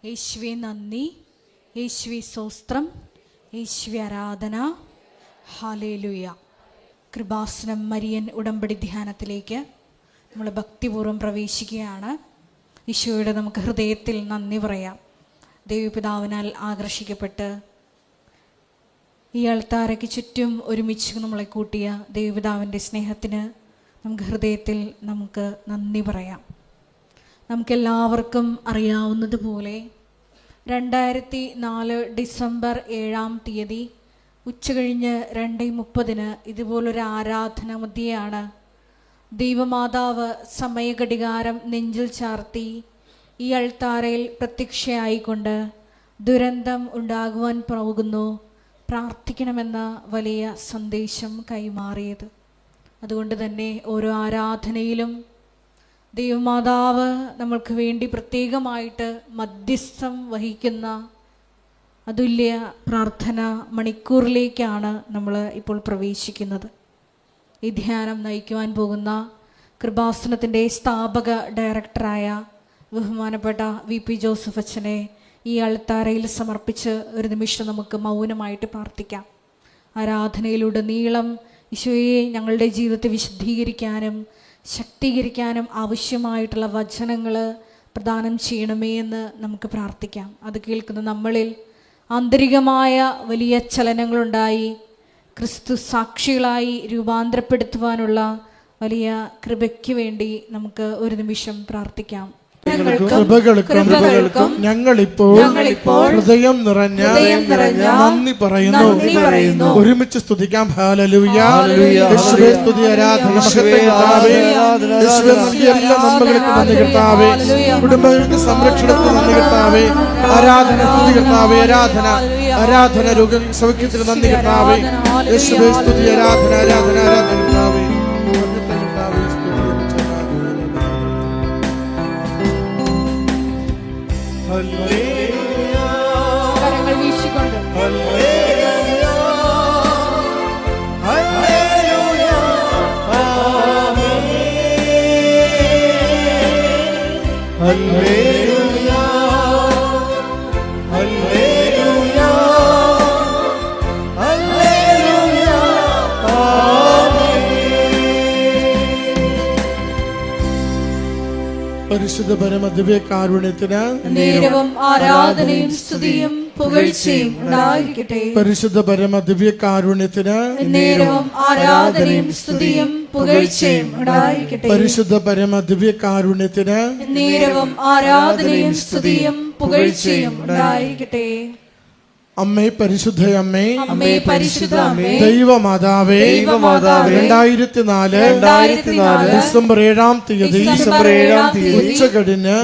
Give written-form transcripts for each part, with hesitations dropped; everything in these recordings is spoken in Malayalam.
യേശുവേ നന്ദി, യേശുവേ സ്തോത്രം, യേശുവേ ആരാധന. ഹല്ലേലൂയ. കൃപാസനം മരിയൻ ഉടമ്പടി ധ്യാനത്തിലേക്ക് നമ്മൾ ഭക്തിപൂർവ്വം പ്രവേശിക്കുകയാണ്. ഈശോയുടെ നമുക്ക് ഹൃദയത്തിൽ നന്ദി പറയാം. ദൈവപിതാവിനാൽ ആകർഷിക്കപ്പെട്ട് ഈ അൾത്താരയ്ക്ക് ചുറ്റും ഒരുമിച്ച് നമ്മളെ കൂട്ടിയ ദൈവപിതാവിൻ്റെ സ്നേഹത്തിന് നമുക്ക് ഹൃദയത്തിൽ നമുക്ക് നന്ദി പറയാം. നമുക്കെല്ലാവർക്കും അറിയാവുന്നതുപോലെ 2004 ഡിസംബർ 7-ാം തീയതി ഉച്ചകഴിഞ്ഞ് 2:30 ഇതുപോലൊരു ആരാധന മധ്യയാണ് ദൈവമാതാവ് സമയഘടികാരം നെഞ്ചിൽ ചാർത്തി ഈ അൾത്താരയിൽ പ്രത്യക്ഷയായിക്കൊണ്ട് ദുരന്തം ഉണ്ടാകുവാൻ പോകുന്നു, പ്രാർത്ഥിക്കണമെന്ന വലിയ സന്ദേശം കൈമാറിയത്. അതുകൊണ്ട് തന്നെ ഓരോ ആരാധനയിലും ദൈവമാതാവ് നമ്മൾക്ക് വേണ്ടി പ്രത്യേകമായിട്ട് മധ്യസ്ഥം വഹിക്കുന്ന അതുല്യ പ്രാർത്ഥന മണിക്കൂറിലേക്കാണ് നമ്മൾ ഇപ്പോൾ പ്രവേശിക്കുന്നത്. ഈ ധ്യാനം നയിക്കുവാൻ പോകുന്ന കൃപാസനത്തിൻ്റെ സ്ഥാപക ഡയറക്ടറായ ബഹുമാനപ്പെട്ട VP ജോസഫ് അച്ഛനെ ഈ അൾത്താരയിൽ സമർപ്പിച്ച് ഒരു നിമിഷം നമുക്ക് മൗനമായിട്ട് പ്രാർത്ഥിക്കാം. ആരാധനയിലുടനീളം ഈശോയെ ഞങ്ങളുടെ ജീവിതത്തെ വിശുദ്ധീകരിക്കാനും ശക്തീകരിക്കാനും ആവശ്യമായിട്ടുള്ള വചനങ്ങൾ പ്രദാനം ചെയ്യണമേ എന്ന് നമുക്ക് പ്രാർത്ഥിക്കാം. അത് കേൾക്കുന്ന നമ്മളിൽ ആന്തരികമായ വലിയ ചലനങ്ങളുണ്ടായി ക്രിസ്തു സാക്ഷികളായി രൂപാന്തരപ്പെടുത്തുവാനുള്ള വലിയ കൃപയ്ക്ക് വേണ്ടി നമുക്ക് ഒരു നിമിഷം പ്രാർത്ഥിക്കാം. കൃപകൾക്കും ഞങ്ങളിപ്പോൾ ഹൃദയം നിറഞ്ഞ നന്ദി പറയുന്നു. ഒരുമിച്ച് സ്തുതിക്കാം. ഹല്ലേലൂയ. യേശുവേ സ്തുതി, ആരാധന, എല്ലാ നന്മകൾക്കും നന്ദി കർത്താവേ. കുടുംബങ്ങൾക്ക് സംരക്ഷണത്തിന് നന്ദി കർത്താവേ. ആരാധന, സ്തുതി കർത്താവേ. ആരാധന രോഗ സൗഖ്യത്തിന് നന്ദി കർത്താവേ. യേശുവേ സ്തുതി, ആരാധന കർത്താവേ. കരങ്ങൾ വീശിക്കൊണ്ട് പരിശുദ്ധ പരമ ദിവ്യകാരുണ്യത്തിന് നേരവും ആരാധനയും സ്തുതിയും പുകഴ്ചയും ഉണ്ടായിരിക്കട്ടെ. പരിശുദ്ധ പരമ ദിവ്യകാരുണ്യത്തിന് നേരവും ആരാധനയും സ്തുതിയും പുകഴ്ചയും ഉണ്ടായിരിക്കട്ടെ. പരിശുദ്ധ പരമ ദിവ്യകാരുണ്യത്തിന് നേരവും ആരാധനയും സ്തുതിയും പുകഴ്ചയും ഉണ്ടായിരിക്കട്ടെ. അമ്മേ പരിശുദ്ധ അമ്മേ, അമ്മേ പരിശുദ്ധ അമ്മേ, ദൈവമാതാവേ, 2004 ഡിസംബർ 7-ാം തീയതി ഉച്ചകഴിഞ്ഞ്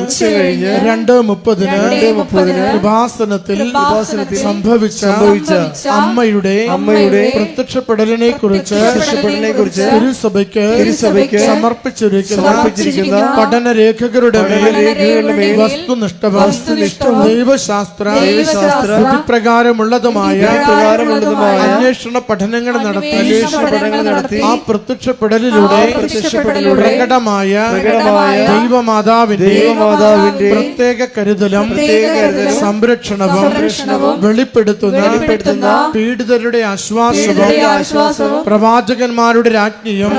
2:30 കൃപാസനത്തിൽ സംഭവിച്ച അമ്മയുടെ പ്രത്യക്ഷപ്പെടലിനെ കുറിച്ച് തിരുസഭയ്ക്ക് സമർപ്പിച്ചിരിക്കുന്ന പഠനരേഖകളുടെ വസ്തുനിഷ്ഠവും ദൈവശാസ്ത്ര പ്രകാരമുള്ളതുമായ അന്വേഷണ പഠനങ്ങൾ നടത്തി ആ പ്രത്യക്ഷപ്പെടലിലൂടെ പ്രകടമായ ദൈവമാതാവിന്റെ പ്രത്യേക കരുതലും സംരക്ഷണവും വെളിപ്പെടുത്തുന്ന പീഡിതരുടെ ആശ്വാസവും പ്രവാചകന്മാരുടെ രാജ്ഞിയും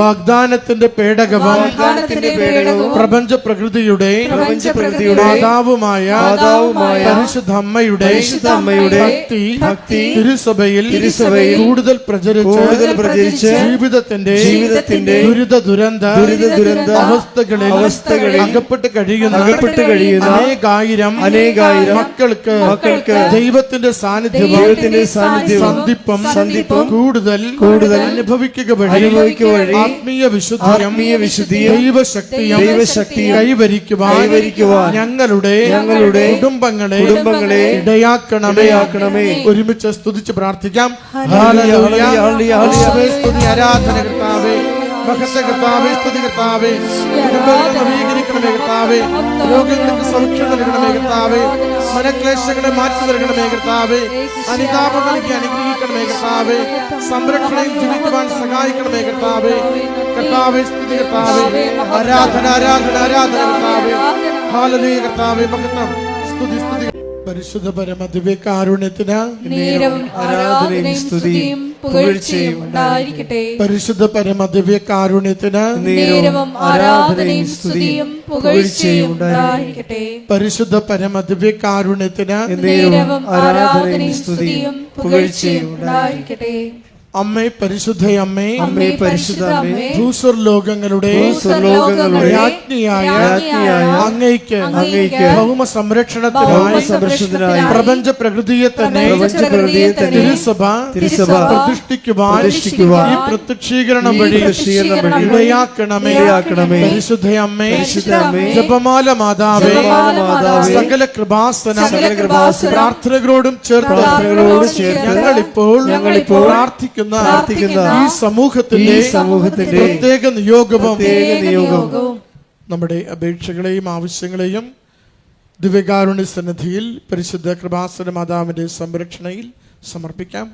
വാഗ്ദാനത്തിന്റെ പേടകവും പ്രപഞ്ച പ്രകൃതിയുടെ മാതാവുമായ പരിശുദ്ധ അമ്മയുടെ ഭക്തി തിരുസഭയിൽ കൂടുതൽ പ്രചരിച്ച് ജീവിതത്തിന്റെ ദുരിത അവസ്ഥകളിൽ അകപ്പെട്ട് കഴിയുന്ന അനേകായിരം മക്കൾക്ക് ദൈവത്തിന്റെ സാന്നിധ്യവും സന്ധിപ്പും കൂടുതൽ അനുഭവിക്കുക വഴി ആത്മീയ വിശുദ്ധിയും ദൈവശക്തിയും കൈവരിക്കുവാൻ ഞങ്ങളുടെ കുടുംബങ്ങളെ ഇടയാക്കണമേ. ഒരുമിച്ച് സ്തുതിച്ച് പ്രാർത്ഥിക്കാം. ഹല്ലേലൂയ. ആരാധന കർത്താവേ. മഹത്വ കർത്താവേ, സ്തുതി കർത്താവേ. കുടുംബങ്ങളെ നവീകരിക്കണമേ കർത്താവേ. രോഗങ്ങൾക്ക് സൗഖ്യം നൽകണമേ കർത്താവേ. മനക്ലേശങ്ങളെ മാറ്റി നൽകണമേ കർത്താവേ. അനുതാപം നൽകി അനുഗ്രഹിക്കണമേ കർത്താവേ. സംരക്ഷണയിൽ ജീവിക്കുവാൻ സഹായിക്കണമേ കർത്താവേ. കർത്താവേ, സ്തുതി കർത്താവേ. ആരാധന ആരാധന ആരാധന കർത്താവേ. ഹല്ലേലൂയ കർത്താവേ. മഹത്വം, സ്തുതി സ്തുതി. പരിശുദ്ധ പരമ ദിവ്യകാരുണ്യത്തിന് നേരവും ആരാധനയും സ്തുതിയും പുകഴ്ചയും ഉണ്ടായിരിക്കട്ടെ. പരിശുദ്ധ പരമ ദിവ്യകാരുണ്യത്തിന് നേരവും ആരാധനയും സ്തുതിയും പുകഴ്ചയും ഉണ്ടായിരിക്കട്ടെ. പരിശുദ്ധ പരമ ദിവ്യകാരുണ്യത്തിന് നേരവും ആരാധനയും സ്തുതിയും പുകഴ്ചയും ഉണ്ടായിരിക്കട്ടെ. അമ്മേ പരിശുദ്ധ അമ്മേ, അമ്മേ പരിശുദ്ധ അമ്മേ, ഭൂസ്വർലോകങ്ങളുടെ രാജ്ഞിയായ അങ്ങയ്ക്ക് ഭൗമ സംരക്ഷണത്തിനായി പ്രപഞ്ച പ്രകൃതിയെ തന്നെ തിരുസഭ പ്രതിഷ്ഠിക്കുവാൻ ഈ പ്രത്യക്ഷീകരണം വഴി ഇടയാക്കണമേ. പരിശുദ്ധ അമ്മേ, ജപമാല മാതാവേ, സകല കൃപാസനം പ്രാർത്ഥനകളോടും ചേർത്ത് ഞങ്ങളിപ്പോൾ പ്രാർത്ഥിക്കുന്ന ഈ സമൂഹത്തിന്റെ പ്രത്യേക നിയോഗവും നമ്മുടെ അപേക്ഷകളെയും ആവശ്യങ്ങളെയും ദിവ്യകാരുണ്യ സന്നിധിയിൽ പരിശുദ്ധ കൃപാസന മാതാവിന്റെ സംരക്ഷണയിൽ സമർപ്പിക്കാം.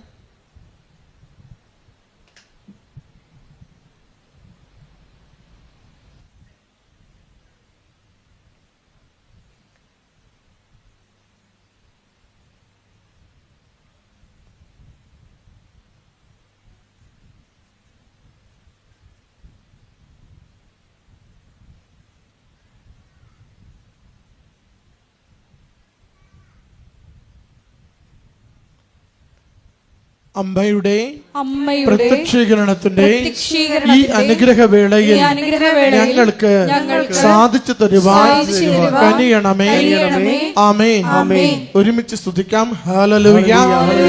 അമ്മയുടെ പ്രത്യക്ഷീകരണത്തിന്റെ ഈ അനുഗ്രഹവേളയിൽ ഞങ്ങൾക്ക് സാധിച്ചു തരുവാൻ കനിയണമേ. ആമേൻ. ഒരുമിച്ച് സ്തുതിക്കാം. ഹല്ലേലൂയ.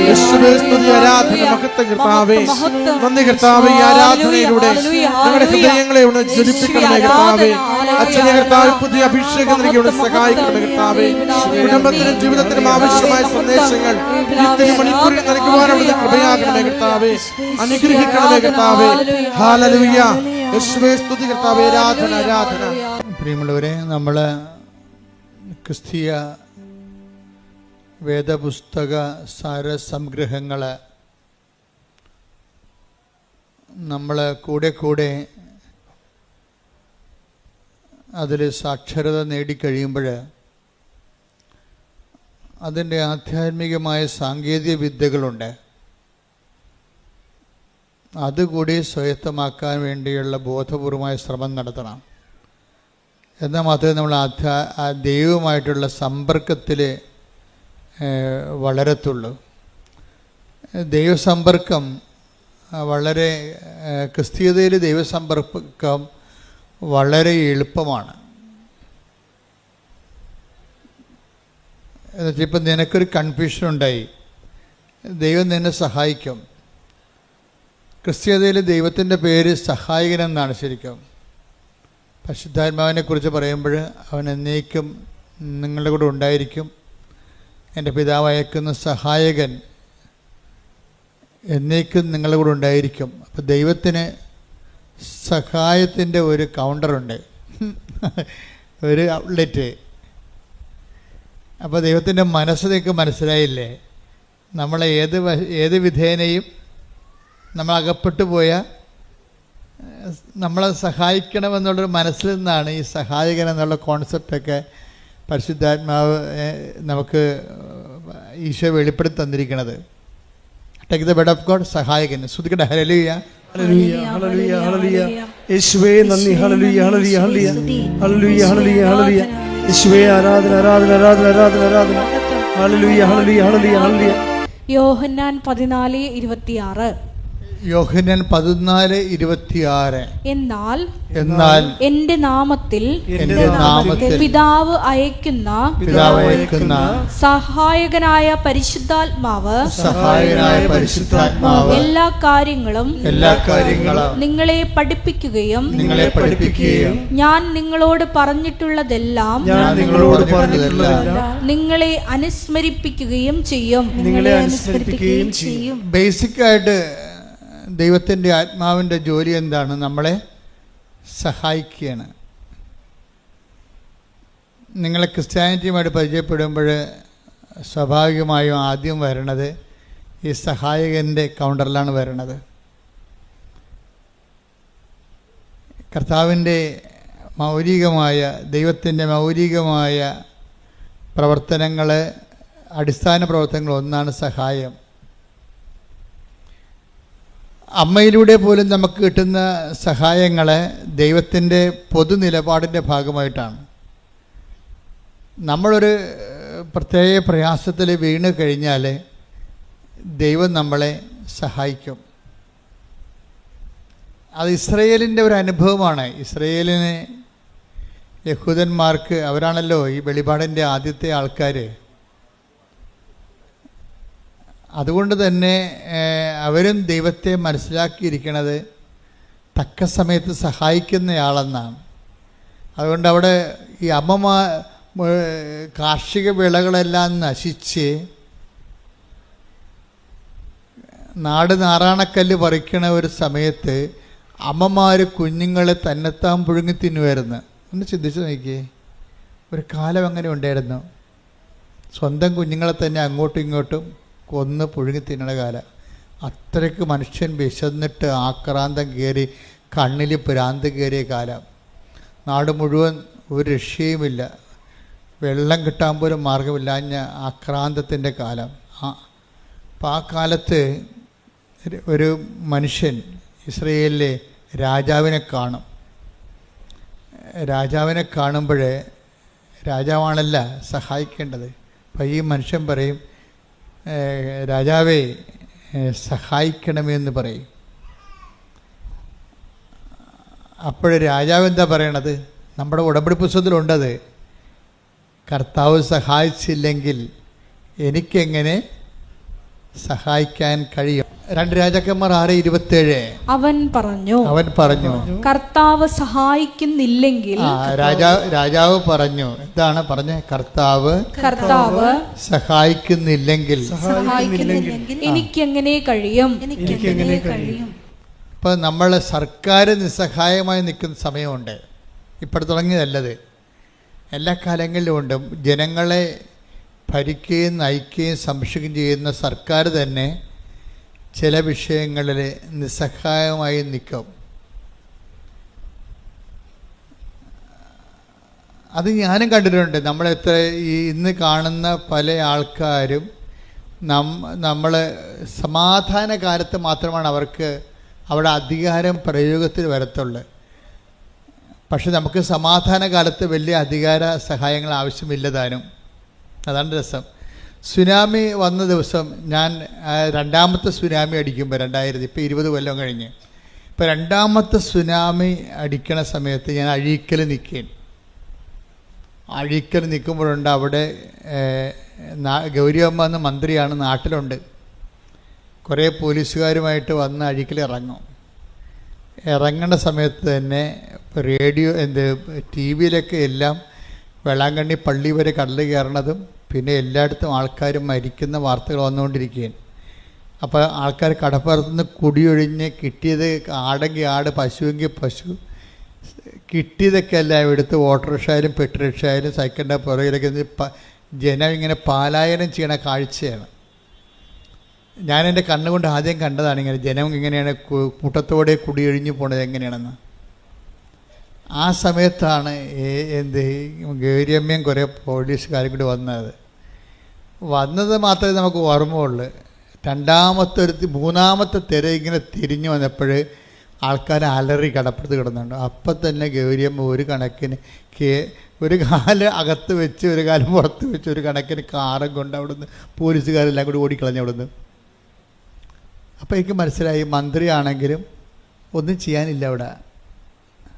യേശുവേ സ്തുതി, ആരാധന, മഹത്വം കർത്താവേ. നന്ദി കർത്താവേ. ആരാധനയിലൂടെ ഞങ്ങളുടെ ഹൃദയങ്ങളെ ഒന്ന് ജ്വലിപ്പിക്കണമേ കർത്താവേ. അച്ഛനെ കർത്താവ് പുതിയ അഭിഷേകം നൽകിയോട് സഹായിക്കണമേ കർത്താവേ. കുടുംബത്തിനും ജീവിതത്തിനും ആവശ്യമായ സന്ദേശങ്ങൾ ഇത്തിരി മണിക്കൂറിൽ നൽകുവാനുള്ള കൃപയാകണമേ കർത്താവേ. അനുഗ്രഹിക്കണമേ കർത്താവേ. ഹല്ലേലൂയ. യേശുവേ സ്തുതി കർത്താവേ. ആരാധന ആരാധന. പ്രിയമുള്ളവരെ, നമ്മൾ ക്രിസ്തീയ വേദപുസ്തക സാരസംഗ്രഹങ്ങൾ നമ്മൾ കൂടെ അതിൽ സാക്ഷരത നേടിക്കഴിയുമ്പോൾ അതിൻ്റെ ആധ്യാത്മികമായ സാങ്കേതിക വിദ്യകളുണ്ട്. അതുകൂടി സ്വായത്തമാക്കാൻ വേണ്ടിയുള്ള ബോധപൂർവമായ ശ്രമം നടത്തണം. എന്നാൽ മാത്രമേ നമ്മൾ ദൈവവുമായിട്ടുള്ള സമ്പർക്കത്തിൽ വളരത്തുള്ളൂ. ദൈവസമ്പർക്കം വളരെ ക്രിസ്തീയതയിൽ ദൈവസമ്പർക്കം വളരെ എളുപ്പമാണ്. എന്നുവെച്ചാൽ ഇപ്പം നിനക്കൊരു കൺഫ്യൂഷൻ ഉണ്ടായി, ദൈവം നിന്നെ സഹായിക്കും. ക്രിസ്തീയതയിൽ ദൈവത്തിൻ്റെ പേര് സഹായകനെന്നാണ് ശരിക്കും. പരിശുദ്ധാത്മാവിനെ കുറിച്ച് പറയുമ്പോൾ അവൻ എന്നേക്കും നിങ്ങളുടെ കൂടെ ഉണ്ടായിരിക്കും. എൻ്റെ പിതാവ് അയക്കുന്ന സഹായകൻ എന്നേക്കും നിങ്ങളുടെ കൂടെ ഉണ്ടായിരിക്കും. അപ്പോൾ ദൈവത്തിന് സഹായത്തിൻ്റെ ഒരു കൗണ്ടറുണ്ട്, ഒരു ഔട്ട്ലെറ്റ്. അപ്പോൾ ദൈവത്തിൻ്റെ മനസ്സിലേക്ക് മനസ്സിലായില്ലേ, നമ്മളെ ഏത് വിധേനയും നമ്മൾ അകപ്പെട്ടു പോയാൽ നമ്മളെ സഹായിക്കണമെന്നുള്ളൊരു മനസ്സിൽ നിന്നാണ് ഈ സഹായകൻ എന്നുള്ള കോൺസെപ്റ്റൊക്കെ പരിശുദ്ധാത്മാവ് നമുക്ക് ഈശോ വെളിപ്പെടുത്തി തന്നിരിക്കുന്നത്. Take the bed of God, സഹായകൻ. ശ്രുതിക്കട്ടെ. ഹല്ലേലൂയ. ഹല്ലേലൂയ ഹല്ലേലൂയ ഹല്ലേലൂയ. യേശുവേ നന്ദി. ഹല്ലേലൂയ ഹല്ലേലൂയ ഹല്ലേലൂയ ഹല്ലേലൂയ ഹല്ലേലൂയ ഹല്ലേലൂയ. യേശുവേ ആരാധന ആരാധന ആരാധന ആരാധന ആരാധന. ഹല്ലേലൂയ ഹല്ലേലൂയ ഹല്ലേലൂയ ഹല്ലേലൂയ. യോഹന്നാൻ 14:26. യോഹന്നാൻ 14:26. എന്നാൽ എന്റെ നാമത്തിൽ പിതാവ് അയക്കുന്ന സഹായകനായ പരിശുദ്ധാത്മാവ് എല്ലാ കാര്യങ്ങളും നിങ്ങളെ പഠിപ്പിക്കുകയും ഞാൻ നിങ്ങളോട് പറഞ്ഞിട്ടുള്ളതെല്ലാം നിങ്ങളെ അനുസ്മരിപ്പിക്കുകയും ചെയ്യും. ബേസിക് ആയിട്ട് ദൈവത്തിൻ്റെ ആത്മാവിൻ്റെ ജോലി എന്താണ്? നമ്മളെ സഹായിക്കുകയാണ്. നിങ്ങൾ ക്രിസ്ത്യാനിറ്റിയുമായിട്ട് പരിചയപ്പെടുമ്പോൾ സ്വാഭാവികമായും ആദ്യം വരണത് ഈ സഹായകൻ്റെ കൗണ്ടറിലാണ് വരണത്. കർത്താവിൻ്റെ മൗലികമായ, ദൈവത്തിൻ്റെ മൗലികമായ പ്രവർത്തനങ്ങൾ, അടിസ്ഥാന പ്രവർത്തനങ്ങൾ ഒന്നാണ് സഹായം. അമ്മയിലൂടെ പോലും നമുക്ക് കിട്ടുന്ന സഹായങ്ങൾ ദൈവത്തിൻ്റെ പൊതു നിലപാടിൻ്റെ ഭാഗമായിട്ടാണ്. നമ്മളൊരു പ്രത്യേക പ്രയാസത്തിൽ വീണ് കഴിഞ്ഞാൽ ദൈവം നമ്മളെ സഹായിക്കും. അത് ഇസ്രയേലിൻ്റെ ഒരു അനുഭവമാണ്. ഇസ്രയേലിന്, യഹൂദന്മാർക്ക്, അവരാണല്ലോ ഈ വെളിപാടിൻ്റെ ആദ്യത്തെ ആൾക്കാർ. അതുകൊണ്ട് തന്നെ അവരും ദൈവത്തെ മനസ്സിലാക്കിയിരിക്കുന്നത് തക്ക സമയത്ത് സഹായിക്കുന്നയാളെന്നാണ്. അതുകൊണ്ട് അവിടെ ഈ കാർഷിക വിളകളെല്ലാം നശിച്ച് നാട് നാറാണക്കല്ല് പറിക്കണ ഒരു സമയത്ത് അമ്മമാർ കുഞ്ഞുങ്ങളെ തന്നെത്താൻ പുഴുങ്ങി തിന്നുമായിരുന്നു. ഒന്ന് ചിന്തിച്ച് നോക്കിയേ, ഒരു കാലം അങ്ങനെ ഉണ്ടായിരുന്നു. സ്വന്തം കുഞ്ഞുങ്ങളെ തന്നെ അങ്ങോട്ടും ഇങ്ങോട്ടും കൊന്ന് പുഴുങ്ങി തിന്നണ കാലം. അത്രയ്ക്ക് മനുഷ്യൻ വിശന്നിട്ട് ആക്രാന്തം കയറി, കണ്ണിൽ ഭ്രാന്ത് കയറിയ കാലം. നാട് മുഴുവൻ ഒരു രക്ഷയുമില്ല, വെള്ളം കിട്ടാൻ പോലും മാർഗമില്ലാഞ്ഞ ആക്രാന്തത്തിൻ്റെ കാലം. അപ്പം ആ കാലത്ത് ഒരു മനുഷ്യൻ ഇസ്രയേലിലെ രാജാവിനെ കാണും. രാജാവിനെ കാണുമ്പോഴേ, രാജാവാണല്ല സഹായിക്കേണ്ടത്. അപ്പം ഈ മനുഷ്യൻ പറയും, രാജാവേ സഹായിക്കണമെന്ന് പറയും. അപ്പോൾ രാജാവ് എന്താ പറയണത്? നമ്മുടെ ഉടമ്പടി പുസ്തകത്തിലുണ്ടത്. കർത്താവ് സഹായിച്ചില്ലെങ്കിൽ എനിക്കെങ്ങനെ സഹായിക്കാൻ കഴിയും? 2 രാജാക്കന്മാർ 6:27. അവൻ പറഞ്ഞു കർത്താവ് സഹായിക്കുന്നില്ലെങ്കിൽ. രാജാവ് പറഞ്ഞു, എന്താണ് പറഞ്ഞ? കർത്താവ് സഹായിക്കുന്നില്ലെങ്കിൽ എനിക്കെങ്ങനെ കഴിയും? ഇപ്പം നമ്മൾ സർക്കാർ നിസ്സഹായമായി നിൽക്കുന്ന സമയമുണ്ട്. ഇപ്പോൾ തുടങ്ങിയതല്ലത്, എല്ലാ കാലങ്ങളിലും ഉണ്ട്. ജനങ്ങളെ ഭരിക്കുകയും നയിക്കുകയും സംരക്ഷിക്കുകയും ചെയ്യുന്ന സർക്കാർ തന്നെ ചില വിഷയങ്ങളിൽ നിസ്സഹായമായി നിൽക്കും. അത് ഞാനും കണ്ടിട്ടുണ്ട്. നമ്മളെത്ര ഇന്ന് കാണുന്ന പല ആൾക്കാരും നമ്മൾ സമാധാന കാലത്ത് മാത്രമാണ് അവർക്ക് അവിടെ അധികാരം പ്രയോഗത്തിൽ വരത്തുള്ളൂ. പക്ഷെ നമുക്ക് സമാധാന കാലത്ത് വലിയ അധികാര സഹായങ്ങൾ ആവശ്യമില്ലതാനും. അതാണ് രസം. സുനാമി വന്ന ദിവസം ഞാൻ രണ്ടാമത്തെ സുനാമി അടിക്കുമ്പോൾ 2000, ഇപ്പോൾ 20 കൊല്ലം കഴിഞ്ഞ്, ഇപ്പോൾ രണ്ടാമത്തെ സുനാമി അടിക്കണ സമയത്ത് ഞാൻ അഴീക്കൽ നിൽക്കുമ്പോഴുണ്ട് അവിടെ ഗൗരിയമ്മ എന്ന മന്ത്രിയാണ്, നാട്ടിലുണ്ട്. കുറേ പോലീസുകാരുമായിട്ട് വന്ന് അഴീക്കൽ ഇറങ്ങേണ്ട സമയത്ത് തന്നെ റേഡിയോ ടി വിയിലൊക്കെ എല്ലാം വേളാങ്കണ്ണി പള്ളി വരെ കടൽ കയറണതും പിന്നെ എല്ലായിടത്തും ആൾക്കാർ മരിക്കുന്ന വാർത്തകൾ വന്നുകൊണ്ടിരിക്കുകയാണ്. അപ്പോൾ ആൾക്കാർ കടപ്പുറത്തുനിന്ന് കുടിയൊഴിഞ്ഞ് കിട്ടിയത് ആടെങ്കിൽ ആട്, പശുവെങ്കിൽ പശു, കിട്ടിയതൊക്കെ എല്ലാം എടുത്ത് ഓട്ടോറിക്ഷയായാലും പെട്രോറിക്ഷയായാലും സൈക്കിളിൻ്റെ പുറകിലൊക്കെ ജനം ഇങ്ങനെ പാലായനം ചെയ്യണ കാഴ്ചയാണ്. ഞാൻ എൻ്റെ കണ്ണുകൊണ്ട് ആദ്യം കണ്ടതാണ് ഇങ്ങനെ ജനം ഇങ്ങനെയാണ് കൂട്ടത്തോടെ കുടിയൊഴിഞ്ഞു പോണത് എങ്ങനെയാണെന്ന്. ആ സമയത്താണ് ഗൗരിയമ്മയും കുറേ പോലീസുകാരും കൂടി വന്നത് മാത്രമേ നമുക്ക് ഓർമ്മയുള്ളൂ. മൂന്നാമത്തെ തിര ഇങ്ങനെ തിരിഞ്ഞു വന്നപ്പോൾ ആൾക്കാർ അലറി കടപ്പുറത്ത് കിടന്നുണ്ട്. അപ്പം തന്നെ ഗൗരിയമ്മ ഒരു കണക്കിന് ഒരു കാല് അകത്ത് വെച്ച് ഒരു കാലം പുറത്ത് വെച്ച് ഒരു കണക്കിന് കാറും കൊണ്ട് അവിടുന്ന് പോലീസുകാരെല്ലാം കൂടി ഓടിക്കളഞ്ഞു അവിടുന്ന്. അപ്പോൾ എനിക്ക് മനസ്സിലായി, മന്ത്രിയാണെങ്കിലും ഒന്നും ചെയ്യാനില്ല, അവിടെ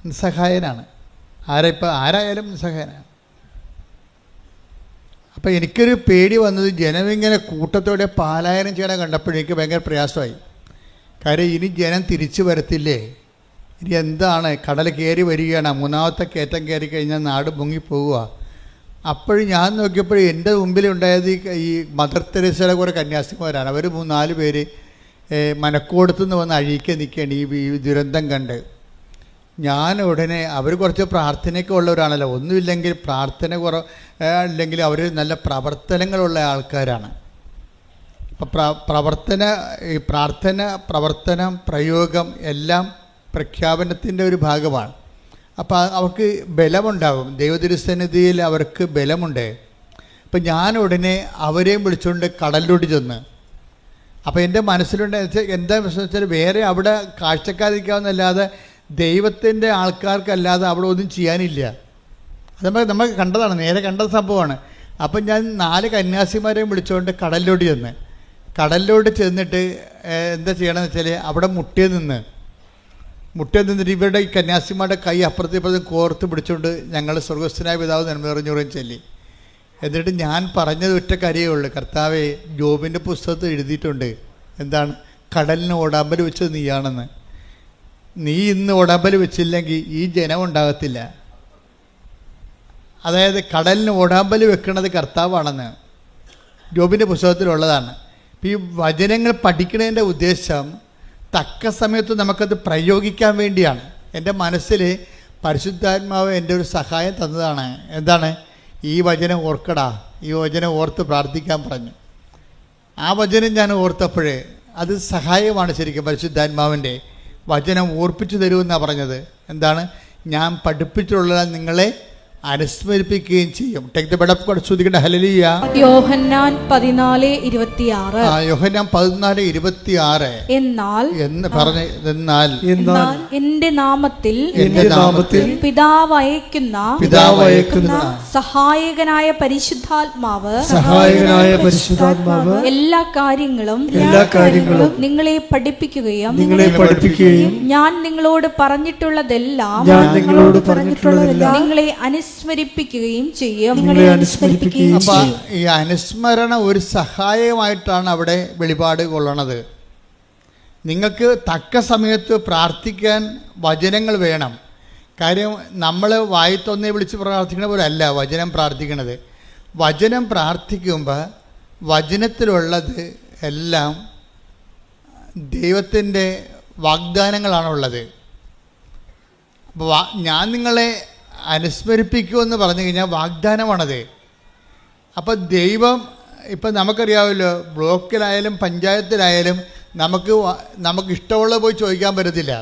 നിസ്സഹായനാണ്. ആരായാലും നിസ്സഹായനാണ്. അപ്പോൾ എനിക്കൊരു പേടി വന്നത് ജനമിങ്ങനെ കൂട്ടത്തോടെ പാലായനം ചെയ്യണം കണ്ടപ്പോഴേക്ക് ഭയങ്കര പ്രയാസമായി. കാര്യം ഇനി ജനം തിരിച്ചു വരത്തില്ലേ, ഇനി എന്താണ്, കടൽ കയറി വരികയാണ്, മൂന്നാമത്തെ കയറ്റം കയറി കഴിഞ്ഞാൽ നാട് മുങ്ങിപ്പോവുക. അപ്പോഴും ഞാൻ നോക്കിയപ്പോൾ എൻ്റെ മുമ്പിലുണ്ടായത് ഈ മദർ തെരേസയുടെ കുറേ കന്യാസിമാരാണ്. അവർ 3-4 പേര് മനക്കോടത്തുനിന്ന് വന്ന് അഴീക്കാൻ നിൽക്കുകയാണ് ഈ ദുരന്തം കണ്ട്. ഞാൻ ഉടനെ അവർ കുറച്ച് പ്രാർത്ഥനയൊക്കെ ഉള്ളവരാണല്ലോ, ഒന്നുമില്ലെങ്കിൽ പ്രാർത്ഥന അല്ലെങ്കിൽ അവർ നല്ല പ്രവർത്തനങ്ങളുള്ള ആൾക്കാരാണ്. അപ്പം ഈ പ്രാർത്ഥന, പ്രവർത്തനം, പ്രയോഗം എല്ലാം പ്രഖ്യാപനത്തിൻ്റെ ഒരു ഭാഗമാണ്. അപ്പോൾ അവർക്ക് ബലമുണ്ടാകും, ദൈവതിരുസന്നിധിയിൽ അവർക്ക് ബലമുണ്ട്. അപ്പം ഞാൻ ഉടനെ അവരെയും വിളിച്ചുകൊണ്ട് കടലിലോട്ട് ചെന്ന്, അപ്പോൾ എൻ്റെ മനസ്സിലുണ്ട് എന്താ പ്രശ്നം വെച്ചാൽ വേറെ അവിടെ കാഴ്ചക്കാരിക്കാവുന്നല്ലാതെ ദൈവത്തിൻ്റെ ആൾക്കാർക്കല്ലാതെ അവിടെ ഒന്നും ചെയ്യാനില്ല. അത് നമ്മൾ കണ്ടതാണ്, നേരെ കണ്ട സംഭവമാണ്. അപ്പം ഞാൻ 4 കന്യാസിമാരെയും വിളിച്ചുകൊണ്ട് കടലിലോട്ട് ചെന്നിട്ട് എന്താ ചെയ്യണമെന്ന് വെച്ചാൽ അവിടെ മുട്ടിൽ നിന്നിട്ട് ഇവരുടെ ഈ കന്യാസിമാരുടെ കൈ അപ്പുറത്തും കോർത്ത് പിടിച്ചുകൊണ്ട് ഞങ്ങൾ സ്വർഗസ്ഥനായ പിതാവ് നന്മറിഞ്ഞുറയും ചൊല്ലി. എന്നിട്ട് ഞാൻ പറഞ്ഞത് ഒറ്റ കാര്യമേ ഉള്ളൂ, കർത്താവേ, ജോബിൻ്റെ പുസ്തകത്തിൽ എഴുതിയിട്ടുണ്ട്, എന്താണ്, കടലിന് ഓടാമ്പൽ വെച്ചത് നീയാണെന്ന്. നീ ഇന്ന് ഓടാമ്പൽ വെച്ചില്ലെങ്കിൽ ഈ ജനം ഉണ്ടാകത്തില്ല. അതായത് കടലിന് ഓടാമ്പൽ വെക്കുന്നത് കർത്താവാണെന്ന് ജോബിൻ്റെ പുസ്തകത്തിലുള്ളതാണ്. ഈ വചനങ്ങൾ പഠിക്കുന്നതിൻ്റെ ഉദ്ദേശം തക്ക സമയത്ത് നമുക്കത് പ്രയോഗിക്കാൻ വേണ്ടിയാണ്. എൻ്റെ മനസ്സിൽ പരിശുദ്ധാത്മാവ് എൻ്റെ ഒരു സഹായം തന്നതാണ്. എന്താണ്? ഈ വചനം ഓർക്കടാ, ഈ വചനം ഓർത്ത് പ്രാർത്ഥിക്കാൻ പറഞ്ഞു. ആ വചനം ഞാൻ ഓർത്തപ്പോഴേ അത് സഹായമാണ് ശരിക്കും. പരിശുദ്ധാത്മാവിൻ്റെ വചനം ഓർപ്പിച്ചു തരുമെന്നാണ് പറഞ്ഞത്. എന്താണ്? ഞാൻ പഠിപ്പിച്ചിട്ടുള്ള നിങ്ങളെ അനുസ്മരിപ്പിക്കുകയും ചെയ്യും. Take the bed of God. ശ്രദ്ധിക്കട്ടെ. ഹല്ലേലൂയ. യോഹന്നാൻ 14:26. യോഹന്നാൻ 14:26. എന്നാൽ എന്റെ നാമത്തിൽ പിതാവ് അയക്കുന്ന സഹായകനായ പരിശുദ്ധാത്മാവ് എല്ലാ കാര്യങ്ങളും നിങ്ങളെ പഠിപ്പിക്കുകയും ഞാൻ നിങ്ങളോട് പറഞ്ഞിട്ടുള്ളതെല്ലാം നിങ്ങളെ അനുസ്മരിപ്പിക്കുകയും ചെയ്യും. അപ്പൊ ഈ അനുസ്മരണ ഒരു സഹായമായിട്ടാണ് അവിടെ വെളിപാട് കൊള്ളണത്. നിങ്ങൾക്ക് തക്ക സമയത്ത് പ്രാർത്ഥിക്കാൻ വചനങ്ങൾ വേണം. കാര്യം നമ്മൾ വായിത്തൊന്നേ വിളിച്ച് പ്രാർത്ഥിക്കണ പോലെ അല്ല വചനം പ്രാർത്ഥിക്കണത്. വചനം പ്രാർത്ഥിക്കുമ്പോൾ വചനത്തിലുള്ളത് എല്ലാം ദൈവത്തിൻ്റെ വാഗ്ദാനങ്ങളാണുള്ളത്. അപ്പോൾ ഞാൻ നിങ്ങളെ അനുസ്മരിപ്പിക്കുമെന്ന് പറഞ്ഞു കഴിഞ്ഞാൽ വാഗ്ദാനമാണത്. അപ്പോൾ ദൈവം ഇപ്പം നമുക്കറിയാമല്ലോ, ബ്ലോക്കിലായാലും പഞ്ചായത്തിലായാലും നമുക്ക് ഇഷ്ടമുള്ളത് പോയി ചോദിക്കാൻ പറ്റത്തില്ല.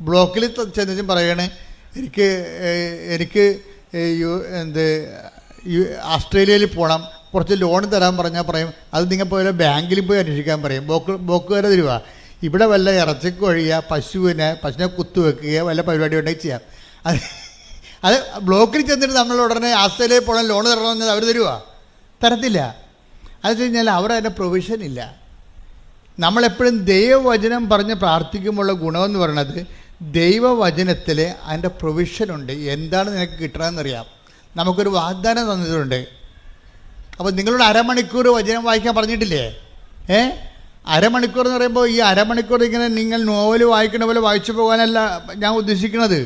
ബ്ലോക്കിൽ ചെന്നിട്ടും പറയണേ എനിക്ക് ഓസ്ട്രേലിയയിൽ പോകണം, കുറച്ച് ലോൺ തരാൻ പറഞ്ഞാൽ പറയും അത് നിങ്ങൾ പോയാൽ ബാങ്കിൽ പോയി അന്വേഷിക്കാൻ പറയും. ബ്ലോക്കുകാരെ തരുക. ഇവിടെ വല്ല ഇറച്ചിക്ക് ഒഴിയുക, പശുവിനെ കുത്തുവെക്കുക, വല്ല പരിപാടി ഉണ്ടെങ്കിൽ ചെയ്യാം. അത് ബ്ലോക്കിൽ ചെന്നിട്ട് നമ്മൾ ഉടനെ ഓസ്ട്രേലിയയിൽ പോകണം, ലോൺ തരണമെന്ന് അവർ തരുക? തരത്തില്ല. അത് വെച്ച് കഴിഞ്ഞാൽ അവിടെ അതിൻ്റെ പ്രൊവിഷൻ ഇല്ല. നമ്മളെപ്പോഴും ദൈവവചനം പറഞ്ഞ് പ്രാർത്ഥിക്കുമ്പോഴുള്ള ഗുണമെന്ന് പറയുന്നത് ദൈവവചനത്തിൽ അതിൻ്റെ പ്രൊവിഷനുണ്ട്. എന്താണ് നിനക്ക് കിട്ടണമെന്നറിയാം. നമുക്കൊരു വാഗ്ദാനം തന്നിട്ടുണ്ട്. അപ്പോൾ നിങ്ങളോട് അരമണിക്കൂർ വചനം വായിക്കാൻ പറഞ്ഞിട്ടില്ലേ? അരമണിക്കൂർ എന്ന് പറയുമ്പോൾ ഈ അരമണിക്കൂർ ഇങ്ങനെ നിങ്ങൾ നോവൽ വായിക്കണ പോലെ വായിച്ചു പോകാനല്ല ഞാൻ ഉദ്ദേശിക്കുന്നത്.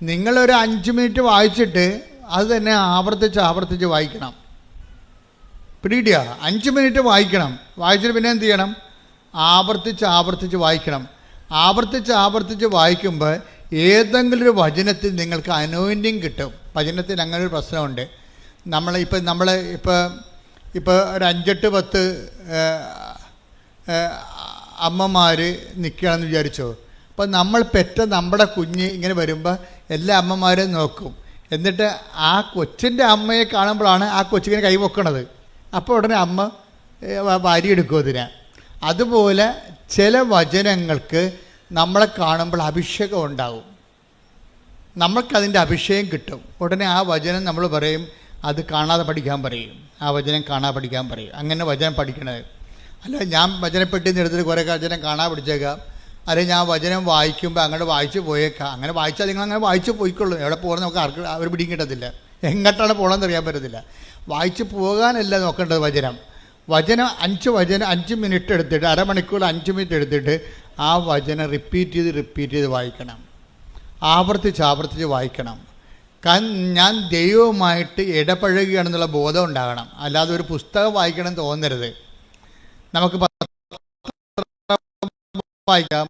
നിങ്ങളൊരു 5 മിനിറ്റ് വായിച്ചിട്ട് അത് തന്നെ ആവർത്തിച്ച് വായിക്കണം. പിടികിട്ടിയ 5 മിനിറ്റ് വായിക്കണം. വായിച്ചിട്ട് പിന്നെ എന്ത് ചെയ്യണം? ആവർത്തിച്ച് വായിക്കണം. ആവർത്തിച്ച് വായിക്കുമ്പോൾ ഏതെങ്കിലും ഒരു വചനത്തിൽ നിങ്ങൾക്ക് അനോയിൻറ്റിങ് കിട്ടും. വചനത്തിൽ അങ്ങനെ ഒരു പ്രശ്നമുണ്ട്. ഇപ്പോൾ ഒരു 5-8-10 അമ്മമാർ നിൽക്കുകയാണെന്ന് വിചാരിച്ചോ. അപ്പോൾ നമ്മൾ പെറ്റ നമ്മുടെ കുഞ്ഞ് ഇങ്ങനെ വരുമ്പോൾ എല്ലാ അമ്മമാരെയും നോക്കും. എന്നിട്ട് ആ കൊച്ചിൻ്റെ അമ്മയെ കാണുമ്പോഴാണ് ആ കൊച്ചിങ്ങനെ കൈ പൊക്കണത്. അപ്പോൾ ഉടനെ അമ്മ വാരിയെടുക്കും അതിനെ. അതുപോലെ ചില വചനങ്ങൾക്ക് നമ്മളെ കാണുമ്പോൾ അഭിഷേകം ഉണ്ടാവും. നമ്മൾക്കതിൻ്റെ അഭിഷേകം കിട്ടും. ഉടനെ ആ വചനം നമ്മൾ പറയും അത് കാണാതെ പഠിക്കാൻ പറയും. ആ വചനം കാണാതെ പഠിക്കാൻ പറയും. അങ്ങനെ വചനം പഠിക്കണത്. അല്ല ഞാൻ വചനപ്പെട്ടിന്ന് എടുത്തിട്ട് കുറേ വചനം കാണാൻ പഠിച്ചേക്കാം. അല്ലെങ്കിൽ ഞാൻ വചനം വായിക്കുമ്പോൾ അങ്ങോട്ട് വായിച്ച് പോയേക്കാം. അങ്ങനെ വായിച്ചാൽ നിങ്ങൾ അങ്ങനെ വായിച്ച് പോയിക്കൊള്ളൂ. എവിടെ പോകണം നമുക്ക് ആർക്ക് അവർ പിടിയും കിട്ടത്തില്ല. എങ്ങോട്ടാണ് പോകണമെന്ന് അറിയാൻ പറ്റത്തില്ല. വായിച്ച് പോകാനല്ല നോക്കേണ്ടത്. വചനം 5 മിനിറ്റ് എടുത്തിട്ട് അരമണിക്കൂർ 5 മിനിറ്റ് എടുത്തിട്ട് ആ വചനം റിപ്പീറ്റ് ചെയ്ത് വായിക്കണം. ആവർത്തിച്ച് വായിക്കണം. കാരണം ഞാൻ ദൈവവുമായിട്ട് ഇടപഴകുകയാണെന്നുള്ള ബോധം ഉണ്ടാകണം. അല്ലാതെ ഒരു പുസ്തകം വായിക്കണം തോന്നരുത്. നമുക്ക് വായിക്കാം.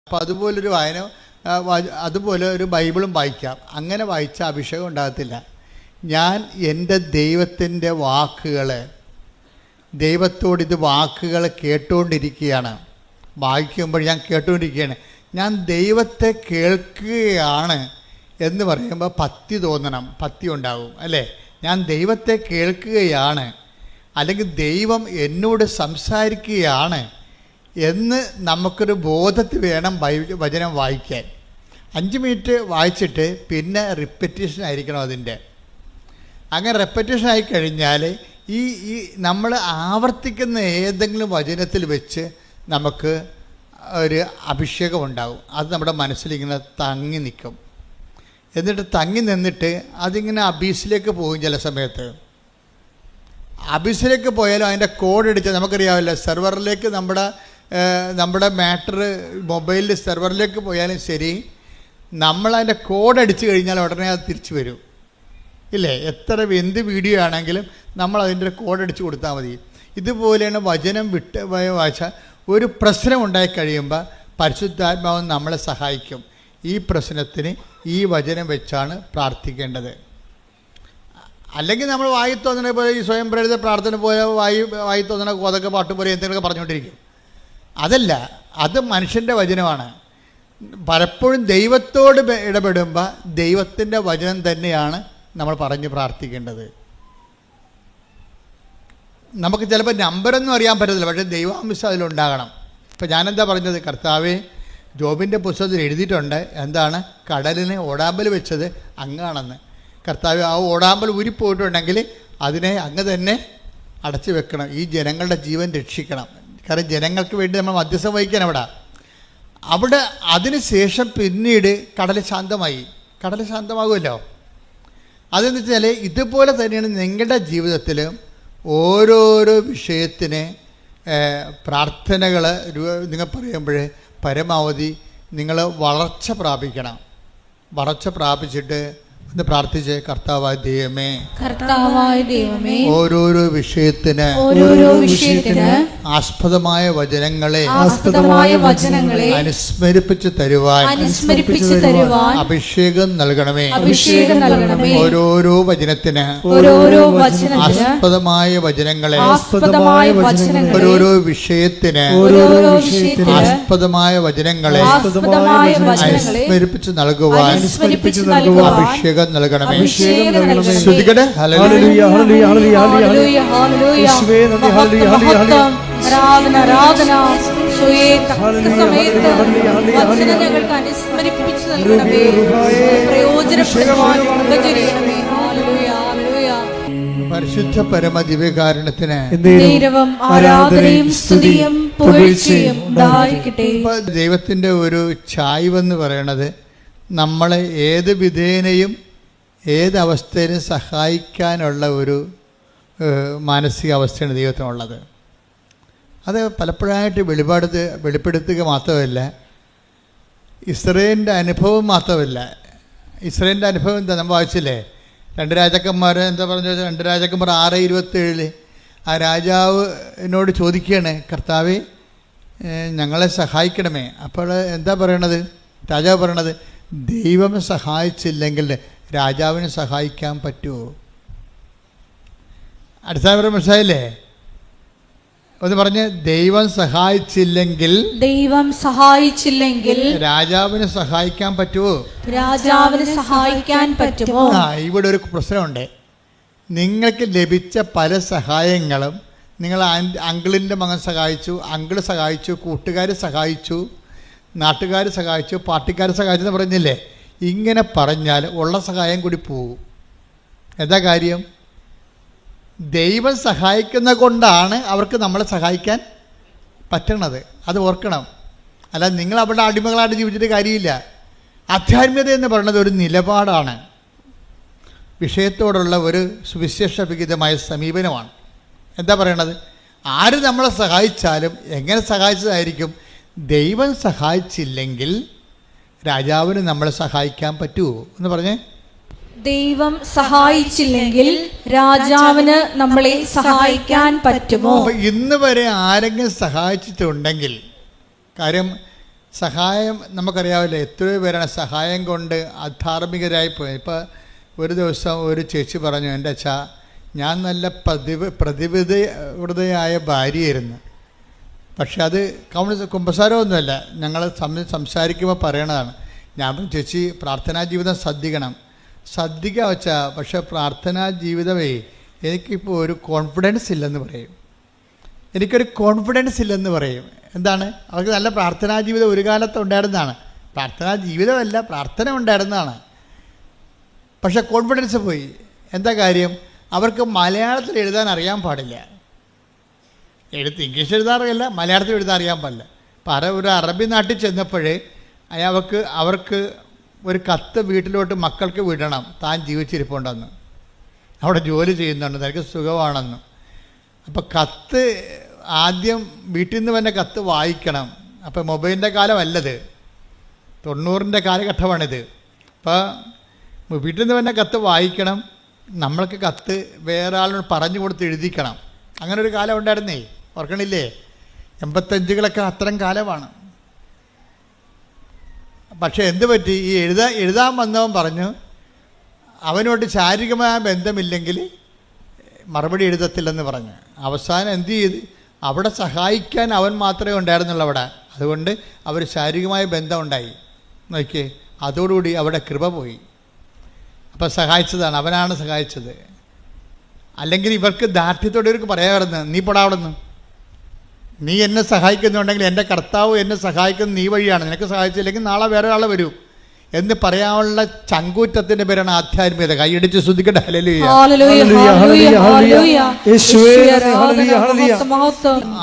അപ്പം അതുപോലൊരു അതുപോലെ ഒരു ബൈബിളും വായിക്കാം. അങ്ങനെ വായിച്ച അഭിഷേകം ഉണ്ടാകത്തില്ല. ഞാൻ എൻ്റെ ദൈവത്തിൻ്റെ വാക്കുകൾ, ദൈവത്തോട് ഇത് വാക്കുകൾ കേട്ടുകൊണ്ടിരിക്കുകയാണ്. വായിക്കുമ്പോൾ ഞാൻ കേട്ടുകൊണ്ടിരിക്കുകയാണ്. ഞാൻ ദൈവത്തെ കേൾക്കുകയാണ് എന്ന് പറയുമ്പോൾ ഭക്തി തോന്നണം, ഭക്തി ഉണ്ടാകും അല്ലേ? ഞാൻ ദൈവത്തെ കേൾക്കുകയാണ്, അല്ലെങ്കിൽ ദൈവം എന്നോട് സംസാരിക്കുകയാണ് എന്ന് നമുക്കൊരു ബോധത്തിൽ വേണം വചനം വായിക്കാൻ. 5 മിനിറ്റ് വായിച്ചിട്ട് പിന്നെ റിപ്പറ്റീഷൻ ആയിരിക്കണം അതിൻ്റെ. അങ്ങനെ റെപ്പറ്റീഷൻ ആയി കഴിഞ്ഞാൽ ഈ നമ്മൾ ആവർത്തിക്കുന്ന ഏതെങ്കിലും വചനത്തിൽ വെച്ച് നമുക്ക് ഒരു അഭിഷേകം ഉണ്ടാകും. അത് നമ്മുടെ മനസ്സിലിങ്ങനെ തങ്ങി നിൽക്കും. എന്നിട്ട് തങ്ങി നിന്നിട്ട് അതിങ്ങനെ അബീസിലേക്ക് പോകും. ചില സമയത്ത് അബീസിലേക്ക് പോയാലും അതിൻ്റെ കോഡ് അടിച്ചാൽ നമുക്കറിയാമല്ലോ, സെർവറിലേക്ക് നമ്മുടെ മാറ്റർ മൊബൈലിൽ സെർവറിലേക്ക് പോയാലും ശരി, നമ്മളതിൻ്റെ കോഡ് അടിച്ചു കഴിഞ്ഞാൽ ഉടനെ അത് തിരിച്ചു വരും ഇല്ലേ? എന്ത് വീഡിയോ ആണെങ്കിലും നമ്മൾ അതിൻ്റെ കോഡ് അടിച്ച് കൊടുത്താൽ മതി. ഇതുപോലെയാണ് വചനം വിട്ട് വായിച്ചാൽ ഒരു പ്രശ്നം ഉണ്ടായി കഴിയുമ്പോൾ പരിശുദ്ധാത്മാവ് നമ്മളെ സഹായിക്കും. ഈ പ്രശ്നത്തിന് ഈ വചനം വെച്ചാണ് പ്രാർത്ഥിക്കേണ്ടത്. അല്ലെങ്കിൽ നമ്മൾ വായി തോന്നണ പോലെ ഈ സ്വയം പ്രേരിത പ്രാർത്ഥന പോലെ വായി തോന്നണ കോതൊക്കെ പാട്ട് പോലെ എന്തെങ്കിലുമൊക്കെ പറഞ്ഞുകൊണ്ടിരിക്കും. അതല്ല, അത് മനുഷ്യൻ്റെ വചനമാണ്. പലപ്പോഴും ദൈവത്തോട് ഇടപെടുമ്പോൾ ദൈവത്തിൻ്റെ വചനം തന്നെയാണ് നമ്മൾ പറഞ്ഞ് പ്രാർത്ഥിക്കേണ്ടത്. നമുക്ക് ചിലപ്പോൾ നമ്പറൊന്നും അറിയാൻ പറ്റത്തില്ല, പക്ഷേ ദൈവാംശം അതിലുണ്ടാകണം. ഇപ്പം ഞാനെന്താ പറഞ്ഞത്? കർത്താവേ, ജോബിൻ്റെ പുസ്തകത്തിൽ എഴുതിയിട്ടുണ്ട് എന്താണ്, കടലിന് ഓടാമ്പൽ വെച്ചത് അങ്ങാണെന്ന്. കർത്താവ്, ആ ഓടാമ്പൽ ഊരിപ്പോയിട്ടുണ്ടെങ്കിൽ അതിനെ അങ്ങ് തന്നെ അടച്ചു വെക്കണം. ഈ ജനങ്ങളുടെ ജീവൻ രക്ഷിക്കണം. കാരണം ജനങ്ങൾക്ക് വേണ്ടി നമ്മൾ മധ്യസ്ഥം വഹിക്കണം അവിടെ. അതിന് ശേഷം പിന്നീട് കടൽ ശാന്തമാകുമല്ലോ. അതെന്ന് വെച്ചാൽ ഇതുപോലെ തന്നെയാണ് നിങ്ങളുടെ ജീവിതത്തിലും ഓരോരോ വിഷയത്തിന് പ്രാർത്ഥനകൾ നിങ്ങൾ പറയുമ്പോൾ പരമാവധി നിങ്ങൾ വളർച്ച പ്രാപിക്കണം. വളർച്ച പ്രാപിച്ചിട്ട് ഒന്ന് പ്രാർത്ഥിച്ച്, കർത്താവായ ദൈവമേ, ഓരോരോ വിഷയത്തിന് ആസ്പദമായ വചനങ്ങളെ അനുസ്മരിപ്പിച്ച് തരുവാൻ അഭിഷേകം നൽകണമേ. ഓരോരോ വചനത്തിന് ആസ്പദമായ വചനങ്ങളെ, ഓരോരോ വിഷയത്തിന് ആസ്പദമായ വചനങ്ങളെ അനുസ്മരിപ്പിച്ച് നൽകുവാൻ അഭിഷേകം നൽകണമേ. ശ്രുതികടെ ഹല്ലേലൂയ ഹല്ലേലൂയ ഹല്ലേലൂയ ഹല്ലേലൂയ ഹല്ലേലൂയ യേശുവേ നന്ദി. ഹല്ലേലൂയ ഹല്ലേലൂയ ആരാധന ആരാധന യേശുവേ. സമയത്ത് വചനം ഞങ്ങൾക്ക് അനുസ്മരിപ്പിച്ചു നൽകണമേ, പ്രയോജനപ്പെടുവാൻ ഉപകരിക്കണമേ. Hallelujah hallelujah. പരിശുദ്ധ പരമ ദിവ്യകാരുണ്യത്തിന് ദൈവം ആരാധനയും സ്തുതിയും പുകഴ്ചയും ഉണ്ടായിരിക്കട്ടെ. ദൈവത്തിൻ്റെ ഒരു ചായ്വെന്ന് പറയണത് നമ്മളെ ഏത് വിധേനയും ഏതവസ്ഥയിലും സഹായിക്കാനുള്ള ഒരു മാനസികാവസ്ഥയാണ് ദൈവത്തിനുള്ളത്. അത് പലപ്പോഴായിട്ട് വെളിപ്പെടുത്തുക മാത്രമല്ല, ഇസ്രായേലിൻ്റെ അനുഭവം മാത്രമല്ല. ഇസ്രായേലിൻ്റെ അനുഭവം എന്താ നമ്മൾ വായിച്ചില്ലേ? 2 രാജാക്കന്മാർ എന്താ പറഞ്ഞത്? 2 രാജാക്കന്മാർ 6:27 ആ രാജാവിനോട് ചോദിക്കുകയാണ്, കർത്താവേ ഞങ്ങളെ സഹായിക്കണമേ. അപ്പോൾ എന്താ പറയണത്? രാജാവ് പറയണത്, ദൈവം സഹായിച്ചില്ലെങ്കിൽ രാജാവിനെ സഹായിക്കാൻ പറ്റുമോ? അടിസ്ഥാനപരം മനസ്സിലായില്ലേ? ഒന്ന് പറഞ്ഞ്, ദൈവം സഹായിച്ചില്ലെങ്കിൽ രാജാവിനെ സഹായിക്കാൻ പറ്റുമോ? ഇവിടെ ഒരു പ്രശ്നമുണ്ട്. നിങ്ങൾക്ക് ലഭിച്ച പല സഹായങ്ങളും നിങ്ങൾ അങ്കിളിൻ്റെ മകൻ സഹായിച്ചു, അങ്കിള് സഹായിച്ചു, കൂട്ടുകാർ സഹായിച്ചു, നാട്ടുകാർ സഹായിച്ചു, പാർട്ടിക്കാർ സഹായിച്ചെന്ന് പറഞ്ഞില്ലേ? ഇങ്ങനെ പറഞ്ഞാൽ ഉള്ള സഹായം കൂടി പോകും. എന്താ കാര്യം? ദൈവം സഹായിക്കുന്ന കൊണ്ടാണ് അവർക്ക് നമ്മളെ സഹായിക്കാൻ പറ്റണത്. അത് ഓർക്കണം. അല്ല, നിങ്ങൾ അവിടെ അടിമകളായിട്ട് ജീവിച്ചിട്ട് കാര്യമില്ല. ആധ്യാത്മികത എന്ന് പറയുന്നത് ഒരു നിലപാടാണ്, വിഷയത്തോടുള്ള ഒരു സുവിശേഷവിഹിതമായ സമീപനമാണ്. എന്താ പറയണത്? ആര് നമ്മളെ സഹായിച്ചാലും എങ്ങനെ സഹായിച്ചതായിരിക്കും? ദൈവം സഹായിച്ചില്ലെങ്കിൽ രാജാവിന് നമ്മളെ സഹായിക്കാൻ പറ്റുമോ എന്ന് പറഞ്ഞേ? ദൈവം സഹായിച്ചില്ലെങ്കിൽ രാജാവിന് നമ്മളെ സഹായിക്കാൻ പറ്റുമോ? ഇന്ന് വരെ ആരെങ്കിലും സഹായിച്ചിട്ടുണ്ടെങ്കിൽ, കാര്യം സഹായം നമുക്കറിയാവില്ല, എത്രയോ പേരാണ് സഹായം കൊണ്ട് അധാർമികരായി പോയത്. ഇപ്പോൾ ഒരു ദിവസം ഒരു ചേച്ചി പറഞ്ഞു, എൻ്റെ അച്ഛാ, ഞാൻ നല്ല പ്രതിബദ്ധയായ ഭാര്യയായിരുന്നു, പക്ഷെ അത് കുമ്പസാരമൊന്നുമല്ല, ഞങ്ങൾ സംസാരിക്കുമ്പോൾ പറയണതാണ്. ഞാൻ ചേച്ചി പ്രാർത്ഥനാ ജീവിതം ശ്രദ്ധിക്കുക വെച്ചാൽ, പക്ഷേ പ്രാർത്ഥനാ ജീവിതമേ എനിക്കിപ്പോൾ ഒരു കോൺഫിഡൻസ് ഇല്ലെന്ന് പറയും. എനിക്കൊരു കോൺഫിഡൻസ് ഇല്ലെന്ന് പറയും. എന്താണ്? അവർക്ക് നല്ല പ്രാർത്ഥനാ ജീവിതം ഒരു കാലത്ത് ഉണ്ടായിരുന്നതാണ്. പ്രാർത്ഥനാ ജീവിതമല്ല, പ്രാർത്ഥന ഉണ്ടായിരുന്നതാണ്, പക്ഷെ കോൺഫിഡൻസ് പോയി. എന്താ കാര്യം? അവർക്ക് മലയാളത്തിൽ എഴുതാൻ അറിയാൻ പാടില്ല. ഇംഗ്ലീഷ് എഴുതാറില്ല, മലയാളത്തിൽ എഴുതാൻ അറിയാൻ പാടില്ല. ഒരു അറബി നാട്ടിൽ ചെന്നപ്പോഴേ അവർക്ക് ഒരു കത്ത് വീട്ടിലോട്ട് മക്കൾക്ക് വിടണം, താൻ ജീവിച്ചിരിപ്പുണ്ടെന്ന്, അവിടെ ജോലി ചെയ്യുന്നുണ്ട്, തനിക്ക് സുഖമാണെന്ന്. അപ്പോൾ കത്ത് ആദ്യം വീട്ടിൽ നിന്ന് തന്നെ കത്ത് വായിക്കണം. അപ്പോൾ മൊബൈലിൻ്റെ കാലമല്ലത്, 90-ൻ്റെ കാലഘട്ടമാണിത്. അപ്പോൾ വീട്ടിൽ നിന്ന് തന്നെ കത്ത് വായിക്കണം, നമ്മൾക്ക് കത്ത് വേറെ ആളിനോട് പറഞ്ഞു കൊടുത്ത് എഴുതിക്കണം. അങ്ങനെ ഒരു കാലം ഉണ്ടായിരുന്നേ, ഓർക്കണില്ലേ? 85കളൊക്കെ അത്തരം കാലമാണ്. പക്ഷേ എന്ത് പറ്റി? ഈ എഴുതാൻ വന്നവൻ പറഞ്ഞു അവനോട്ട് ശാരീരികമായ ബന്ധമില്ലെങ്കിൽ മറുപടി എഴുതത്തില്ലെന്ന് പറഞ്ഞു. അവസാനം എന്ത് ചെയ്ത്? അവിടെ സഹായിക്കാൻ അവൻ മാത്രമേ ഉണ്ടായിരുന്നുള്ളൂ അവിടെ. അതുകൊണ്ട് അവർ ശാരീരികമായ ബന്ധം ഉണ്ടായി. നോക്കിയേ, അതോടുകൂടി അവിടെ കൃപ പോയി. അപ്പം സഹായിച്ചതാണ്, അവനാണ് സഹായിച്ചത്. അല്ലെങ്കിൽ ഇവർക്ക് ദാർഢ്യത്തോടെ ഇവർക്ക് പറയാമായിരുന്നു, നീ പൊടാവിടുന്നു, നീ എന്നെ സഹായിക്കുന്നുണ്ടെങ്കിൽ എൻ്റെ കർത്താവ് എന്നെ സഹായിക്കുന്നത് നീ വഴിയാണ്, നിനക്ക് സഹായിച്ചില്ലെങ്കിൽ നാളെ വേറെ ഒരാൾ വരൂ എന്ന് പറയാനുള്ള ചങ്കൂറ്റത്തിൻ്റെ പേരാണ് ആധ്യാത്മികത. കൈയടിച്ച് ശ്രദ്ധിക്കട്ടെ.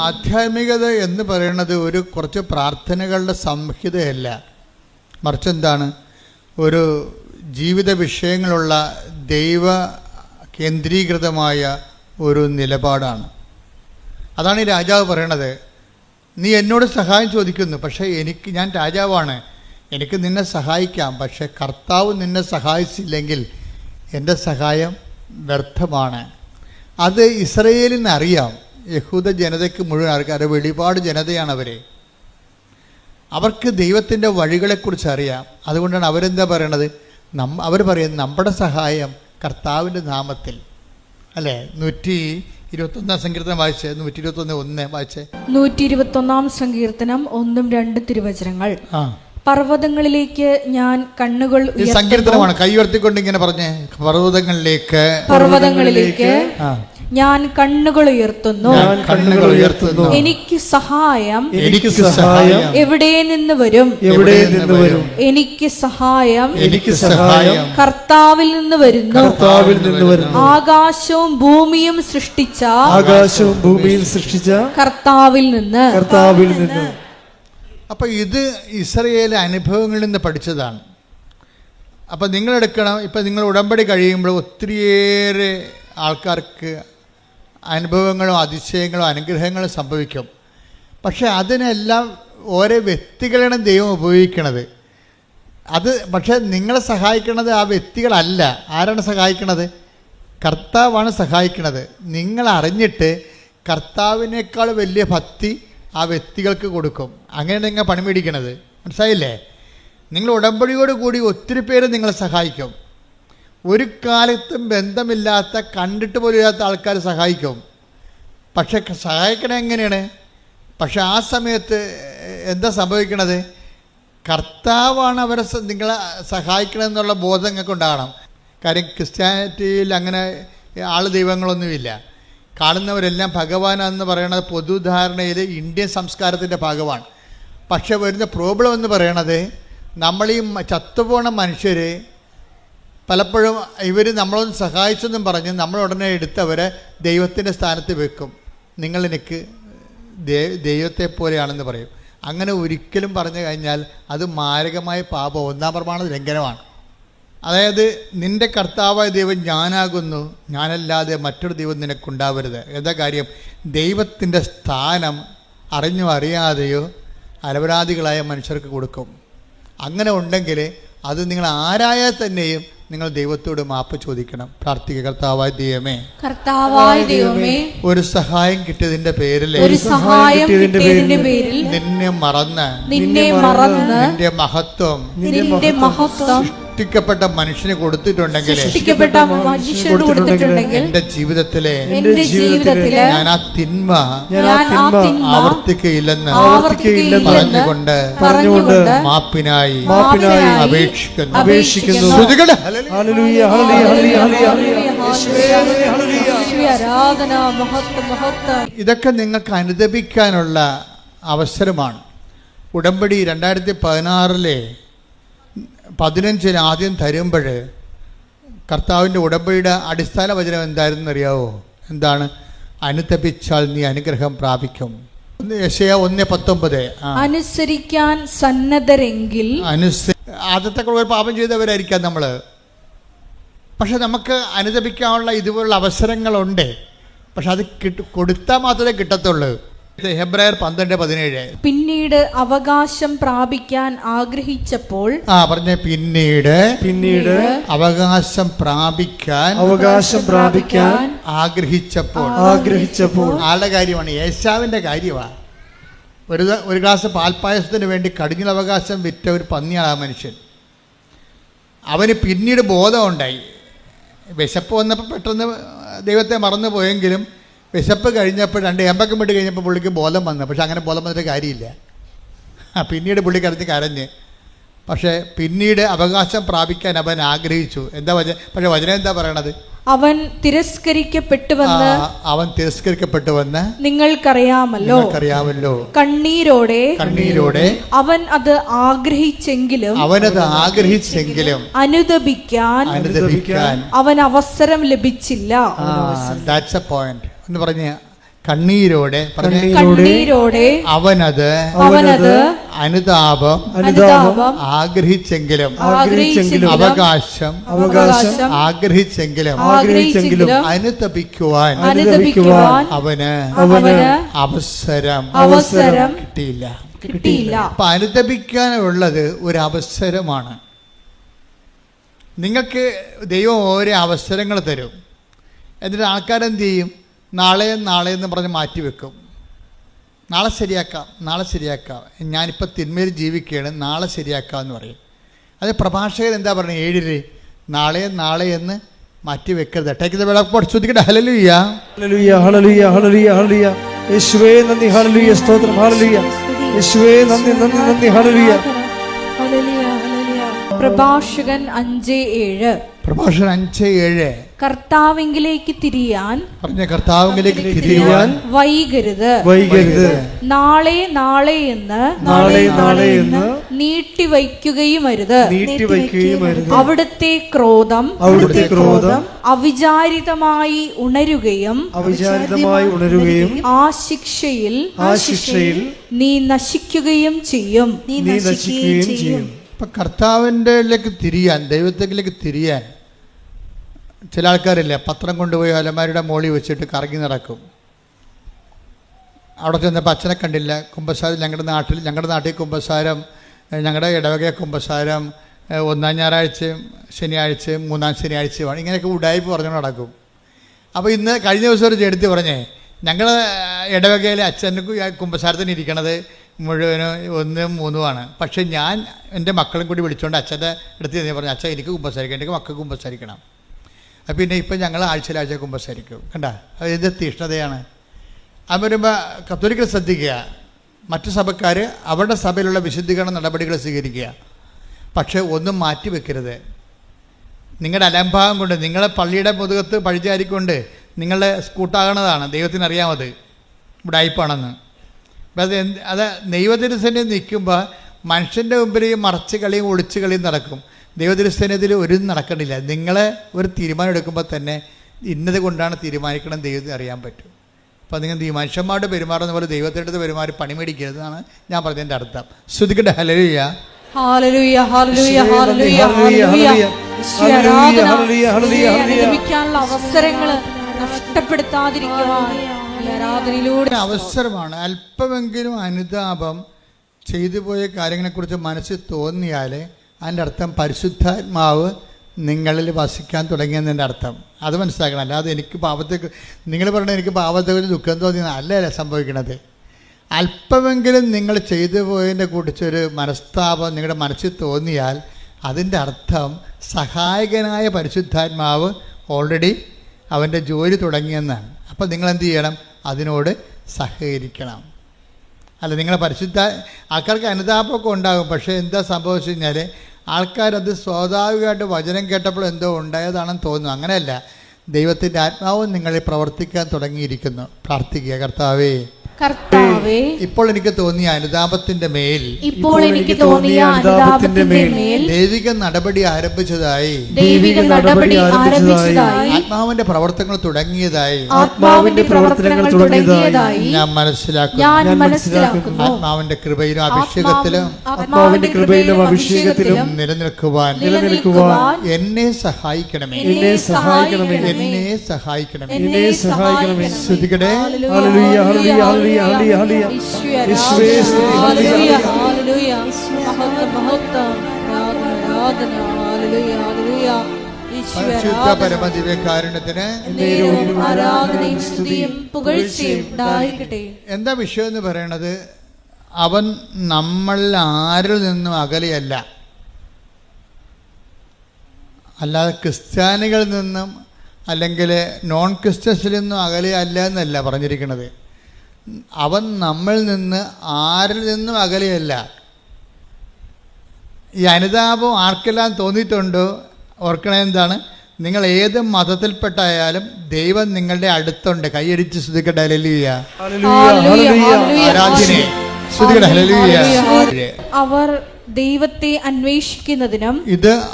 ആധ്യാത്മികത എന്ന് പറയുന്നത് ഒരു കുറച്ച് പ്രാർത്ഥനകളുടെ സംഹിതയല്ല, മറിച്ച് എന്താണ്? ഒരു ജീവിത വിഷയങ്ങളുള്ള ദൈവ കേന്ദ്രീകൃതമായ ഒരു നിലപാടാണ്. അതാണ് ഈ രാജാവ് പറയണത്. നീ എന്നോട് സഹായം ചോദിക്കുന്നു, പക്ഷേ ഞാൻ രാജാവാണ്, എനിക്ക് നിന്നെ സഹായിക്കാം, പക്ഷേ കർത്താവ് നിന്നെ സഹായിച്ചില്ലെങ്കിൽ എൻ്റെ സഹായം വ്യർത്ഥമാണ്. അത് ഇസ്രയേലിന് അറിയാം, യഹൂദ ജനതയ്ക്ക് മുഴുവൻ ആൾക്കാർ, വെളിപാട് ജനതയാണ് അവർക്ക് ദൈവത്തിൻ്റെ വഴികളെക്കുറിച്ച് അറിയാം. അതുകൊണ്ടാണ് അവരെന്താ പറയണത്? അവർ പറയുന്നത് നമ്മുടെ സഹായം കർത്താവിൻ്റെ നാമത്തിൽ, അല്ലേ? 121 സങ്കീർത്തനം വായിച്ചേ, 121:1 വായിച്ചേ. 121 സങ്കീർത്തനം 1-2 തിരുവചനങ്ങൾ. പർവ്വതങ്ങളിലേക്ക് ഞാൻ കണ്ണുകൾ ഉയർത്തുന്നു. സങ്കീർത്തനമാണ്, കൈ ഉയർത്തിക്കൊണ്ട് ഇങ്ങനെ പറഞ്ഞേ, പർവ്വതങ്ങളിലേക്ക് ഞാൻ കണ്ണുകൾ ഉയർത്തുന്നു, എനിക്ക് സഹായം എവിടെ നിന്ന് വരും? എനിക്ക് സഹായം കർത്താവിൽ നിന്ന് വരുന്നു. ആകാശവും ഭൂമിയും സൃഷ്ടിച്ച കർത്താവിൽ നിന്ന്. അപ്പൊ ഇത് ഇസ്രായേൽ അനുഭവങ്ങളിൽ നിന്ന് പഠിച്ചതാണ്. അപ്പം നിങ്ങളെടുക്കണം, ഇപ്പം നിങ്ങൾ ഉടമ്പടി കഴിയുമ്പോൾ ഒത്തിരിയേറെ ആൾക്കാർക്ക് അനുഭവങ്ങളും അതിശയങ്ങളും അനുഗ്രഹങ്ങളും സംഭവിക്കും. പക്ഷെ അതിനെല്ലാം ഓരോ വ്യക്തികളാണ് ദൈവം ഉപയോഗിക്കണത്. പക്ഷേ നിങ്ങളെ സഹായിക്കണത് ആ വ്യക്തികളല്ല. ആരാണ് സഹായിക്കണത്? കർത്താവാണ് സഹായിക്കണത്. നിങ്ങൾ അറിഞ്ഞിട്ട് കർത്താവിനേക്കാൾ വലിയ ഭക്തി ആ വ്യക്തികൾക്ക് കൊടുക്കും. അങ്ങനെയാണ് നിങ്ങൾ പണി മേടിക്കണത്. മനസ്സിലായില്ലേ? നിങ്ങൾ ഉടമ്പടിയോട് കൂടി ഒത്തിരി പേര് നിങ്ങളെ സഹായിക്കും. ഒരു കാലത്തും ബന്ധമില്ലാത്ത, കണ്ടിട്ട് പോലും ഇല്ലാത്ത ആൾക്കാർ സഹായിക്കും. പക്ഷെ സഹായിക്കണത് എങ്ങനെയാണ്? പക്ഷെ ആ സമയത്ത് എന്താ സംഭവിക്കണത്? കർത്താവാണ് അവരെ നിങ്ങളെ സഹായിക്കണമെന്നുള്ള ബോധം നിങ്ങൾക്ക് ഉണ്ടാകണം. കാര്യം ക്രിസ്ത്യാനിറ്റിയിൽ അങ്ങനെ ദൈവങ്ങളൊന്നുമില്ല. കാണുന്നവരെല്ലാം ഭഗവാനെന്ന് പറയുന്നത് പൊതുധാരണയിൽ ഇന്ത്യൻ സംസ്കാരത്തിൻ്റെ ഭാഗമാണ്. പക്ഷെ വരുന്ന പ്രോബ്ലം എന്ന് പറയണത്, നമ്മൾ ഈ ചത്തുപോണ മനുഷ്യർ പലപ്പോഴും ഇവർ നമ്മളൊന്ന് സഹായിച്ചെന്നും പറഞ്ഞ് നമ്മൾ ഉടനെ എടുത്തവരെ ദൈവത്തിൻ്റെ സ്ഥാനത്ത് വെക്കും. നിങ്ങളെനിക്ക് ദൈവത്തെ പോലെയാണെന്ന് പറയും. അങ്ങനെ ഒരിക്കലും പറഞ്ഞു കഴിഞ്ഞാൽ അത് മാരകമായ പാപം, 1-ാം പ്രമാണ ലംഘനമാണ്. അതായത് നിൻ്റെ കർത്താവായ ദൈവം ഞാനാകുന്നു, ഞാനല്ലാതെ മറ്റൊരു ദൈവം നിനക്കുണ്ടാവരുത്. എന്താ കാര്യം? ദൈവത്തിൻ്റെ സ്ഥാനം അറിഞ്ഞോ അറിയാതെയോ അലപരാധികളായ മനുഷ്യർക്ക് കൊടുക്കും. അങ്ങനെ ഉണ്ടെങ്കിൽ അത് നിങ്ങൾ ആരായാൽ തന്നെയും നിങ്ങൾ ദൈവത്തോട് മാപ്പ് ചോദിക്കണം. പ്രാർത്ഥിക്കുക. കർത്താവായ ദൈവമേ, കർത്താവായ ദൈവമേ, ഒരു സഹായം കിട്ടിയതിന്റെ പേരിൽ ഒരു സഹായം കിട്ടിയതിന്റെ പേരിൽ നിന്നെ മറന്ന് നിന്റെ മഹത്വം സൃഷ്ടിക്കപ്പെട്ട മനുഷ്യന് കൊടുത്തിട്ടുണ്ടെങ്കിൽ എന്റെ ജീവിതത്തിലെ ഞാൻ ആ തിന്മ ആവർത്തിക്കയില്ലെന്ന് പറഞ്ഞുകൊണ്ട് മാപ്പിനായി അപേക്ഷിക്കുന്നു. ഇതൊക്കെ നിങ്ങൾക്ക് അനുദപിക്കാനുള്ള അവസരമാണ്. ഉടമ്പടി 2016 15 ആദ്യം തരുമ്പോൾ കർത്താവിൻ്റെ ഉടമ്പടിയുടെ അടിസ്ഥാന വചനം എന്തായിരുന്നു അറിയാവോ? എന്താണ്? അനുതപിച്ചാൽ നീ അനുഗ്രഹം പ്രാപിക്കും. യെശയ്യാ 1:19. അനുസരിക്കാൻ സന്നദ്ധരെങ്കിൽ. ആദ്യത്തെ ഒരു പാപം ചെയ്തവരായിരിക്കാം നമ്മൾ, പക്ഷെ നമുക്ക് അനുതപിക്കാനുള്ള ഇതുപോലുള്ള അവസരങ്ങളുണ്ട്. പക്ഷെ അത് കൊടുത്താൽ മാത്രമേ കിട്ടത്തുള്ളൂ. ഹെബ്രായർ 12:17. പിന്നീട് അവകാശം പ്രാപിക്കാൻ ആഗ്രഹിച്ചപ്പോൾ. പിന്നീട് അവകാശം പ്രാപിക്കാൻ ആഗ്രഹിച്ചപ്പോൾ ആളുടെ കാര്യമാണ്, ഏശാവിന്റെ കാര്യമാണ്. ഒരു ഗ്ലാസ് പാൽപ്പായസത്തിന് വേണ്ടി കടിഞ്ഞൽ അവകാശം വിറ്റ ഒരു പന്നിയാണ് ആ മനുഷ്യൻ. അവന് പിന്നീട് ബോധമുണ്ടായി. വിശപ്പ് വന്നപ്പോൾ പെട്ടെന്ന് ദൈവത്തെ മറന്നു പോയെങ്കിലും വിശപ്പ് കഴിഞ്ഞപ്പോൾ 2 ഏമ്പക്കം വിട്ട് കഴിഞ്ഞപ്പോൾ പുള്ളിക്ക് ബോധം വന്നു. പക്ഷെ അങ്ങനെ ബോധം വന്നിട്ട് കാര്യമില്ല. പിന്നീട് പുള്ളി കരഞ്ഞ്. പക്ഷേ പിന്നീട് അവകാശം പ്രാപിക്കാൻ അവൻ ആഗ്രഹിച്ചു. എന്താ പക്ഷെ വചനം എന്താ പറയണത്? അവൻ തിരസ്കരിക്കപ്പെട്ടുവെന്ന് നിങ്ങൾക്കറിയാമല്ലോ. കണ്ണീരോടെ അവൻ അത് ആഗ്രഹിച്ചെങ്കിലും അനുദപിക്കാൻ അവൻ അവസരം ലഭിച്ചില്ല. That's a point. എന്ന് പറഞ്ഞ കണ്ണീരോടെ അവനത് അനുതാപം ആഗ്രഹിച്ചെങ്കിലും അവകാശം ആഗ്രഹിച്ചെങ്കിലും അനുതപിക്കുവാൻ അവന് അവസരം കിട്ടിയില്ല. അപ്പൊ അനുതപിക്കാനുള്ളത് ഒരു അവസരമാണ്. നിങ്ങൾക്ക് ദൈവം ഓരോ അവസരങ്ങൾ തരും. എന്നിട്ട് ആൾക്കാരെന്ത് ചെയ്യും? നാളെ എന്ന് പറഞ്ഞ് മാറ്റിവെക്കും. നാളെ ശരിയാക്കാം. ഞാനിപ്പോൾ തിന്മയിൽ ജീവിക്കുകയാണ്, നാളെ ശരിയാക്കാമെന്ന് പറയും. അത് പ്രഭാഷകൻ എന്താ പറയുന്നത്? 7 നാളെ എന്ന് മാറ്റിവെക്കരുത്. Take the word of God. ശ്രദ്ധിക്കട്ടെ. ഹല്ലേലൂയ, ഹല്ലേലൂയ, ഹല്ലേലൂയ, ഹല്ലേലൂയ, ഹല്ലേലൂയ. യേശുവേ നന്ദി. ഹല്ലേലൂയ, സ്തോത്രം. ഹല്ലേലൂയ. യേശുവേ നന്ദി. ഹല്ലേലൂയ. പ്രഭാഷകൻ 5:7. 5:7. കർത്താവിങ്കിലേക്ക് തിരിയാൻ വൈകരുത്. നാളെ എന്ന് നീട്ടിവയ്ക്കുകയുമരുത്. അവിടുത്തെ ക്രോധം അവിചാരിതമായി ഉണരുകയും ആ ശിക്ഷയിൽ നീ നശിക്കുകയും ചെയ്യും. കർത്താവിൻ്റെ തിരിയാൻ, ദൈവത്തിലേക്ക് തിരിയാൻ ചില ആൾക്കാരില്ല, പത്രം കൊണ്ടുപോയി അലമാരിയുടെ മോളിൽ വെച്ചിട്ട് കറങ്ങി നടക്കും. അവിടെ ചെന്നപ്പോൾ അച്ഛനെ കണ്ടില്ല. കുമ്പസാരം ഞങ്ങളുടെ നാട്ടിൽ കുമ്പസാരം, ഞങ്ങളുടെ ഇടവക കുമ്പസാരം 1-ാം ഞായറാഴ്ചയും ശനിയാഴ്ചയും 3-ാം ശനിയാഴ്ചയുമാണ്. ഇങ്ങനെയൊക്കെ ഉടായ്പ പറഞ്ഞു നടക്കും. അപ്പോൾ ഇന്ന് കഴിഞ്ഞ ദിവസം ഒരു ചെടുത്ത് പറഞ്ഞേ, ഞങ്ങളുടെ ഇടവകയിലെ അച്ഛന് കുമ്പസാരത്തിന് ഇരിക്കണത് മുഴുവനും 1-3 പക്ഷേ ഞാൻ എൻ്റെ മക്കളും കൂടി വിളിച്ചുകൊണ്ട് അച്ഛൻ്റെ അടുത്ത് ചെന്ന് പറഞ്ഞു, അച്ഛൻ എനിക്ക് കുമ്പസാരിക്കണം, എനിക്ക് മക്കൾക്ക് കുമ്പസാരിക്കണം. അപ്പം പിന്നെ ഇപ്പം ഞങ്ങൾ ആഴ്ച കുമ്പസാരിക്കും. കണ്ട, അത് എന്ത് തീഷ്ണതയാണ്. അത് വരുമ്പോൾ കത്തോലിക്കൽ ശ്രദ്ധിക്കുക, മറ്റു സഭക്കാർ അവരുടെ സഭയിലുള്ള വിശുദ്ധീകരണ നടപടികൾ സ്വീകരിക്കുക. പക്ഷേ ഒന്നും മാറ്റി വെക്കരുത്. നിങ്ങളുടെ അലംഭാവം കൊണ്ട്, നിങ്ങളെ പള്ളിയുടെ മുതുകത്ത് പഴിചാരിക്കൊണ്ട് നിങ്ങളുടെ സ്കൂട്ടാകണതാണ്. ദൈവത്തിനറിയാമത് ഇവിടെ അയപ്പാണെന്ന്. അപ്പം അത് ദൈവത്തിരുസന്നിധിയിൽ നിൽക്കുമ്പോൾ മനുഷ്യൻ്റെ മുമ്പിൽ ഈ മറച്ച് കളിയും ഒളിച്ചു കളിയും നടക്കും. ദൈവത്തിരുസന്നിധിയിൽ ഒരു നടക്കണില്ല. നിങ്ങളെ ഒരു തീരുമാനം എടുക്കുമ്പോൾ തന്നെ ഇന്നത് കൊണ്ടാണ് തീരുമാനിക്കണം ദൈവത്തിന് അറിയാൻ പറ്റും. അപ്പോൾ നിങ്ങൾ മനുഷ്യന്മാരുടെ പെരുമാറുന്ന പോലെ ദൈവത്തിൻ്റെ അടുത്ത് പെരുമാറി പണി മേടിക്കരുതെന്നാണ് ഞാൻ പറഞ്ഞതിൻ്റെ അർത്ഥം. ശ്രുതിക്കട്ടെ. ഹല്ലേലൂയ, ഹല്ലേലൂയ, ഹല്ലേലൂയ, ഹല്ലേലൂയ, ഹല്ലേലൂയ. അനുദപിക്കാനുള്ള അവസരങ്ങൾ നഷ്ടപ്പെടുത്താതിരിക്കുവാൻ ആരാധനയിലൂടെ അവസരമാണ്. അല്പമെങ്കിലും അനുതാപം ചെയ്തു പോയ കാര്യങ്ങളെക്കുറിച്ച് മനസ്സിൽ തോന്നിയാൽ അതിൻ്റെ അർത്ഥം പരിശുദ്ധാത്മാവ് നിങ്ങളിൽ വസിക്കാൻ തുടങ്ങിയെന്നതിൻ്റെ അർത്ഥം. അത് മനസ്സിലാക്കണം. അല്ലാതെ എനിക്ക് പാപത്തെ, നിങ്ങൾ പറഞ്ഞാൽ എനിക്ക് പാപത്തെക്കുറിച്ച് ദുഃഖം തോന്നിയെന്ന് അല്ല സംഭവിക്കണത്. അല്പമെങ്കിലും നിങ്ങൾ ചെയ്തു പോയതിനെ കുറിച്ചൊരു മനസ്താപം നിങ്ങളുടെ മനസ്സിൽ തോന്നിയാൽ അതിൻ്റെ അർത്ഥം സഹായകനായ പരിശുദ്ധാത്മാവ് ഓൾറെഡി അവൻ്റെ ജോലി തുടങ്ങിയെന്നാണ്. അപ്പോൾ നിങ്ങളെന്ത് ചെയ്യണം? അതിനോട് സഹകരിക്കണം. അല്ല, നിങ്ങളെ ആൾക്കാർക്ക് അനുതാപമൊക്കെ ഉണ്ടാകും. പക്ഷേ എന്താ സംഭവിച്ചു കഴിഞ്ഞാൽ ആൾക്കാരത് സ്വാഭാവികമായിട്ട് വചനം കേട്ടപ്പോൾ എന്തോ ഉണ്ടായതാണെന്ന് തോന്നുന്നു. അങ്ങനെയല്ല, ദൈവത്തിൻ്റെ ആത്മാവും നിങ്ങളിൽ പ്രവർത്തിക്കാൻ തുടങ്ങിയിരിക്കുന്നു. പ്രാർത്ഥിക്കുക, കർത്താവേ, ഇപ്പോൾ എനിക്ക് തോന്നിയ അനുതാപത്തിന്റെ മേൽ ദൈവിക നടപടി ആരംഭിച്ചതായി, ആത്മാവിന്റെ പ്രവർത്തനങ്ങൾ തുടങ്ങിയതായി ഞാൻ മനസ്സിലാക്കുന്നു. ആത്മാവിന്റെ കൃപയിലും അഭിഷേകത്തിലും നിലനിൽക്കുവാൻ എന്നെ സഹായിക്കണമേ. ശ്രുതികടേ. പരിശുദ്ധ പരമദിവ്യകാരുണ്യത്തിന് എന്താ വിഷയം എന്ന് പറയണത്? അവൻ നമ്മൾ ആരിൽ നിന്നും അകലെയല്ല. അല്ലാതെ ക്രിസ്ത്യാനികളിൽ നിന്നും അല്ലെങ്കിൽ നോൺ ക്രിസ്ത്യൻസിൽ നിന്നും അകലെയല്ല എന്നല്ല പറഞ്ഞിരിക്കുന്നത്. അവൻ നമ്മിൽ നിന്ന് ആരിൽ നിന്നും അകലെയല്ല. ഈ അനുതാപം ആർക്കെല്ലാം തോന്നിയിട്ടുണ്ടോ ഓർക്കണേ എന്താണ്? നിങ്ങൾ ഏത് മതത്തിൽപ്പെട്ടായാലും ദൈവം നിങ്ങളുടെ അടുത്തുണ്ട്. കൈയടിച്ച് സ്തുതിക്കട്ടെ. ഹല്ലേലൂയ. ആരാധന സ്തുതിക്കട്ടെ. ഹല്ലേലൂയ. അവർ ദൈവത്തെ അന്വേഷിക്കുന്നതിനും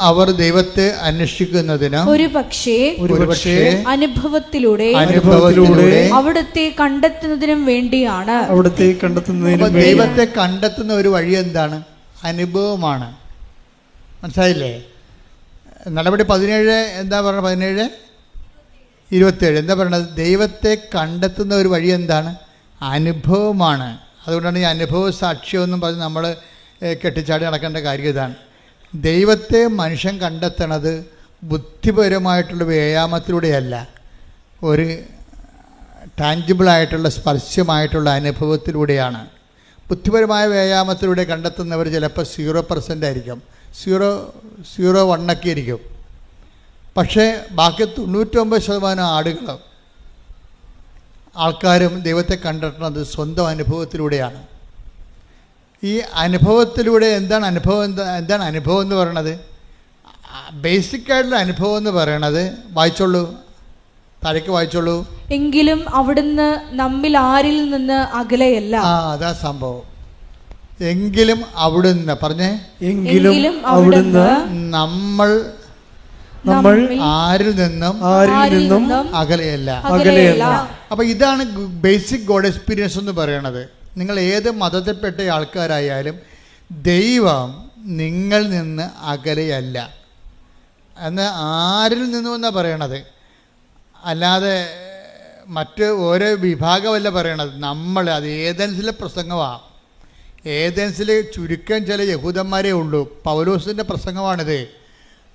അവർ ദൈവത്തെ അന്വേഷിക്കുന്നതിനും ഒരുപക്ഷേ അനുഭവത്തിലൂടെ അവിടുത്തെ കണ്ടെത്തുന്നതിനും വേണ്ടിയാണ്. ദൈവത്തെ കണ്ടെത്തുന്ന ഒരു വഴി എന്താണ്? അനുഭവമാണ്. മനസ്സിലായില്ലേ? നടപടി 17 എന്താ പറയുന്നത്? 17:27 എന്താ പറയുന്നത്? ദൈവത്തെ കണ്ടെത്തുന്ന ഒരു വഴി എന്താണ്? അനുഭവമാണ്. അതുകൊണ്ടാണ് ഈ അനുഭവ സാക്ഷ്യമൊന്നും പറഞ്ഞ് നമ്മൾ കെട്ടിച്ചാടി നടക്കേണ്ട കാര്യം ഇതാണ്. ദൈവത്തെ മനുഷ്യൻ കണ്ടെത്തണത് ബുദ്ധിപരമായിട്ടുള്ള വ്യായാമത്തിലൂടെയല്ല, ഒരു ടാഞ്ചിബിളായിട്ടുള്ള സ്പർശ്യമായിട്ടുള്ള അനുഭവത്തിലൂടെയാണ്. ബുദ്ധിപരമായ വ്യായാമത്തിലൂടെ കണ്ടെത്തുന്നവർ ചിലപ്പോൾ 0% ആയിരിക്കും, 0.01 ആയിരിക്കും. പക്ഷേ ബാക്കി 99% ആൾക്കാരും ദൈവത്തെ കണ്ടെത്തുന്നത് സ്വന്തം അനുഭവത്തിലൂടെയാണ്. ഈ അനുഭവത്തിലൂടെ എന്താണ് അനുഭവം എന്ന് പറയണത്? ബേസിക്കായിട്ടുള്ള അനുഭവം എന്ന് പറയണത്, വായിച്ചോളൂ, താഴേക്ക് വായിച്ചോളൂ. എങ്കിലും അവിടുന്ന് നമ്മിൽ ആരിൽ നിന്ന് അകലെയല്ല. അതാ സംഭവം. എങ്കിലും അവിടുന്ന് പറഞ്ഞേ. എങ്കിലും അവിടുന്ന് നമ്മൾ ആരിൽ നിന്നും അകലെയല്ല. അപ്പൊ ഇതാണ് ബേസിക് ഗോഡ് എക്സ്പീരിയൻസ് എന്ന് പറയണത്. നിങ്ങൾ ഏത് മതത്തിൽപ്പെട്ട ആൾക്കാരായാലും ദൈവം നിങ്ങൾ നിന്ന് അകലെയല്ല എന്ന് ആരിൽ നിന്നും എന്നാണ് പറയണത്. അല്ലാതെ മറ്റ് ഓരോ വിഭാഗമല്ല പറയണത്. നമ്മൾ അത് ഏതൻസിലെ പ്രസംഗമാണ്. ഏതൻസിൽ ചുരുക്കം ചില യഹൂദന്മാരേ ഉള്ളൂ. പൗലോസിൻ്റെ പ്രസംഗമാണിത്.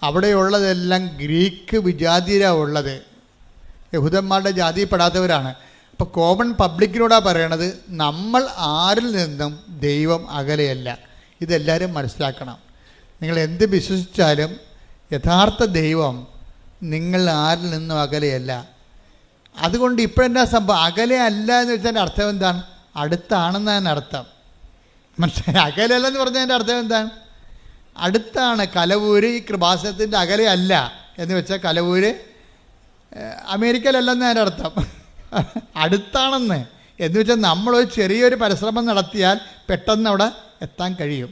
അവിടെയുള്ളതെല്ലാം ഗ്രീക്ക് വിജാതിയരാണ് ഉള്ളത്, യഹൂദന്മാരുടെ ജാതിയിൽപ്പെടാത്തവരാണ്. അപ്പോൾ കോമൺ പബ്ലിക്കിനോടാണ് പറയണത്, നമ്മൾ ആരിൽ നിന്നും ദൈവം അകലെയല്ല. ഇതെല്ലാവരും മനസ്സിലാക്കണം. നിങ്ങൾ എന്ത് വിശ്വസിച്ചാലും യഥാർത്ഥ ദൈവം നിങ്ങൾ ആരിൽ നിന്നും അകലെയല്ല. അതുകൊണ്ട് ഇപ്പോഴെന്താ സംഭവം? അകലെ അല്ല എന്ന് വെച്ചാൽ അർത്ഥം എന്താണ്? അടുത്താണെന്നതിന് അർത്ഥം. മനസ്സിലായി? അകലെയല്ലെന്ന് പറഞ്ഞതിൻ്റെ അർത്ഥം എന്താണ്? അടുത്താണ്. കലവൂര് ഈ കൃപാസനത്തിൻ്റെ അകലെ അല്ല എന്ന് വെച്ചാൽ കലവൂര് അമേരിക്കയിലല്ലെന്ന് അതിൻ്റെ അർത്ഥം. അടുത്താണെന്ന് എന്ന് വെച്ചാൽ നമ്മളൊരു ചെറിയൊരു പരിശ്രമം നടത്തിയാൽ പെട്ടെന്ന് അവിടെ എത്താൻ കഴിയും.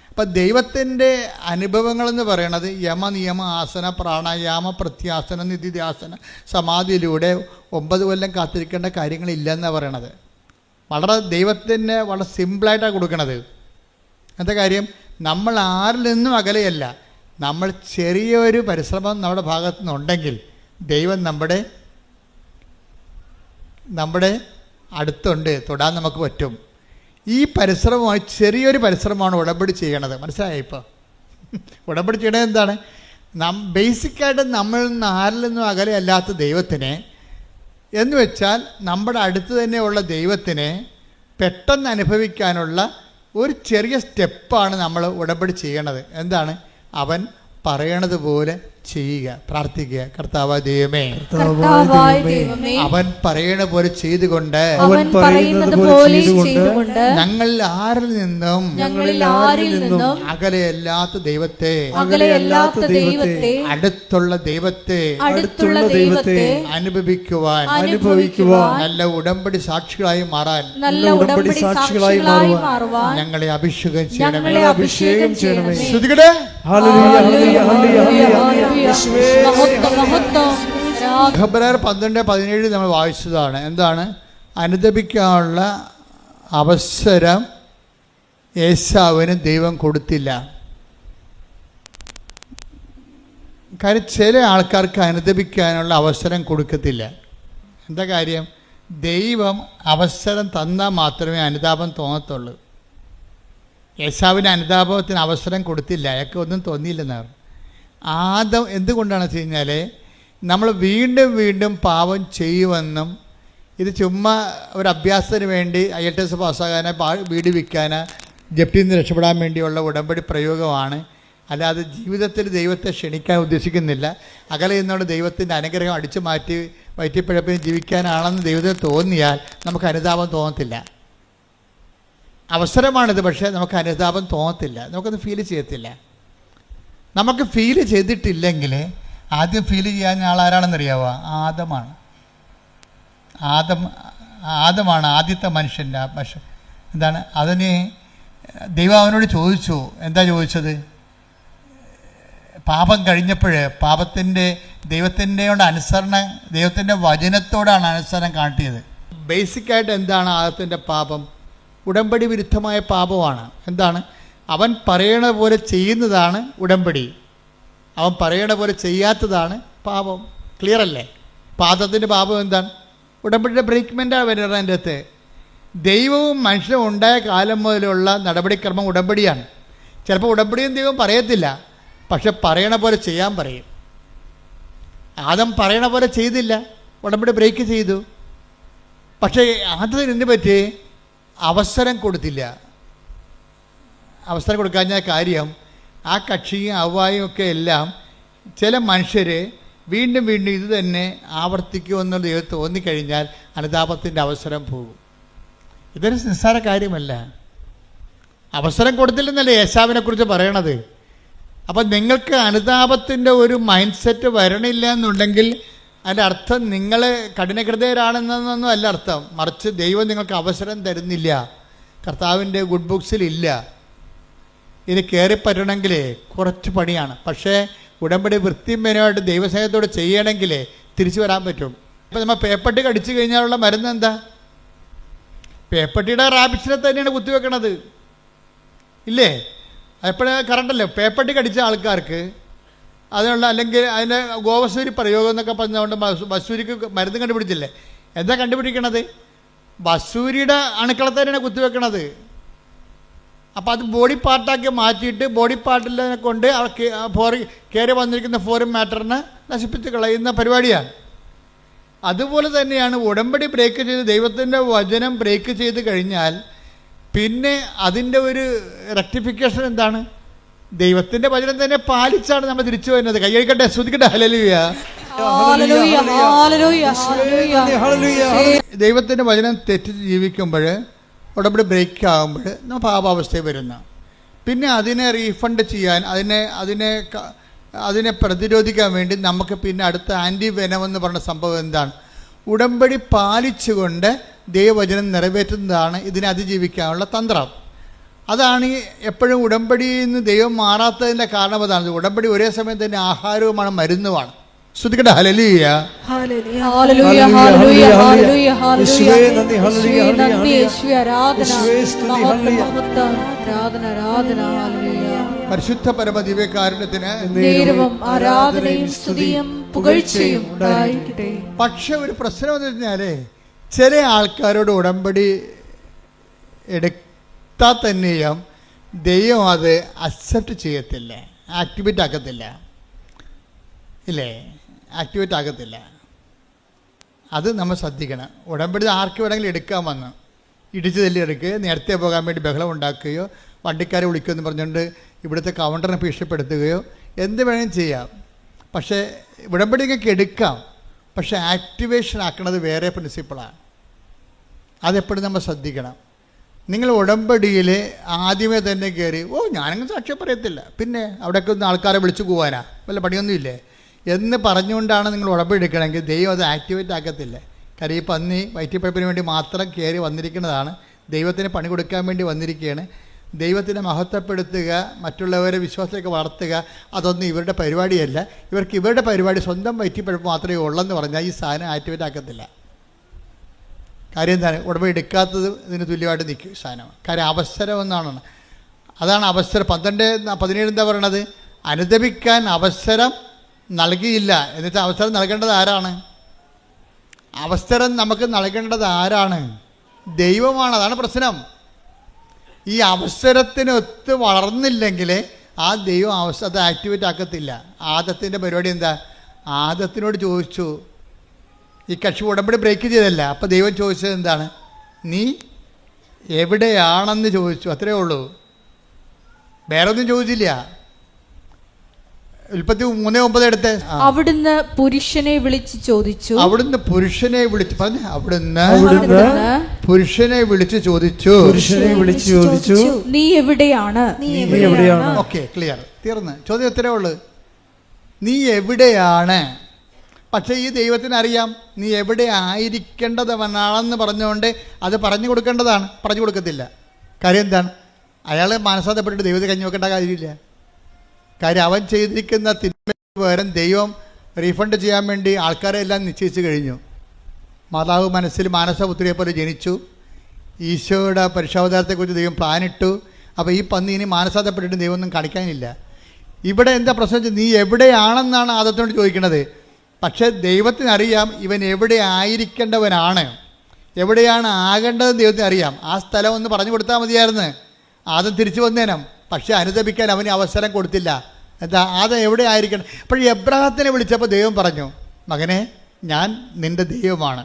അപ്പം ദൈവത്തിൻ്റെ അനുഭവങ്ങളെന്ന് പറയണത് യമ ആസന പ്രാണായാമ പ്രത്യാസന നിധിധ്യാസന സമാധിയിലൂടെ 9 കൊല്ലം കാത്തിരിക്കേണ്ട കാര്യങ്ങളില്ലെന്നാണ് പറയണത്. വളരെ ദൈവത്തിന് വളരെ സിമ്പിളായിട്ടാണ് കൊടുക്കണത്. എന്താ കാര്യം? നമ്മൾ ആരിൽ നിന്നും അകലെയല്ല. നമ്മൾ ചെറിയൊരു പരിശ്രമം നമ്മുടെ ഭാഗത്തു നിന്നുണ്ടെങ്കിൽ ദൈവം നമ്മുടെ അടുത്തുണ്ട്, തൊടാൻ നമുക്ക് പറ്റും. ഈ പരിശ്രമമായി ചെറിയൊരു പരിശ്രമമാണ് ഉടമ്പടി ചെയ്യണത്. മനസ്സിലായോ? ഇപ്പോൾ ഉടമ്പടി ചെയ്യണത് എന്താണ്? ബേസിക്കായിട്ട് നമ്മളിൽ നിന്ന് ആരിൽ നിന്നും അകലെയല്ലാത്ത ദൈവത്തിനെ, എന്ന് വെച്ചാൽ നമ്മുടെ അടുത്ത് തന്നെയുള്ള ദൈവത്തിനെ പെട്ടെന്ന് അനുഭവിക്കാനുള്ള ഒരു ചെറിയ സ്റ്റെപ്പാണ് നമ്മൾ ഉടമ്പടി ചെയ്യണത്. എന്താണ്? അവൻ പറയണത് പോലെ ചെയ്യുക, പ്രാർത്ഥിക്കുക. കർത്താവായ ദൈവമേ, അവൻ പറയണ പോലെ ചെയ്തുകൊണ്ട് ഞങ്ങളിൽ ആരിൽ നിന്നും അകലെയല്ലാത്ത ദൈവത്തെ, അടുത്തുള്ള ദൈവത്തെ അനുഭവിക്കുവാൻ നല്ല ഉടമ്പടി സാക്ഷികളായി മാറാൻ ഞങ്ങളെ അഭിഷേകം ചെയ്യണമേ. ശ്രുതികടേ ഹെബ്രായർ 12:17 നമ്മൾ വായിച്ചതാണ്. എന്താണ്? അനുദപിക്കാനുള്ള അവസരം ഏശാവിന് ദൈവം കൊടുത്തില്ല. കാര്യം ചില ആൾക്കാർക്ക് അനുദപിക്കാനുള്ള അവസരം കൊടുക്കത്തില്ല. എന്താ കാര്യം? ദൈവം അവസരം തന്നാൽ മാത്രമേ അനുതാപം തോന്നത്തുള്ളൂ. ഏശാവിന് അനുതാപത്തിന് അവസരം കൊടുത്തില്ല, അയാൾക്ക് ഒന്നും തോന്നിയില്ലെന്നാണ്. എന്തുകൊണ്ടാണെന്ന് വെച്ച് കഴിഞ്ഞാൽ നമ്മൾ വീണ്ടും വീണ്ടും പാപം ചെയ്യുമെന്നും ഇത് ചുമ്മാ ഒരു അഭ്യാസത്തിന് വേണ്ടി IELTS പാസ്സാകാനോ വീട് വിൽക്കാനോ ജപ്തിയിൽ നിന്ന് രക്ഷപ്പെടാൻ വേണ്ടിയുള്ള ഉടമ്പടി പ്രയോഗമാണ്. അല്ലാതെ ജീവിതത്തിൽ ദൈവത്തെ ക്ഷണിക്കാൻ ഉദ്ദേശിക്കുന്നില്ല. അകലെ നിന്നുള്ള ദൈവത്തിൻ്റെ അനുഗ്രഹം അടിച്ചു മാറ്റി വയറ്റിപ്പിഴപ്പിന് ജീവിക്കാനാണെന്ന് ദൈവത്തിന് തോന്നിയാൽ നമുക്ക് അനുതാപം തോന്നത്തില്ല. അവസരമാണിത്, പക്ഷേ നമുക്ക് അനുതാപം തോന്നത്തില്ല, നമുക്കത് ഫീൽ ചെയ്യത്തില്ല. നമുക്ക് ഫീൽ ചെയ്തിട്ടില്ലെങ്കിൽ ആദ്യം ഫീൽ ചെയ്യാൻ ആളാരാണെന്നറിയാവോ? ആദമാണ് ആദ്യത്തെ മനുഷ്യൻ്റെ എന്താണ്? അതിന് ദൈവം അവനോട് ചോദിച്ചു. എന്താ ചോദിച്ചത്? പാപം കഴിഞ്ഞപ്പോൾ ദൈവത്തിൻ്റെ വചനത്തോടാണ് അനുസരണം കാട്ടിയത്. ബേസിക്കായിട്ട് എന്താണ് ആദത്തിൻ്റെ പാപം? ഉടമ്പടി വിരുദ്ധമായ പാപമാണ്. എന്താണ്? അവൻ പറയണ പോലെ ചെയ്യുന്നതാണ് ഉടമ്പടി, അവൻ പറയണ പോലെ ചെയ്യാത്തതാണ് പാപം. ക്ലിയർ അല്ലേ? പാദത്തിൻ്റെ പാപം എന്താണ്? ഉടമ്പടിയുടെ ബ്രേക്ക്മെൻറ്റാണ് വരുന്നത്. അതിൻ്റെ അകത്ത് ദൈവവും മനുഷ്യനും ഉണ്ടായ കാലം മുതലുള്ള നടപടിക്രമം ഉടമ്പടിയാണ്. ചിലപ്പോൾ ഉടമ്പടിയും ദൈവം പറയത്തില്ല, പക്ഷെ പറയണ പോലെ ചെയ്യാൻ പറയും. ആദം പറയണ പോലെ ചെയ്തില്ല, ഉടമ്പടി ബ്രേക്ക് ചെയ്തു. പക്ഷേ ആദത്തിന് എന്ത് പറ്റി? അവസരം കൊടുത്തില്ല. അവസരം കൊടുക്കാഞ്ഞ കാര്യം ആ കക്ഷിയും അവ്വായും ഒക്കെ എല്ലാം ചില മനുഷ്യർ വീണ്ടും വീണ്ടും ഇത് തന്നെ ആവർത്തിക്കുമെന്നുള്ള ദൈവം തോന്നിക്കഴിഞ്ഞാൽ അനുതാപത്തിൻ്റെ അവസരം പോകും. ഇതൊരു നിസ്സാര കാര്യമല്ല. അവസരം കൊടുത്തില്ലെന്നല്ലേ ഏശാവിനെ കുറിച്ച് പറയണത്. അപ്പം നിങ്ങൾക്ക് അനുതാപത്തിൻ്റെ ഒരു മൈൻഡ് സെറ്റ് വരണില്ല എന്നുണ്ടെങ്കിൽ അതിൻ്റെ അർത്ഥം നിങ്ങൾ കഠിനഹൃദയരാണെന്നൊന്നും അല്ല അർത്ഥം. മറിച്ച് ദൈവം നിങ്ങൾക്ക് അവസരം തരുന്നില്ല, കർത്താവിൻ്റെ ഗുഡ് ബുക്സിലില്ല. ഇനി കയറിപ്പറ്റണമെങ്കിൽ കുറച്ച് പണിയാണ്. പക്ഷേ ഉടമ്പടി വൃത്തിമേനമായിട്ട് ദൈവസ്നേഹത്തോട് ചെയ്യണമെങ്കിൽ തിരിച്ചു വരാൻ പറ്റും. ഇപ്പം നമ്മൾ പേപ്പട്ടി കടിച്ചു കഴിഞ്ഞാലുള്ള മരുന്ന് എന്താ? പേപ്പട്ടിയുടെ റാബിസിനെ തന്നെയാണ് കുത്തിവെക്കണത്, ഇല്ലേ? എപ്പോഴും കറണ്ടല്ലോ. പേപ്പട്ടി കടിച്ച ആൾക്കാർക്ക് അതിനുള്ള, അല്ലെങ്കിൽ അതിൻ്റെ ഗോവസൂരി പ്രയോഗം എന്നൊക്കെ പറഞ്ഞുകൊണ്ട് വസൂരിക്ക് മരുന്ന് കണ്ടുപിടിച്ചില്ലേ? എന്താ കണ്ടുപിടിക്കണത്? വസൂരിയുടെ അണുക്കളെ തന്നെയാണ് കുത്തിവെക്കണത്. അപ്പോൾ അത് ബോഡി പാർട്ടാക്കി മാറ്റിയിട്ട് ബോഡി പാർട്ടിനെ കൊണ്ട് കയറി വന്നിരിക്കുന്ന ഫോറിൻ മാറ്ററിനെ നശിപ്പിച്ച് കളയുന്ന പരിപാടിയാണ്. അതുപോലെ തന്നെയാണ് ഉടമ്പടി ബ്രേക്ക് ചെയ്ത് ദൈവത്തിൻ്റെ വചനം ബ്രേക്ക് ചെയ്ത് കഴിഞ്ഞാൽ പിന്നെ അതിൻ്റെ ഒരു റെക്ടിഫിക്കേഷൻ എന്താണ്? ദൈവത്തിൻ്റെ വചനം തന്നെ പാലിച്ചാണ് നമ്മൾ തിരിച്ചു വരുന്നത്. കൈയടിക്കട്ടെ, സ്തുതിക്കട്ടെ, ഹല്ലേലൂയ. ദൈവത്തിൻ്റെ വചനം തെറ്റിച്ച് ജീവിക്കുമ്പോൾ, ഉടമ്പടി ബ്രേക്ക് ആകുമ്പോൾ നമ്മൾ പാപാവസ്ഥയിൽ വരുന്ന, പിന്നെ അതിനെ റീഫണ്ട് ചെയ്യാൻ, അതിനെ പ്രതിരോധിക്കാൻ വേണ്ടി നമുക്ക് പിന്നെ അടുത്ത ആൻറ്റി വെനം എന്ന് പറഞ്ഞ സംഭവം എന്താണ്? ഉടമ്പടി പാലിച്ചുകൊണ്ട് ദൈവവചനം നിറവേറ്റുന്നതാണ് ഇതിനെ അതിജീവിക്കാനുള്ള തന്ത്രം. അതാണ് എപ്പോഴും ഉടമ്പടിയിൽ നിന്ന് ദൈവം മാറാത്തതിൻ്റെ കാരണം. അതാണ് ഉടമ്പടി ഒരേ സമയം തന്നെ ആഹാരവുമാണ് മരുന്നുമാണ്. ശ്രുതിക്കട്ടെ, ഹല്ലേലൂയ. പരിശുദ്ധ പരമ ദിവ്യകാരുണ്യത്തിന് പക്ഷെ ഒരു പ്രശ്നം എന്ന് പറഞ്ഞാലേ, ചില ആൾക്കാരോട് ഉടമ്പടി എടുത്താൽ തന്നെയും ദൈവം അത് അക്സെപ്റ്റ് ചെയ്യത്തില്ല, ആക്ടിവേറ്റ് ആക്കത്തില്ല. ഇല്ലേ, ആക്ടിവേറ്റ് ആകത്തില്ല. അത് നമ്മൾ ശ്രദ്ധിക്കണം. ഉടമ്പടി ആർക്ക് വേണമെങ്കിലും എടുക്കാൻ വന്ന് ഇടിച്ചു തല്ലി എടുക്കുകയോ നേരത്തെ പോകാൻ വേണ്ടി ബഹളം ഉണ്ടാക്കുകയോ വണ്ടിക്കാരെ വിളിക്കുമെന്ന് പറഞ്ഞുകൊണ്ട് ഇവിടുത്തെ കൗണ്ടറിനെ ഭീഷണിപ്പെടുത്തുകയോ എന്ത് വേണമെങ്കിലും ചെയ്യാം. പക്ഷേ ഉടമ്പടിയൊക്കെ എടുക്കാം, പക്ഷേ ആക്ടിവേഷൻ ആക്കുന്നത് വേറെ പ്രിൻസിപ്പിളാണ്. അതെപ്പോഴും നമ്മൾ ശ്രദ്ധിക്കണം. നിങ്ങൾ ഉടമ്പടിയിൽ ആദ്യമേ തന്നെ കയറി ഞാനങ്ങ് സാക്ഷ്യം പറയത്തില്ല, പിന്നെ അവിടെയൊക്കെ ഒന്ന് ആൾക്കാരെ വിളിച്ചു പോകാനാ, വല്ല പണിയൊന്നുമില്ലേ എന്ന് പറഞ്ഞുകൊണ്ടാണ് നിങ്ങൾ ഉടമ്പടി എടുക്കണമെങ്കിൽ ദൈവം അത് ആക്ടിവേറ്റ് ആക്കത്തില്ല. കാര്യം ഈ പന്നി വയറ്റിപ്പഴപ്പിന് വേണ്ടി മാത്രം കയറി വന്നിരിക്കുന്നതാണ്, ദൈവത്തിന് പണി കൊടുക്കാൻ വേണ്ടി വന്നിരിക്കുകയാണ്. ദൈവത്തിനെ മഹത്വപ്പെടുത്തുക, മറ്റുള്ളവരെ വിശ്വാസത്തിലേക്ക് വളർത്തുക, അതൊന്നും ഇവരുടെ പരിപാടിയല്ല. ഇവരുടെ പരിപാടി സ്വന്തം വയറ്റിപ്പഴപ്പ് മാത്രമേ ഉള്ളെന്ന് പറഞ്ഞാൽ ഈ സാധനം ആക്ടിവേറ്റ് ആക്കത്തില്ല. കാര്യം എന്താണ്? ഉടമ്പടി എടുക്കാത്തത് ഇതിന് തുല്യമായിട്ട് നിൽക്കും സാധനം. കാര്യം അവസരം എന്നാണ്. അതാണ് അവസരം. 12:17 എന്താ പറയണത്? അനുദപിക്കാൻ അവസരം നൽകിയില്ല. എന്നിട്ട് അവസരം നൽകേണ്ടത് ആരാണ്? അവസരം നമുക്ക് നൽകേണ്ടത് ആരാണ്? ദൈവമാണ്. അതാണ് പ്രശ്നം. ഈ അവസരത്തിനൊത്ത് വളർന്നില്ലെങ്കിൽ ആ ദൈവം അത് ആക്ടിവേറ്റ് ആക്കത്തില്ല. ആദത്തിൻ്റെ പരിപാടി എന്താ? ആദത്തിനോട് ചോദിച്ചു, ഈ കക്ഷി ഉടമ്പടി ബ്രേക്ക് ചെയ്തല്ല. അപ്പോൾ ദൈവം ചോദിച്ചത് എന്താണ്? നീ എവിടെയാണെന്ന് ചോദിച്ചു. അത്രയേ ഉള്ളൂ, വേറെ ഒന്നും ചോദിച്ചില്ല. ഉൽപ്പത്തി 3:9 എടുത്ത് അവിടുന്ന് പുരുഷനെ വിളിച്ച് ചോദിച്ചു. അവിടുന്ന് പുരുഷനെ വിളിച്ച് പറഞ്ഞു. അവിടുന്ന് പുരുഷനെ വിളിച്ച് ചോദിച്ചു. നീ എവിടെയാണ്? ഓക്കെ, ക്ലിയർ, തീർന്ന്. ചോദ്യം എത്രയേ ഉള്ളൂ, നീ എവിടെയാണ്. പക്ഷേ ഈ ദൈവത്തിന് അറിയാം നീ എവിടെ ആയിരിക്കേണ്ടവനാണെന്ന് പറഞ്ഞുകൊണ്ട് അത് പറഞ്ഞു കൊടുക്കേണ്ടതാണ്. പറഞ്ഞു കൊടുക്കത്തില്ല. കാര്യം എന്താണ്? അയാൾ മനസ്സാന്തപ്പെട്ടിട്ട് ദൈവത്തെ കഞ്ഞി വെക്കേണ്ട കാര്യമില്ല. കാര്യം അവൻ ചെയ്തിരിക്കുന്ന തിന്മയ്ക്ക് പകരം ദൈവം റീഫണ്ട് ചെയ്യാൻ വേണ്ടി ആൾക്കാരെ എല്ലാം നിശ്ചയിച്ചു കഴിഞ്ഞു. മാതാവ് മനസ്സിൽ മാനസപുത്രിയെ പോലെ ജനിച്ചു. ഈശോയുടെ പരിശോധനത്തെക്കുറിച്ച് ദൈവം പ്ലാനിട്ടു. അപ്പോൾ ഈ പന്നി ഇനി മാനസാന്തപ്പെട്ടിട്ട് ദൈവം ഒന്നും കാണിക്കാനില്ല. ഇവിടെ എന്താ പ്രശ്നം വെച്ചാൽ നീ എവിടെയാണെന്നാണ് ആദത്തിനോട് ചോദിക്കുന്നത്. പക്ഷേ ദൈവത്തിനറിയാം ഇവൻ എവിടെ ആയിരിക്കേണ്ടവനാണ്, എവിടെയാണ് ആകേണ്ടതെന്ന് ദൈവത്തിന് അറിയാം. ആ സ്ഥലം ഒന്ന് പറഞ്ഞു കൊടുത്താൽ മതിയായിരുന്നു, ആദം തിരിച്ചു വന്നേനം. പക്ഷേ അനുദപിക്കാൻ അവന് അവസരം കൊടുത്തില്ല. എന്താ? ആദം എവിടെ ആയിരിക്കണം. അപ്പോൾ എബ്രാഹത്തിനെ വിളിച്ചപ്പോൾ ദൈവം പറഞ്ഞു, മകനെ ഞാൻ നിൻ്റെ ദൈവമാണ്,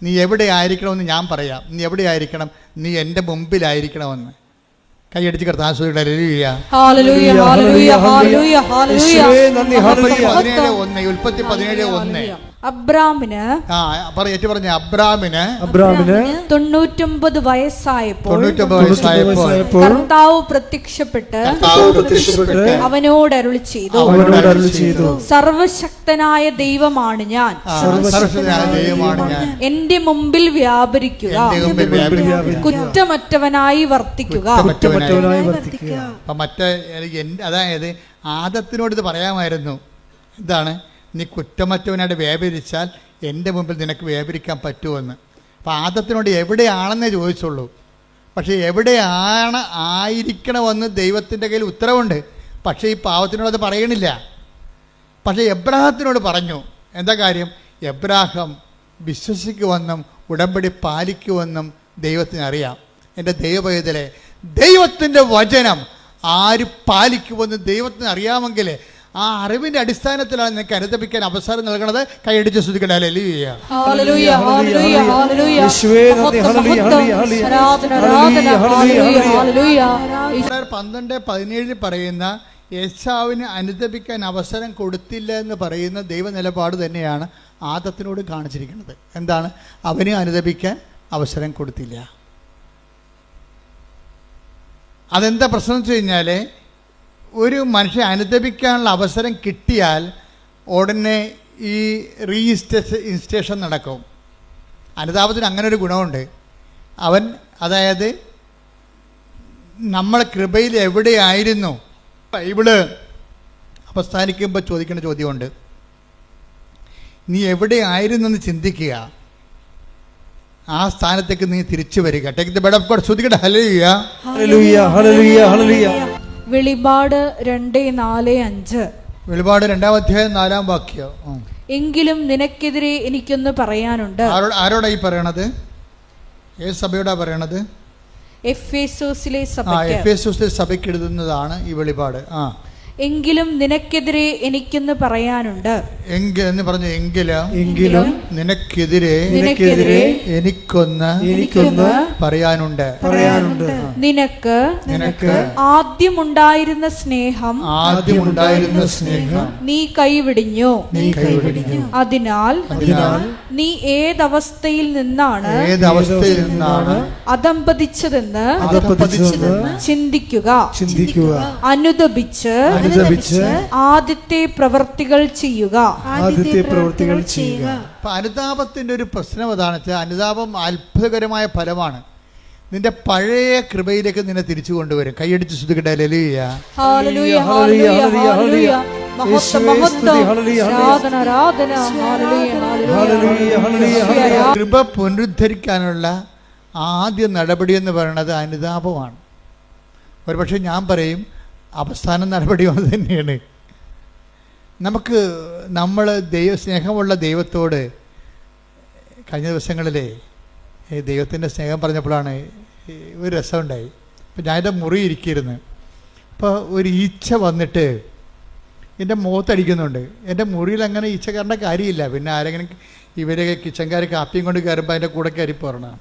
നീ എവിടെ ആയിരിക്കണമെന്ന് ഞാൻ പറയാം. നീ എവിടെ ആയിരിക്കണം? നീ എൻ്റെ മുമ്പിലായിരിക്കണമെന്ന്. കൈയടിച്ച് കർത്താൻ ഉൽപ്പത്തി 17:1 അബ്രാമിന് 99 വയസ്സായപ്പോൾ കർത്താവ് പ്രത്യക്ഷപ്പെട്ട് അവനോട് അരുളി ചെയ്തു, സർവശക്തനായ ദൈവമാണ് ഞാൻ, എന്റെ മുമ്പിൽ വ്യാപരിക്കുക, കുറ്റമറ്റവനായി വർത്തിക്കുക. അതായത് ആദത്തിനോട് ഇത് പറയാമായിരുന്നു. എന്താണ്? നീ കുറ്റമറ്റവനായിട്ട് വ്യാപരിച്ചാൽ എൻ്റെ മുമ്പിൽ നിനക്ക് വ്യാപരിക്കാൻ പറ്റുമെന്ന്. അപ്പോൾ ആദത്തിനോട് എവിടെയാണെന്നേ ചോദിച്ചുള്ളൂ. പക്ഷേ എവിടെയാണ് ആയിരിക്കണമെന്ന് ദൈവത്തിൻ്റെ കയ്യിൽ ഉത്തരവുണ്ട്. പക്ഷേ ഈ പാവത്തിനോട് അത് പറയണില്ല. പക്ഷേ എബ്രാഹത്തിനോട് പറഞ്ഞു. എന്താ കാര്യം? എബ്രാഹം വിശ്വസിക്കുമെന്നും ഉടമ്പടി പാലിക്കുമെന്നും ദൈവത്തിന് അറിയാം. എൻ്റെ ദൈവപൈതലെ, ദൈവത്തിൻ്റെ വചനം ആര് പാലിക്കുമെന്ന് ദൈവത്തിന് അറിയാമെങ്കിൽ ആ അറിവിന്റെ അടിസ്ഥാനത്തിലാണ് നിനക്ക് അനുദപിക്കാൻ അവസരം നൽകണത്. കൈയടിച്ച് ശ്രദ്ധിക്കട്ടെ. ഹല്ലേലൂയ. 12:17 പറയുന്ന യേശാവിന് അനുദപിക്കാൻ അവസരം കൊടുത്തില്ല എന്ന് പറയുന്ന ദൈവ നിലപാട് തന്നെയാണ് ആദത്തിനോട് കാണിച്ചിരിക്കുന്നത്. എന്താണ്? അവന് അനുദപിക്കാൻ അവസരം കൊടുത്തില്ല. അതെന്താ പ്രശ്നം എന്ന് വെച്ച് കഴിഞ്ഞാൽ, ഒരു മനുഷ്യൻ അനുദപിക്കാനുള്ള അവസരം കിട്ടിയാൽ ഉടനെ ഈ ഇൻസ്റ്റേഷൻ നടക്കും. അനുതാപത്തിന് അങ്ങനെ ഒരു ഗുണമുണ്ട്. അവൻ, അതായത് നമ്മൾ കൃപയിൽ എവിടെയായിരുന്നു. ബൈബിള് അവസാനിക്കുമ്പോൾ ചോദിക്കേണ്ട ചോദ്യമുണ്ട്, നീ എവിടെയായിരുന്നെന്ന് ചിന്തിക്കുക, ആ സ്ഥാനത്തേക്ക് നീ തിരിച്ചു വരിക. Take the bed of God. ശ്രദ്ധിക്കട്ടെ. ഹല്ലേലൂയ, ഹല്ലേലൂയ, ഹല്ലേലൂയ, ഹല്ലേലൂയ. വെളിപാട് 2:4-5. വെളിപാട് 2:4 എങ്കിലും നിനക്കെതിരെ എനിക്കൊന്ന് പറയാനുണ്ട്. ആരോടാ ഈ പറയണത്? ഏത് സഭയോടാ പറയണത്? എഫേസോസിലെ സഭയ്ക്ക് എഴുതുന്നതാണ് ഈ വെളിപാട്. എങ്കിലും നിനക്കെതിരെ എനിക്കൊന്ന് പറയാനുണ്ട്. എന്ന് പറഞ്ഞു എങ്കിലും നിനക്കെതിരെ എനിക്കൊന്ന് പറയാനുണ്ട്. നിനക്ക് ആദ്യമുണ്ടായിരുന്ന സ്നേഹം നീ കൈവിടിഞ്ഞു. അതിനാൽ നീ ഏതവസ്ഥയിൽ നിന്നാണ് അധംപതിച്ചതെന്ന് ചിന്തിക്കുക. അനുദപിച്ച് ആദ്യത്തെ പ്രവൃത്തികൾ ചെയ്യുക. അനുതാപത്തിന്റെ ഒരു പ്രശ്നം അതാണ് വെച്ചാൽ, അനുതാപം അത്ഭുതകരമായ ഫലമാണ്. നിന്റെ പഴയ കൃപയിലേക്ക് നിന്നെ തിരിച്ചു കൊണ്ടുവരും. കൈയടിച്ച് ശ്രുതിക്കട്ടെ. ഹല്ലേലൂയ, ഹല്ലേലൂയ, ഹല്ലേലൂയ, ഹല്ലേലൂയ. കൃപ പുനരുദ്ധരിക്കാനുള്ള ആദ്യ നടപടി എന്ന് പറയുന്നത് അനുതാപമാണ്. ഒരുപക്ഷെ ഞാൻ പറയും അവസാന നടപടി അത് തന്നെയാണ്. നമ്മൾ സ്നേഹമുള്ള ദൈവത്തോട് കഴിഞ്ഞ ദിവസങ്ങളിലെ ദൈവത്തിൻ്റെ സ്നേഹം പറഞ്ഞപ്പോഴാണ് ഒരു രസമുണ്ടായി. അപ്പോൾ ഞാനെൻ്റെ മുറി ഇരിക്കിയിരുന്നു. അപ്പോൾ ഒരു ഈച്ച വന്നിട്ട് എൻ്റെ മുഖത്തടിക്കുന്നുണ്ട്. എൻ്റെ മുറിയിൽ അങ്ങനെ ഈച്ച കയറേണ്ട കാര്യമില്ല. പിന്നെ ആരെങ്കിലും ഇവരെ കിച്ചൻകാർ കാപ്പിയും കൊണ്ട് കയറുമ്പോൾ അതിൻ്റെ കൂടെ കയറി പോരണം.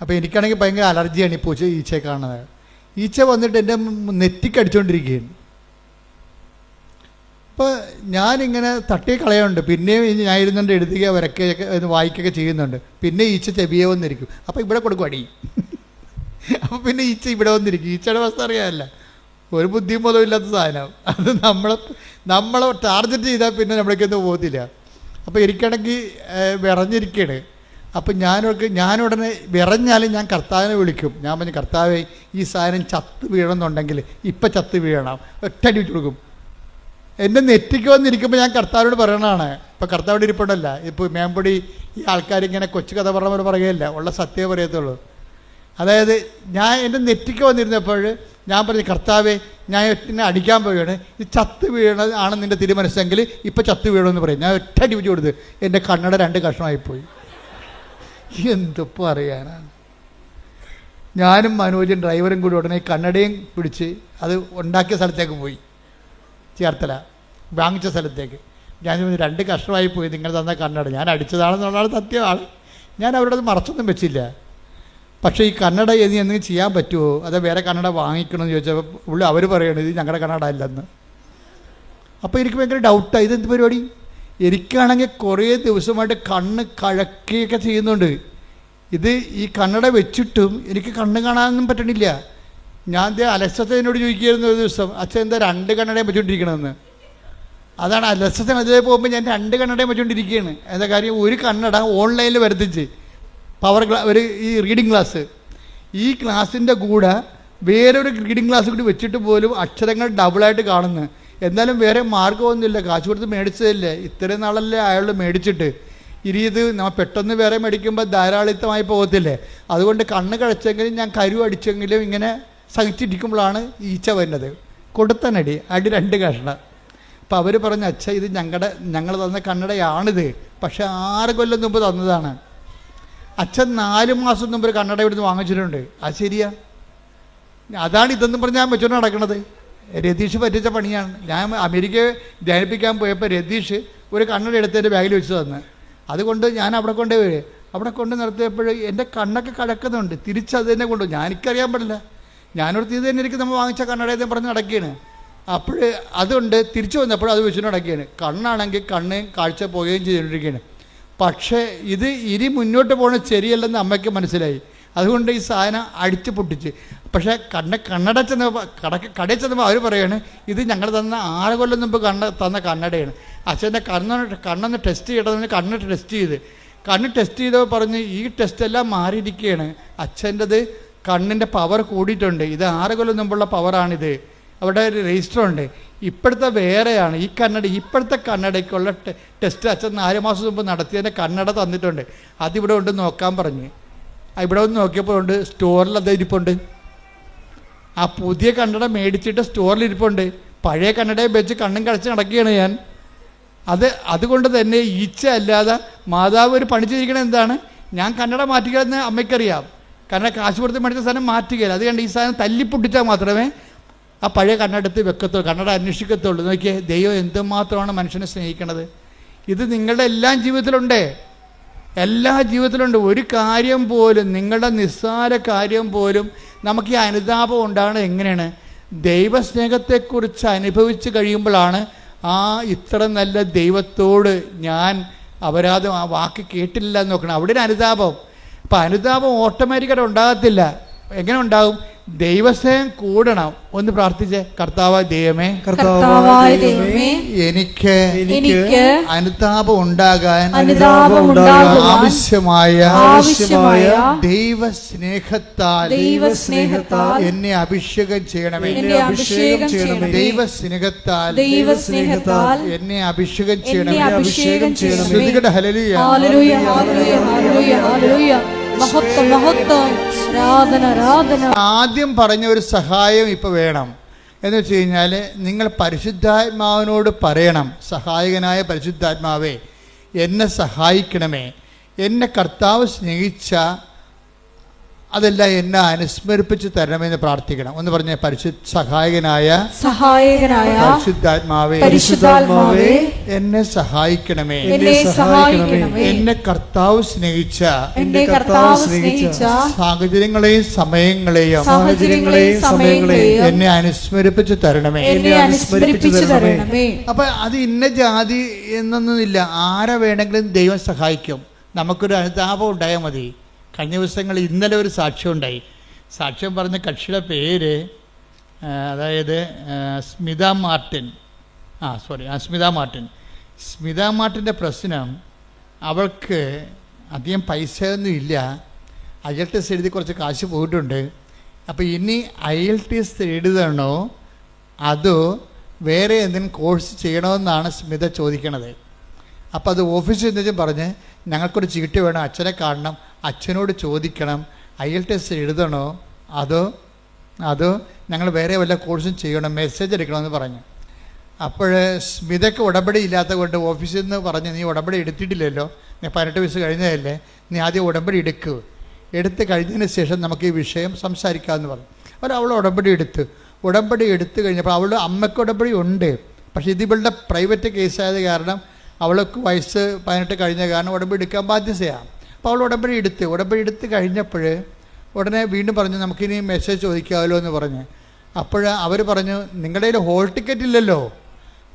അപ്പോൾ എനിക്കാണെങ്കിൽ ഭയങ്കര അലർജിയാണ് ഈ ഈച്ചയെ കാണുന്നത്. ഈച്ച വന്നിട്ട് എൻ്റെ നെറ്റിക്കടിച്ചുകൊണ്ടിരിക്കുകയാണ്. അപ്പോൾ ഞാനിങ്ങനെ തട്ടി കളയുന്നുണ്ട്. പിന്നെയും ഞാൻ ഇരുന്നുകൊണ്ട് എഴുതുക വരയ്ക്കുകയൊക്കെ വായിക്കുകയൊക്കെ ചെയ്യുന്നുണ്ട്. പിന്നെ ഈച്ച ചെവിയെ വന്നിരിക്കും. അപ്പോൾ ഇവിടെ കൊടുക്കും അടി. അപ്പോൾ പിന്നെ ഈച്ച ഇവിടെ വന്നിരിക്കും. ഈച്ചയുടെ അവസ്ഥ അറിയാമല്ല, ഒരു ബുദ്ധിയും ബോധവും ഇല്ലാത്ത സാധനം. അത് നമ്മളെ ടാർഗറ്റ് ചെയ്താൽ പിന്നെ നമ്മളേക്കൊന്നും പോകത്തില്ല. അപ്പോൾ എനിക്കാണെങ്കിൽ വിറഞ്ഞിരിക്കുകയാണ്. അപ്പം ഞാനുടനെ വിറഞ്ഞാലും ഞാൻ കർത്താവിനെ വിളിക്കും. ഞാൻ പറഞ്ഞു, കർത്താവേ ഈ സാധനം ചത്ത് വീഴണമെന്നുണ്ടെങ്കിൽ ഇപ്പം ചത്ത് വീഴണം, ഒറ്റടി വെച്ച് കൊടുക്കും. എൻ്റെ നെറ്റിക്ക് വന്നിരിക്കുമ്പോൾ ഞാൻ കർത്താവിനോട് പറയണതാണ്. ഇപ്പം കർത്താവിടെ ഇരിപ്പുണ്ടല്ല. ഇപ്പോൾ മേമ്പൊടി ഈ ആൾക്കാരിങ്ങനെ കൊച്ചു കഥ പറഞ്ഞ പോലെ പറയുകയല്ല, ഉള്ള സത്യമേ പറയത്തുള്ളൂ. അതായത് ഞാൻ എൻ്റെ നെറ്റിക്ക് വന്നിരുന്നപ്പോൾ ഞാൻ പറഞ്ഞു, കർത്താവേ ഞാൻ എന്നെ അടിക്കാൻ പോവുകയാണ്, ഇത് ചത്ത് വീഴണത് ആണ് നിൻ്റെ തിരുമനസ്സെങ്കിൽ ഇപ്പം ചത്ത് വീഴണമെന്ന് പറയും. ഞാൻ ഒറ്റടി വെച്ച് കൊടുത്ത് എൻ്റെ കണ്ണട 2 കഷ്ണമായിപ്പോയി. എന്തിപ്പോൾ അറിയാനാണ്. ഞാനും മനോജും ഡ്രൈവറും കൂടി ഉടനെ കണ്ണടയും പിടിച്ച് അത് ഉണ്ടാക്കിയ സ്ഥലത്തേക്ക് പോയി. ചേർത്തല വാങ്ങിച്ച സ്ഥലത്തേക്ക്. ഞാൻ 2 കഷ്ണമായി പോയി നിങ്ങൾ തന്ന കണ്ണട. ഞാൻ അടിച്ചതാണെന്നുള്ളതാണ് സത്യമാണ്. ഞാൻ അവരോട് മറച്ചൊന്നും വെച്ചില്ല. പക്ഷേ ഈ കണ്ണട എന്തെങ്കിലും ചെയ്യാൻ പറ്റുമോ, അതോ വേറെ കണ്ണട വാങ്ങിക്കണമെന്ന് ചോദിച്ചപ്പോൾ അവർ പറയണത് ഇത് ഞങ്ങളുടെ കണ്ണട അല്ലെന്ന്. അപ്പോൾ എനിക്ക് ഭയങ്കര ഡൗട്ടാണ്, ഇതെന്ത് പരിപാടി. എനിക്കാണെങ്കിൽ കുറേ ദിവസമായിട്ട് കണ്ണ് കഴക്കുകയൊക്കെ ചെയ്യുന്നുണ്ട്. ഇത് ഈ കണ്ണട വെച്ചിട്ടും എനിക്ക് കണ്ണ് കാണാനൊന്നും പറ്റണില്ല. ഞാൻ അലസത്തേനോട് ചോദിക്കുകയായിരുന്നു ഒരു ദിവസം, അച്ഛൻ എന്താ 2 കണ്ണടയും വെച്ചുകൊണ്ടിരിക്കണമെന്ന്. അതാണ് അലസത്തിന്. അതേ പോകുമ്പോൾ ഞാൻ 2 കണ്ണടയും വെച്ചുകൊണ്ടിരിക്കുകയാണ്. എന്താ കാര്യം, ഒരു കണ്ണട ഓൺലൈനിൽ വരുത്തിച്ച് ഒരു ഈ റീഡിങ് ക്ലാസ്, ഈ ക്ലാസ്സിൻ്റെ കൂടെ വേറൊരു റീഡിങ് ക്ലാസ് കൂടി വെച്ചിട്ട് പോലും അക്ഷരങ്ങൾ ഡബിളായിട്ട് കാണുന്നു. എന്നാലും വേറെ മാർഗ്ഗമൊന്നുമില്ല, കാശ് കൊടുത്ത് മേടിച്ചതല്ലേ, ഇത്രയും നാളല്ലേ അയാൾ മേടിച്ചിട്ട്. ഇനി ഇത് നമ്മൾ പെട്ടെന്ന് വേറെ മേടിക്കുമ്പോൾ ധാരാളിത്തമായി പോകത്തില്ലേ. അതുകൊണ്ട് കണ്ണ് കഴിച്ചെങ്കിലും ഞാൻ കരു അടിച്ചെങ്കിലും ഇങ്ങനെ സഹിച്ചിരിക്കുമ്പോഴാണ് ഈച്ച വരുന്നത്. കൊടുത്തനടി 2 കഷ്ണം. അപ്പോൾ അവർ പറഞ്ഞു, അച്ഛ ഇത് ഞങ്ങൾ തന്ന കണ്ണടയാണിത്, പക്ഷേ 6 കൊല്ലം മുമ്പ് തന്നതാണ്. അച്ഛൻ 4 മാസം മുമ്പ് ഒരു കണ്ണട ഇവിടുന്ന് വാങ്ങിച്ചിട്ടുണ്ട്. അത് ശരിയാ, അതാണ് ഇതെന്ന് പറഞ്ഞ് ഞാൻ വെച്ചോണ്ട് നടക്കണത്. രതീഷ് പറ്റിച്ച പണിയാണ്. ഞാൻ അമേരിക്കയെ ധ്യാനിപ്പിക്കാൻ പോയപ്പോൾ രതീഷ് ഒരു കണ്ണട എടുത്ത് എൻ്റെ ബാഗിൽ വെച്ച് തന്ന്. അതുകൊണ്ട് ഞാൻ അവിടെ കൊണ്ട് നിർത്തിയപ്പോൾ എൻ്റെ കണ്ണൊക്കെ കഴക്കുന്നുണ്ട്. തിരിച്ചത് തന്നെ കൊണ്ടു. എനിക്കറിയാൻ പാടില്ല. ഞാനൊരു ഇത് തന്നെ എനിക്ക് നമ്മൾ വാങ്ങിച്ച കണ്ണടയെന്ന് പറഞ്ഞ് നടക്കുകയാണ്. അപ്പോൾ അതുകൊണ്ട് തിരിച്ചു വന്നപ്പോൾ അത് വെച്ചിട്ട് നടക്കുകയാണ്. കണ്ണാണെങ്കിൽ കണ്ണ് കാഴ്ച പോവുകയും ചെയ്തുകൊണ്ടിരിക്കുകയാണ്. പക്ഷേ ഇത് ഇനി മുന്നോട്ട് പോകുന്നത് ശരിയല്ലെന്ന് അമ്മയ്ക്ക് മനസ്സിലായി. അതുകൊണ്ട് ഈ സാധനം അടിച്ച് പൊട്ടിച്ച്. പക്ഷേ കണ്ണട കടയിൽ ചെന്നപ്പോൾ അവർ പറയുകയാണ്, ഇത് ഞങ്ങൾ തന്ന 6 കൊല്ലം മുമ്പ് തന്ന കണ്ണടയാണ്. അച്ഛൻ്റെ കണ്ണൊന്ന് ടെസ്റ്റ് ചെയ്യണമെന്ന് കണ്ണ് ടെസ്റ്റ് ചെയ്തപ്പോൾ പറഞ്ഞ് ഈ ടെസ്റ്റെല്ലാം മാറിയിരിക്കുകയാണ്. അച്ഛൻ്റെത് കണ്ണിൻ്റെ പവർ കൂടിയിട്ടുണ്ട്. ഇത് 6 കൊല്ലം മുമ്പുള്ള പവറാണിത്. അവിടെ ഒരു രജിസ്റ്റർ ഉണ്ട്. ഇപ്പോഴത്തെ വേറെയാണ്. ഇപ്പോഴത്തെ കണ്ണടയ്ക്കുള്ള ടെസ്റ്റ് അച്ഛൻ 4 മാസം മുമ്പ് നടത്തിയതിൻ്റെ കണ്ണട തന്നിട്ടുണ്ട്. അതിവിടെ ഉണ്ട് നോക്കാൻ പറഞ്ഞ്. ഇവിടെ ഒന്ന് നോക്കിയപ്പോൾ ഉണ്ട്, സ്റ്റോറിൽ അത് ഇരിപ്പുണ്ട്. ആ പുതിയ കണ്ണട മേടിച്ചിട്ട് സ്റ്റോറിൽ ഇരിപ്പുണ്ട്. പഴയ കണ്ണടയെ വെച്ച് കണ്ണും കടച്ച് നടക്കുകയാണ് ഞാൻ. അതുകൊണ്ട് തന്നെ ഈച്ച അല്ലാതെ മാതാവ് ഒരു പണി ചെയ്തിരിക്കണത് എന്താണ്, ഞാൻ കണ്ണട മാറ്റുകയെന്ന് അമ്മയ്ക്കറിയാം. കാരണം കാശ് കൊടുത്ത് മേടിച്ച സാധനം മാറ്റുകയില്ല. അതുകൊണ്ട് ഈ സാധനം തല്ലിപ്പൊട്ടിച്ചാൽ മാത്രമേ ആ പഴയ കണ്ണെടുത്ത് വെക്കത്തുള്ളൂ, കണ്ണട അന്വേഷിക്കത്തുള്ളൂ. നോക്കിയേ, ദൈവം എന്തുമാത്രമാണ് മനുഷ്യനെ സ്നേഹിക്കണത്. ഇത് നിങ്ങളുടെ എല്ലാ ജീവിതത്തിലുണ്ട്, എല്ലാ ജീവിതത്തിലുണ്ട്. ഒരു കാര്യം പോലും, നിങ്ങളുടെ നിസ്സാര കാര്യം പോലും നമുക്ക് ഈ അനുതാപം ഉണ്ടാകുന്നത് എങ്ങനെയാണ്? ദൈവസ്നേഹത്തെക്കുറിച്ച് അനുഭവിച്ച് കഴിയുമ്പോഴാണ് ഇത്ര നല്ല ദൈവത്തോട് ഞാൻ അപരാധം, ആ വാക്ക് കേട്ടില്ല എന്ന് നോക്കണം. അവിടെ ഒരു അനുതാപം. അപ്പം അനുതാപം ഓട്ടോമാറ്റിക്കായിട്ട് ഉണ്ടാകത്തില്ല. എങ്ങനെ ഉണ്ടാകും? ദൈവസ്നേഹം കൂടണം. ഒന്ന് പ്രാർത്ഥിച്ചേ, കർത്താവായ ദൈവമേ, എനിക്ക് അനുതാപം ഉണ്ടാകാൻ ആവശ്യമായ ദൈവസ്നേഹത്താൽ എന്നെ അഭിഷേകം ചെയ്യണമേ. ദൈവസ്നേഹത്താൽ എന്നെ അഭിഷേകം ചെയ്യണമേ. ശ്രുതികട ഹല്ലേലൂയ. ആദ്യം പറഞ്ഞ ഒരു സഹായം ഇപ്പൊ വേണം. എന്ന് വെച്ച് കഴിഞ്ഞാൽ നിങ്ങൾ പരിശുദ്ധാത്മാവിനോട് പറയണം, സഹായകനായ പരിശുദ്ധാത്മാവേ എന്നെ സഹായിക്കണമേ. എന്നെ കർത്താവ് സ്നേഹിച്ച അതെല്ലാം എന്നെ അനുസ്മരിപ്പിച്ച് തരണമെന്ന് പ്രാർത്ഥിക്കണം. ഒന്ന് പറഞ്ഞ സഹായകനായ പരിശുദ്ധാത്മാവേ എന്നെ സഹായിക്കണമേ. എന്നെ കർത്താവ് സ്നേഹിച്ച സാഹചര്യങ്ങളെയും സമയങ്ങളെയും എന്നെ അനുസ്മരിപ്പിച്ച് തരണമേ. അപ്പൊ അത് ഇന്ന ജാതി എന്നൊന്നുമില്ല, ആരെ വേണമെങ്കിലും ദൈവം സഹായിക്കും. നമുക്കൊരു അനുതാപം ഉണ്ടായാൽ മതി. കഴിഞ്ഞ ദിവസങ്ങളിൽ ഇന്നലെ ഒരു സാക്ഷ്യം ഉണ്ടായി. സാക്ഷ്യം പറഞ്ഞ കക്ഷിയുടെ പേര് അതായത് സ്മിത മാർട്ടിൻ. സ്മിത മാർട്ടിൻ്റെ പ്രശ്നം, അവൾക്ക് അധികം പൈസയൊന്നും ഇല്ല. IELTS എഴുതി കുറച്ച് കാശ് പോയിട്ടുണ്ട്. അപ്പോൾ ഇനി IELTS എഴുതണോ അതോ വേറെ എന്തെങ്കിലും കോഴ്സ് ചെയ്യണമെന്നാണ് സ്മിത ചോദിക്കണത്. അപ്പോൾ അത് ഓഫീസിൽ നിന്നും പറഞ്ഞ് ഞങ്ങൾക്കൊരു ചീട്ട് വേണം, അച്ഛനെ കാണണം, അച്ഛനോട് ചോദിക്കണം IELTS എഴുതണോ അതോ ഞങ്ങൾ വേറെ വല്ല കോഴ്സും ചെയ്യണം, മെസ്സേജ് എടുക്കണമെന്ന് പറഞ്ഞു. അപ്പോൾ സ്മിതയ്ക്ക് ഉടമ്പടി ഇല്ലാത്ത കൊണ്ട് ഓഫീസിൽ നിന്ന് പറഞ്ഞ് നീ ഉടമ്പടി എടുത്തിട്ടില്ലല്ലോ, നീ 18 വയസ്സ് കഴിഞ്ഞതല്ലേ, നീ ആദ്യം ഉടമ്പടി എടുത്ത് കഴിഞ്ഞതിന് ശേഷം നമുക്ക് ഈ വിഷയം സംസാരിക്കാമെന്ന് പറഞ്ഞു. അപ്പോൾ അവൾ ഉടമ്പടി എടുത്തു കഴിഞ്ഞപ്പോൾ അവൾ അമ്മയ്ക്ക് ഉടമ്പടി ഉണ്ട്. പക്ഷേ ഇത് ഇവളുടെ പ്രൈവറ്റ് കേസായത് കാരണം അവൾക്ക് വയസ്സ് 18 കഴിഞ്ഞ കാരണം ഉടമ്പടി എടുക്കാൻ ബാധ്യതയാണ്. അപ്പോൾ അവൾ ഉടമ്പടി എടുത്ത് കഴിഞ്ഞപ്പോൾ ഉടനെ വീണ്ടും പറഞ്ഞു നമുക്കിനി മെസ്സേജ് ചോദിക്കാമല്ലോ എന്ന് പറഞ്ഞ്. അപ്പോൾ അവർ പറഞ്ഞു നിങ്ങളുടെ കയ്യിൽ ഹോൾ ടിക്കറ്റ് ഇല്ലല്ലോ,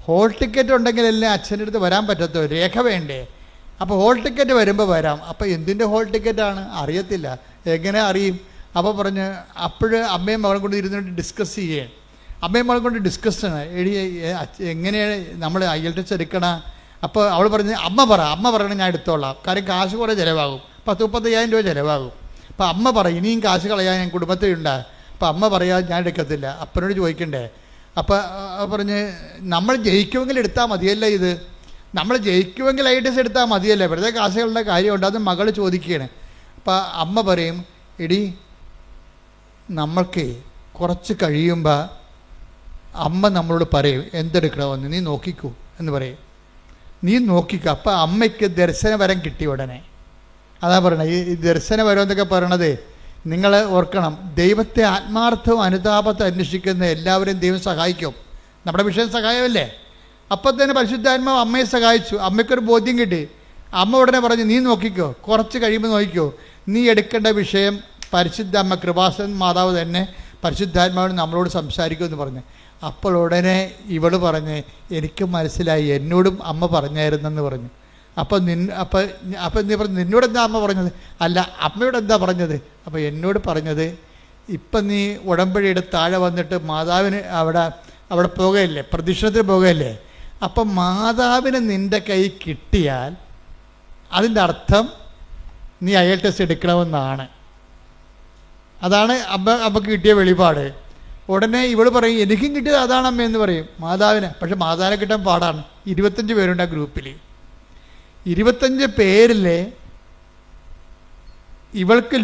ഹോൾ ടിക്കറ്റ് ഉണ്ടെങ്കിലല്ലേ അച്ഛൻ്റെ അടുത്ത് വരാൻ പറ്റത്തോ, രേഖ വേണ്ടേ. അപ്പോൾ ഹോൾ ടിക്കറ്റ് വരുമ്പോൾ വരാം. അപ്പോൾ എന്തിൻ്റെ ഹോൾ ടിക്കറ്റാണ് അറിയത്തില്ല, എങ്ങനെ അറിയും? അപ്പോൾ പറഞ്ഞ് അപ്പോൾ അമ്മയും മകളും കൊണ്ട് ഇരുന്നിട്ട് ഡിസ്കസ് ചെയ്യുകയാണ്. അമ്മയും മകളും കൊണ്ട് ഡിസ്കഷനാണ്, എങ്ങനെയാണ് നമ്മൾ IELTS എടുക്കണം. അപ്പോൾ അവൾ പറഞ്ഞ് അമ്മ പറയണം ഞാൻ എടുത്തോളാം, കാര്യം കാശ് കുറേ ചിലവാകും, 10-35,000 രൂപ ചിലവാകും. അപ്പോൾ അമ്മ പറയും ഇനിയും കാശ് കളയാൻ ഞാൻ കുടുംബത്തിലുണ്ട്. അപ്പോൾ അമ്മ പറയാൻ ഞാൻ എടുക്കത്തില്ല, അപ്പനോട് ചോദിക്കണ്ടേ. അപ്പോൾ പറഞ്ഞ് നമ്മൾ ജയിക്കുമെങ്കിൽ എടുത്താൽ മതിയല്ലേ, ഇത് നമ്മൾ ജയിക്കുമെങ്കിൽ IELTS എടുത്താൽ മതിയല്ലേ, വെറുതെ കാശുകളുടെ കാര്യമുണ്ട്. അത് മകൾ ചോദിക്കുകയാണ്. അപ്പോൾ അമ്മ പറയും എടി നമ്മൾക്ക് കുറച്ച് കഴിയുമ്പോൾ അമ്മ നമ്മളോട് പറയും എന്തെടുക്കണമെന്ന്, നീ നോക്കിക്കൂ എന്ന് പറയും, നീ നോക്കിക്കോ. അപ്പം അമ്മയ്ക്ക് ദർശനവരം കിട്ടി ഉടനെ. അതാ പറയണത്, ഈ ദർശനവരം എന്നൊക്കെ പറയണത് നിങ്ങൾ ഓർക്കണം, ദൈവത്തെ ആത്മാർത്ഥവും അനുതാപത്തെ അന്വേഷിക്കുന്ന എല്ലാവരെയും ദൈവം സഹായിക്കും. നമ്മുടെ വിഷയം സഹായമല്ലേ. അപ്പം തന്നെ പരിശുദ്ധാത്മാവ് അമ്മയെ സഹായിച്ചു, അമ്മയ്ക്കൊരു ബോധ്യം കിട്ടി. അമ്മ ഉടനെ പറഞ്ഞു നീ നോക്കിക്കോ, കുറച്ച് കഴിയുമ്പോൾ നോക്കിക്കോ, നീ എടുക്കേണ്ട വിഷയം പരിശുദ്ധ അമ്മ കൃപാസന മാതാവ് തന്നെ പരിശുദ്ധാത്മാവിന് നമ്മളോട് സംസാരിക്കുമെന്ന് പറഞ്ഞു. അപ്പോൾ ഉടനെ ഇവൾ പറഞ്ഞ് എനിക്ക് മനസ്സിലായി, എന്നോടും അമ്മ പറഞ്ഞായിരുന്നെന്ന് പറഞ്ഞു. അപ്പം നീ പറഞ്ഞു നിന്നോട് എന്താ അമ്മ പറഞ്ഞത്? അല്ല അമ്മയോട് എന്താ പറഞ്ഞത്? അപ്പോൾ എന്നോട് പറഞ്ഞത് ഇപ്പം നീ ഉടമ്പടി എടുത്ത് താഴെ വന്നിട്ട് മാതാവിന് അവിടെ പോകുകയല്ലേ, പ്രദക്ഷിണത്തിന് പോകുകയല്ലേ, അപ്പം മാതാവിന് നിൻ്റെ കൈ കിട്ടിയാൽ അതിൻ്റെ അർത്ഥം നീ IELTS എടുക്കണമെന്നാണ്. അതാണ് അമ്മക്ക് കിട്ടിയ വെളിപാട്. ഉടനെ ഇവൾ പറയും എനിക്കും കിട്ടിയത് അതാണ് അമ്മ എന്ന് പറയും മാതാവിന്. പക്ഷെ മാതാവിനെ കിട്ടാൻ പാടാണ്. 25 പേരുണ്ട് ആ ഗ്രൂപ്പിൽ. 25 പേരിൽ ഇവൾക്ക്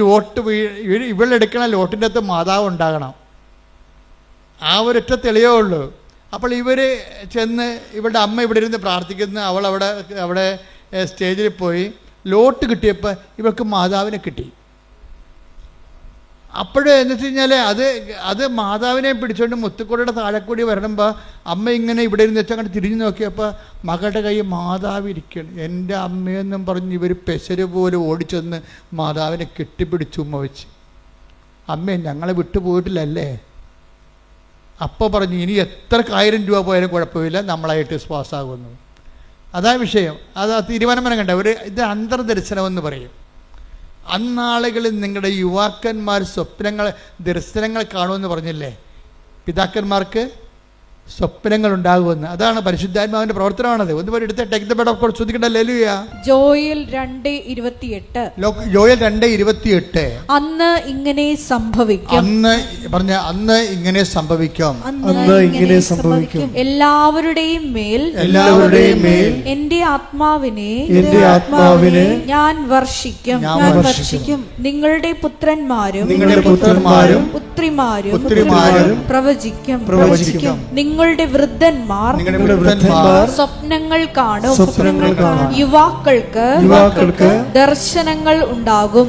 ഇവളെടുക്കണ ലോട്ടിൻ്റെ അകത്ത് മാതാവ് ഉണ്ടാകണം. ആ ഒരൊറ്റ തെളിവേ ഉള്ളൂ. അപ്പോൾ ഇവർ ചെന്ന് ഇവളുടെ അമ്മ ഇവിടെ ഇരുന്ന് പ്രാർത്ഥിക്കുന്ന, അവൾ അവിടെ സ്റ്റേജിൽ പോയി ലോട്ട് കിട്ടിയപ്പോൾ ഇവൾക്ക് മാതാവിനെ കിട്ടി. അപ്പോഴേ എന്ന് വെച്ച് കഴിഞ്ഞാൽ അത് മാതാവിനെ പിടിച്ചുകൊണ്ട് മുത്തുക്കുടയുടെ താഴെക്കൂടി വരണമ്പോൾ അമ്മ ഇങ്ങനെ ഇവിടെ ഇരുന്ന് വെച്ചാൽ അങ്ങോട്ട് തിരിഞ്ഞു നോക്കിയപ്പോൾ മകളുടെ കൈ മാതാവ് ഇരിക്കണം. എൻ്റെ അമ്മയെന്നും പറഞ്ഞ് ഇവർ പെസര് പോലെ ഓടിച്ചെന്ന് മാതാവിനെ കെട്ടിപ്പിടിച്ചു ഉമ്മ വെച്ച്. അമ്മേ ഞങ്ങളെ വിട്ടുപോയിട്ടില്ലല്ലേ? അപ്പോൾ പറഞ്ഞു ഇനി എത്ര 1000 രൂപ പോയാലും കുഴപ്പമില്ല, നമ്മളായിട്ട് പാസ്സാകുന്നു. അതാ വിഷയം. അത് തീരുമാനം കണ്ട ഇത് അന്തർദർശനമെന്ന് പറയും. അന്നാളുകളിൽ നിങ്ങളുടെ യുവാക്കന്മാർ ദർശനങ്ങൾ കാണുമെന്ന് പറഞ്ഞില്ലേ? പിതാക്കന്മാർക്ക് സ്വപ്നങ്ങൾ ഉണ്ടാകുമെന്ന്. അതാണ് പരിശുദ്ധാത്മാവിന്റെ പ്രവർത്തനമാണത്. ഒന്ന് എടുത്ത് take the bed of God ശ്രദ്ധിക്കട്ടെ. ഹല്ലേലൂയ. ജോയൽ 2:28. ജോയൽ 2:28. അന്ന് ഇങ്ങനെ സംഭവിക്കും. അന്ന് ഇങ്ങനെ സംഭവിക്കും. എല്ലാവരുടെയും മേൽ എന്റെ ആത്മാവിനെ ഞാൻ വർഷിക്കും. നിങ്ങളുടെ പുത്രന്മാരും പുത്രിമാരും പ്രവചിക്കും. നിങ്ങളുടെ വൃദ്ധന്മാർ സ്വപ്നങ്ങൾ കാണും. യുവാക്കൾക്ക് ദർശനങ്ങൾ ഉണ്ടാകും.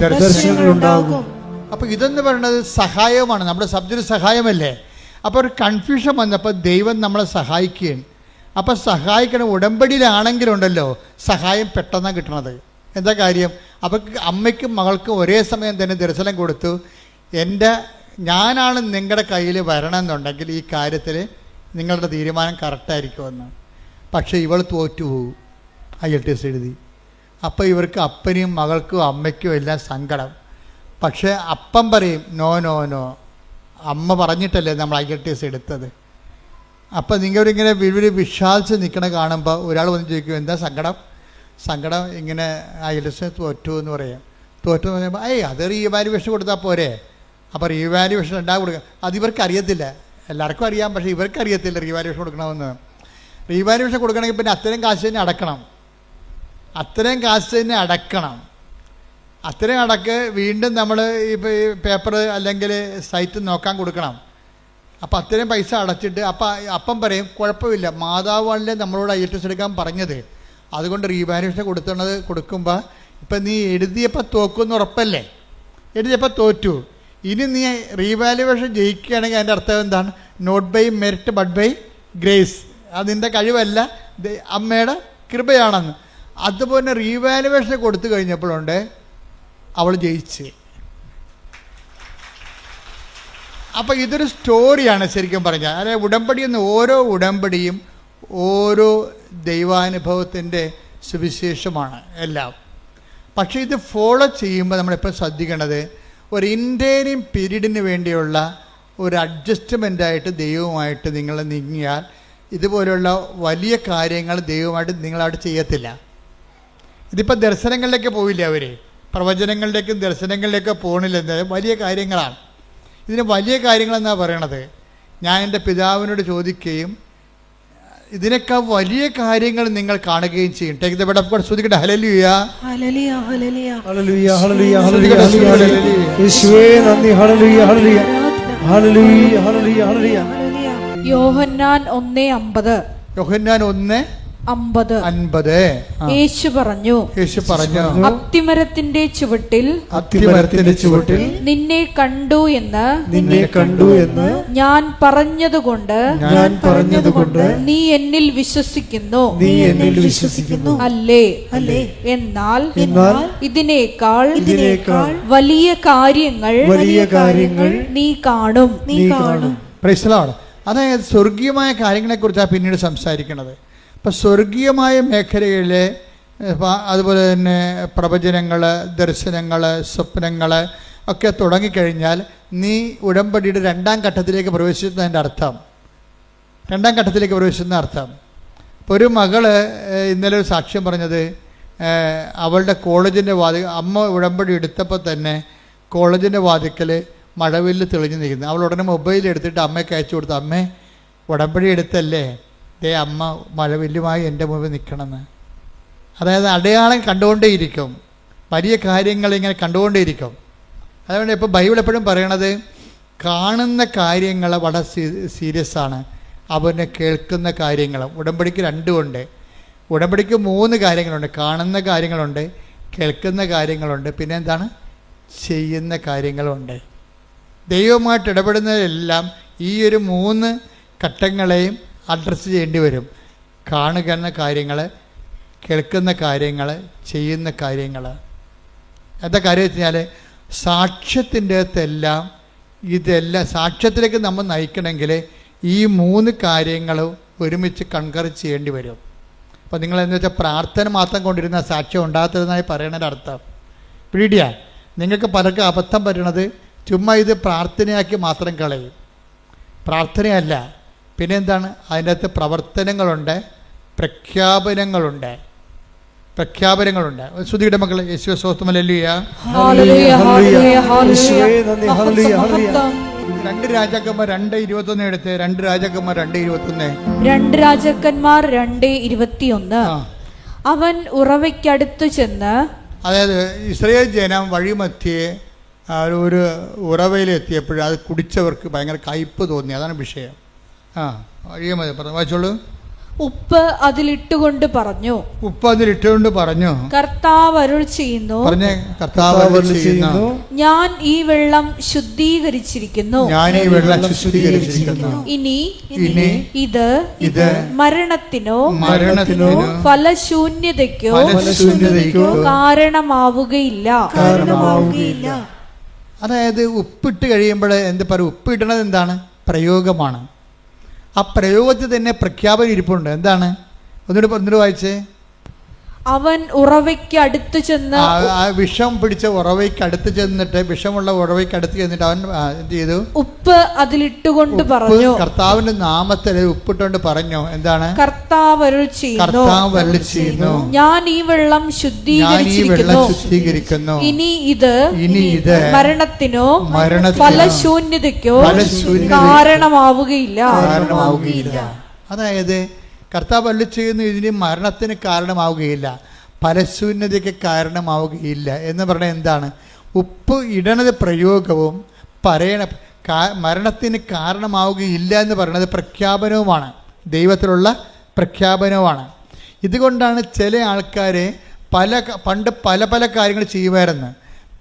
അപ്പൊ ഇതെന്ന് പറയുന്നത് സഹായമാണ്. നമ്മുടെ സബ്ജക്റ്റ് സഹായമല്ലേ? അപ്പോൾ ഒരു കൺഫ്യൂഷൻ വന്നപ്പോൾ ദൈവം നമ്മളെ സഹായിക്കുകയാണ്. അപ്പം സഹായിക്കണം. ഉടമ്പടിയിലാണെങ്കിലുണ്ടല്ലോ സഹായം പെട്ടെന്നാണ് കിട്ടണത്. എന്താ കാര്യം? അപ്പം അമ്മയ്ക്കും മകൾക്കും ഒരേ സമയം തന്നെ ദർശനം കൊടുത്തു. ഞാനാണ് നിങ്ങളുടെ കയ്യിൽ വരണമെന്നുണ്ടെങ്കിൽ ഈ കാര്യത്തിൽ നിങ്ങളുടെ തീരുമാനം കറക്റ്റായിരിക്കുമെന്ന്. പക്ഷേ ഇവൾ തോറ്റുപോകും IELTS എഴുതി. അപ്പോൾ ഇവർക്ക് അപ്പനും മകൾക്കും അമ്മയ്ക്കും എല്ലാം സങ്കടം. പക്ഷേ അപ്പം പറയും നോ, അമ്മ പറഞ്ഞിട്ടല്ലേ നമ്മൾ IELTS എടുത്തത്. അപ്പം നിങ്ങളിങ്ങനെ വിശ്വാസിച്ച് നിൽക്കണ കാണുമ്പോൾ ഒരാൾ വന്ന് ചോദിക്കും എന്താ സങ്കടം ഇങ്ങനെ IELTS തോറ്റു എന്ന് പറയാം. തോറ്റു എന്ന് പറയുമ്പോൾ അത് റീവാലുവേഷൻ കൊടുത്താൽ പോരെ. അപ്പോൾ റീവാലുവേഷൻ ഉണ്ടാകും കൊടുക്കുക. അതിവർക്ക് അറിയത്തില്ല. എല്ലാവർക്കും അറിയാം, പക്ഷേ ഇവർക്ക് അറിയത്തില്ല റീവാലുവേഷൻ കൊടുക്കണമെന്ന്. റീവാലുവേഷൻ കൊടുക്കണമെങ്കിൽ പിന്നെ അത്രയും കാശ് തന്നെ അടക്കണം. അത്രയും അടക്ക് വീണ്ടും നമ്മൾ ഇപ്പോൾ ഈ പേപ്പർ അല്ലെങ്കിൽ സൈറ്റ് നോക്കാൻ കൊടുക്കണം. അപ്പോൾ അത്രയും പൈസ അടച്ചിട്ട് അപ്പം പറയും കുഴപ്പമില്ല, മാതാവാണല്ലേ നമ്മളോട് IELTS എടുക്കാൻ പറഞ്ഞത്, അതുകൊണ്ട് റീവാലുവേഷൻ കൊടുക്കുമ്പോൾ ഇപ്പം നീ എഴുതിയപ്പോൾ തോക്കുമെന്ന് ഉറപ്പല്ലേ? എഴുതിയപ്പോൾ തോറ്റു. ഇനി നീ റീവാലുവേഷൻ ജയിക്കുകയാണെങ്കിൽ അതിൻ്റെ അർത്ഥം എന്താണ്? Not by merit but by grace. അതിൻ്റെ കഴിവല്ല, അമ്മയുടെ കൃപയാണെന്ന്. അതുപോലെ റീവാലുവേഷൻ കൊടുത്തു കഴിഞ്ഞപ്പോഴുണ്ട് അവൾ ജയിച്ച്. അപ്പോൾ ഇതൊരു സ്റ്റോറിയാണ് ശരിക്കും പറഞ്ഞാൽ. അതായത് ഓരോ ഉടമ്പടിയും ഓരോ ദൈവാനുഭവത്തിൻ്റെ സുവിശേഷമാണ് എല്ലാം. പക്ഷേ ഇത് ഫോളോ ചെയ്യുമ്പോൾ നമ്മളെപ്പോഴും ശ്രദ്ധിക്കേണ്ടത് ഒരു ഇൻറ്റേരിയം പീരീഡിന് വേണ്ടിയുള്ള ഒരു അഡ്ജസ്റ്റ്മെൻ്റായിട്ട് ദൈവവുമായിട്ട് നിങ്ങൾ നീങ്ങിയാൽ ഇതുപോലെയുള്ള വലിയ കാര്യങ്ങൾ ദൈവമായിട്ട് നിങ്ങളവിടെ ചെയ്യത്തില്ല. ഇതിപ്പോൾ ദർശനങ്ങളിലേക്ക് പോവില്ല, അവർ പ്രവചനങ്ങളിലേക്കും ദർശനങ്ങളിലേക്കും പോകണില്ല. എന്തായാലും വലിയ കാര്യങ്ങളാണ്. ഇതിന് വലിയ കാര്യങ്ങളെന്നാണ് പറയണത്. ഞാൻ എൻ്റെ പിതാവിനോട് ചോദിക്കുകയും ഇതിനേക്കാൾ വലിയ കാര്യങ്ങൾ നിങ്ങൾ കാണുകയും ചെയ്യും. Take the bed of God ശ്രദ്ധിക്കട്ടെ. ഹല്ലേലൂയ, ഹല്ലേലൂയ, ഹല്ലേലൂയ, ഹല്ലേലൂയ, ഹല്ലേലൂയ, ഹല്ലേലൂയ. യേശുവേ നന്ദി. ഹല്ലേലൂയ, ഹല്ലേലൂയ, ഹല്ലേലൂയ, ഹല്ലേലൂയ, ഹല്ലേലൂയ. യോഹന്നാൻ 1:50. യോഹന്നാൻ 1:50. യേശു പറഞ്ഞു അത്തിമരത്തിന്റെ ചുവട്ടിൽ നിന്നെ കണ്ടു എന്ന് ഞാൻ പറഞ്ഞതുകൊണ്ട് നീ എന്നിൽ വിശ്വസിക്കുന്നു. അല്ലേ? എന്നാൽ ഇതിനേക്കാൾ വലിയ കാര്യങ്ങൾ നീ കാണും. Praise the Lord. അതായത് സ്വർഗീയമായ കാര്യങ്ങളെക്കുറിച്ചാണ് പിന്നീട് സംസാരിക്കുന്നത്. അപ്പോൾ സ്വർഗീയമായ മേഖലയിലെ അതുപോലെ തന്നെ പ്രവചനങ്ങൾ, ദർശനങ്ങൾ, സ്വപ്നങ്ങൾ ഒക്കെ തുടങ്ങിക്കഴിഞ്ഞാൽ നീ ഉടമ്പടിയുടെ രണ്ടാം ഘട്ടത്തിലേക്ക് പ്രവേശിക്കുന്നതിൻ്റെ അർത്ഥം. ഇപ്പോൾ ഒരു മകള് ഇന്നലെ ഒരു സാക്ഷ്യം പറഞ്ഞത്, അവളുടെ കോളേജിൻ്റെ അമ്മ ഉടമ്പടി എടുത്തപ്പോൾ തന്നെ കോളേജിൻ്റെ വാതിക്കൽ മഴവില്ല് തെളിഞ്ഞു നിൽക്കുന്നു. അവൾ ഉടനെ മൊബൈൽ എടുത്തിട്ട് അമ്മയ്ക്ക് അയച്ചു കൊടുത്തു, അമ്മേ ഉടമ്പടി എടുത്തല്ലേ, അമ്മ മഴവില്ലുമായി എൻ്റെ മുമ്പിൽ നിൽക്കണമെന്ന്. അതായത് അടയാളം കണ്ടുകൊണ്ടേയിരിക്കും, വലിയ കാര്യങ്ങൾ ഇങ്ങനെ കണ്ടുകൊണ്ടേയിരിക്കും. അതുകൊണ്ട് ഇപ്പോൾ ബൈബിൾ എപ്പോഴും പറയണത് കാണുന്ന കാര്യങ്ങൾ വളരെ സീരിയസ് ആണ്, അവനെ കേൾക്കുന്ന കാര്യങ്ങളും. ഉടമ്പടിക്ക് രണ്ടുമുണ്ട്. ഉടമ്പടിക്ക് 3 കാര്യങ്ങളുണ്ട്. കാണുന്ന കാര്യങ്ങളുണ്ട്, കേൾക്കുന്ന കാര്യങ്ങളുണ്ട്, പിന്നെ എന്താണ്, ചെയ്യുന്ന കാര്യങ്ങളുണ്ട്. ദൈവവുമായിട്ട് ഇടപെടുന്നതിലെല്ലാം ഈ ഒരു 3 ഘട്ടങ്ങളെയും അഡ്രസ്സ് ചെയ്യേണ്ടി വരും. കാണുന്ന കാര്യങ്ങൾ, കേൾക്കുന്ന കാര്യങ്ങൾ, ചെയ്യുന്ന കാര്യങ്ങൾ. എന്താ കാര്യം വെച്ചാൽ സാക്ഷ്യത്തിൻ്റെ അകത്തെല്ലാം ഇതെല്ലാം സാക്ഷ്യത്തിലേക്ക് നമ്മൾ നയിക്കണമെങ്കിൽ ഈ 3 കാര്യങ്ങളും ഒരുമിച്ച് കൺകർ ചെയ്യേണ്ടി വരും. അപ്പോൾ നിങ്ങളെന്ന് വെച്ചാൽ പ്രാർത്ഥന മാത്രം കൊണ്ടിരുന്ന സാക്ഷ്യം ഉണ്ടാകത്തതെന്നായി പറയണതിൻ്റെ അർത്ഥം പീഡിയ. നിങ്ങൾക്ക് പലർക്കും അബദ്ധം പറ്റണത് ചുമ്മാ ഇത് പ്രാർത്ഥനയാക്കി മാത്രം കളയും. പ്രാർത്ഥനയല്ല, പിന്നെ എന്താണ് അതിൻ്റെ അകത്ത് പ്രവർത്തനങ്ങളുണ്ട്, പ്രഖ്യാപനങ്ങളുണ്ട്. ശ്രുതിയുടെ മക്കളെ യേശുവേ സ്തോത്രം. ഹല്ലേലൂയ. 2 രാജാക്കന്മാർ 2:21 എടുത്ത്. 2 രാജാക്കന്മാർ 2:21. 2 രാജാക്കന്മാർ 2:21. അവൻ ഉറവയ്ക്കടുത്തു ചെന്ന്, അതായത് ഇസ്രായേൽ ജനം വഴിമധ്യേ ഒരു ഉറവയിലെത്തിയപ്പോൾ അത് കുടിച്ചവർക്ക് ഭയങ്കര കയ്പ് തോന്നി. അതാണ് വിഷയം. വഴിയമതി വായിച്ചോളൂ. ഉപ്പ് അതിലിട്ടുകൊണ്ട് പറഞ്ഞു, കർത്താവ് അരുൾ ചെയ്യുന്നു, ഞാൻ ഈ വെള്ളം ശുദ്ധീകരിച്ചിരിക്കുന്നു. ഇനി ഇത് മരണത്തിനോ ഫലശൂന്യതയ്ക്കോ കാരണമാവുകയില്ല. അതായത് ഉപ്പിട്ട് കഴിയുമ്പോൾ എന്ത് പറയും? ഉപ്പിടണത് എന്താണ്? പ്രയോഗമാണ്. ആ പ്രയോഗത്തിൽ തന്നെ പ്രഖ്യാപനം ഇരിപ്പുണ്ട്. എന്താണ്? ഒന്നുകൂടി വായിച്ചേ. അവൻ ഉറവയ്ക്ക് അടുത്ത് ചെന്ന്, വിഷം പിടിച്ച ഉറവയ്ക്ക് അടുത്ത് ചെന്നിട്ട്, വിഷമുള്ള ഉറവയ്ക്ക് അടുത്ത് ചെന്നിട്ട് അവൻ എന്ത് ചെയ്തു? ഉപ്പ് അതിലിട്ടുകൊണ്ട് പറഞ്ഞു, കർത്താവിന്റെ നാമത്തിൽ ഉപ്പിട്ടുകൊണ്ട് പറഞ്ഞു. എന്താണ്? കർത്താവ് അരുൾ ചെയ്യുന്നു, ഞാൻ ഈ വെള്ളം ശുദ്ധീകരിച്ചിരിക്കുന്നു. ഇനി ഇത് മരണത്തിനോ ഫലശൂന്യതയ്ക്കോ കാരണമാവുകയില്ല. അതായത് കർത്താവ് അരുളി ചെയ്യുന്നു, ഇതിന് മരണത്തിന് കാരണമാവുകയില്ല, ഫലശൂന്യതയ്ക്ക് കാരണമാവുകയില്ല എന്ന് പറഞ്ഞാൽ എന്താണ്? ഉപ്പ് ഇടണത് പ്രയോഗവും മരണത്തിന് കാരണമാവുകയില്ല എന്ന് പറയുന്നത് പ്രഖ്യാപനവുമാണ്, ദൈവത്തിലുള്ള പ്രഖ്യാപനവുമാണ്. ഇതുകൊണ്ടാണ് ചില ആൾക്കാരെ പണ്ട് പല കാര്യങ്ങൾ ചെയ്യുമായിരുന്നു.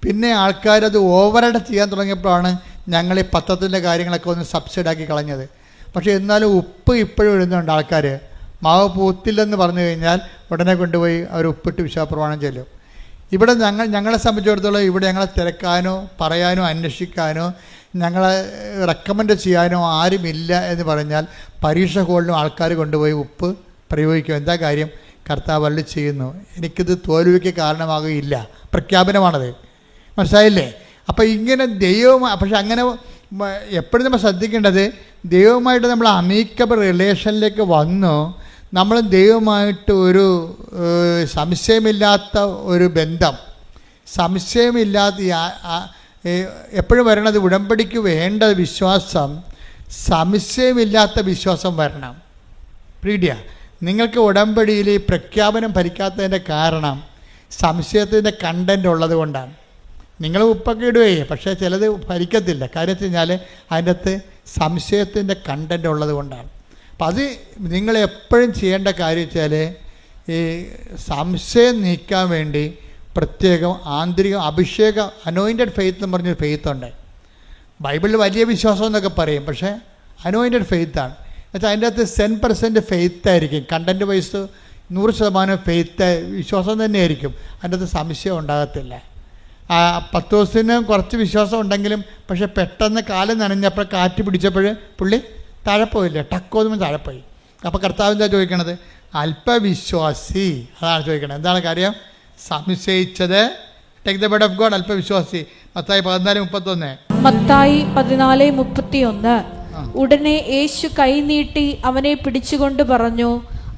പിന്നെ ആൾക്കാരത് ഓവറായിട്ട് ചെയ്യാൻ തുടങ്ങിയപ്പോഴാണ് ഞങ്ങൾ ഈ പത്രത്തിൻ്റെ കാര്യങ്ങളൊക്കെ ഒന്ന് സബ്സിഡാക്കി കളഞ്ഞത്. പക്ഷേ എന്നാലും ഉപ്പ് ഇപ്പോഴും ഇടുന്നുണ്ട് ആൾക്കാർ. മാവ് പൂത്തില്ലെന്ന് പറഞ്ഞു കഴിഞ്ഞാൽ ഉടനെ കൊണ്ടുപോയി അവർ ഉപ്പിട്ട് വിശ്വാസപ്രമാണം ചെല്ലും. ഇവിടെ ഞങ്ങളെ സംബന്ധിച്ചിടത്തോളം ഇവിടെ ഞങ്ങളെ തിരക്കാനോ പറയാനോ അന്വേഷിക്കാനോ ഞങ്ങളെ റെക്കമെൻഡ് ചെയ്യാനോ ആരുമില്ല എന്ന് പറഞ്ഞാൽ പരീക്ഷ ഹോളിനും ആൾക്കാർ കൊണ്ടുപോയി ഉപ്പ് പ്രയോഗിക്കും. എന്താ കാര്യം? കർത്താവ് അരുളി ചെയ്യുന്നു, എനിക്കിത് തോൽവിക്ക് കാരണമാകുകയില്ല. പ്രഖ്യാപനമാണത്. മനസ്സിലായില്ലേ? അപ്പോൾ ഇങ്ങനെ പക്ഷെ അങ്ങനെ എപ്പോഴും നമ്മൾ ശ്രദ്ധിക്കേണ്ടത്, ദൈവവുമായിട്ട് നമ്മൾ അമീക്കബിൾ റിലേഷനിലേക്ക് വന്നു, നമ്മൾ ദൈവമായിട്ട് ഒരു സംശയമില്ലാത്ത ഒരു ബന്ധം, സംശയമില്ലാത്ത എപ്പോഴും വരണത് ഉടമ്പടിക്ക് വേണ്ട വിശ്വാസം, സംശയമില്ലാത്ത വിശ്വാസം വരണം. പ്രീഡിയ, നിങ്ങൾക്ക് ഉടമ്പടിയിൽ ഈ പ്രഖ്യാപനം ഭരിക്കാത്തതിൻ്റെ കാരണം സംശയത്തിൻ്റെ കണ്ടൻ്റ് ഉള്ളത് കൊണ്ടാണ്. നിങ്ങൾ ഉപ്പൊക്കെ ഇടുകയെ, പക്ഷേ ചിലത് ഭരിക്കത്തില്ല. കാര്യം വെച്ച് കഴിഞ്ഞാൽ അതിൻ്റെ അകത്ത് സംശയത്തിൻ്റെ കണ്ടൻ്റ് ഉള്ളത് കൊണ്ടാണ്. അപ്പം അത് നിങ്ങളെപ്പോഴും ചെയ്യേണ്ട കാര്യം വെച്ചാൽ ഈ സംശയം നീക്കാൻ വേണ്ടി പ്രത്യേകം ആന്തരിക അഭിഷേകം, അനോയിൻറ്റഡ് ഫെയ്ത്ത് എന്ന് പറഞ്ഞൊരു ഫെയ്ത്തുണ്ട്. ബൈബിളിൽ വലിയ വിശ്വാസം എന്നൊക്കെ പറയും, പക്ഷേ അനോയിൻറ്റഡ് ഫെയ്ത്താണ്. എന്നുവെച്ചാൽ അതിൻ്റെ അകത്ത് 10% ഫെയ്ത്തായിരിക്കും. കണ്ടൻറ്റ് വൈസ് 100% ഫെയ്ത്ത് വിശ്വാസം തന്നെയായിരിക്കും. അതിൻ്റെ അകത്ത് സംശയം ഉണ്ടാകത്തില്ല. 10 ദിവസത്തിന് കുറച്ച് വിശ്വാസം ഉണ്ടെങ്കിലും പക്ഷെ പെട്ടെന്ന് കാലം നനഞ്ഞപ്പോൾ കാറ്റ് പിടിച്ചപ്പോൾ പുള്ളി താഴെ പോയില്ലേ, ടക്കോന്നും താഴെ പോയി. അപ്പോൾ കർത്താവ് എന്താ ചോദിക്കണത്? അല്പവിശ്വാസി. അതാണ് ചോദിക്കണത്. എന്താണ് കാര്യം? സംശയിച്ചത്. Take the word of God. അല്പവിശ്വാസി. മത്തായി 14:31. മത്തായി 14:31. ഉടനെ യേശു കൈനീട്ടി അവനെ പിടിച്ചുകൊണ്ട് പറഞ്ഞു,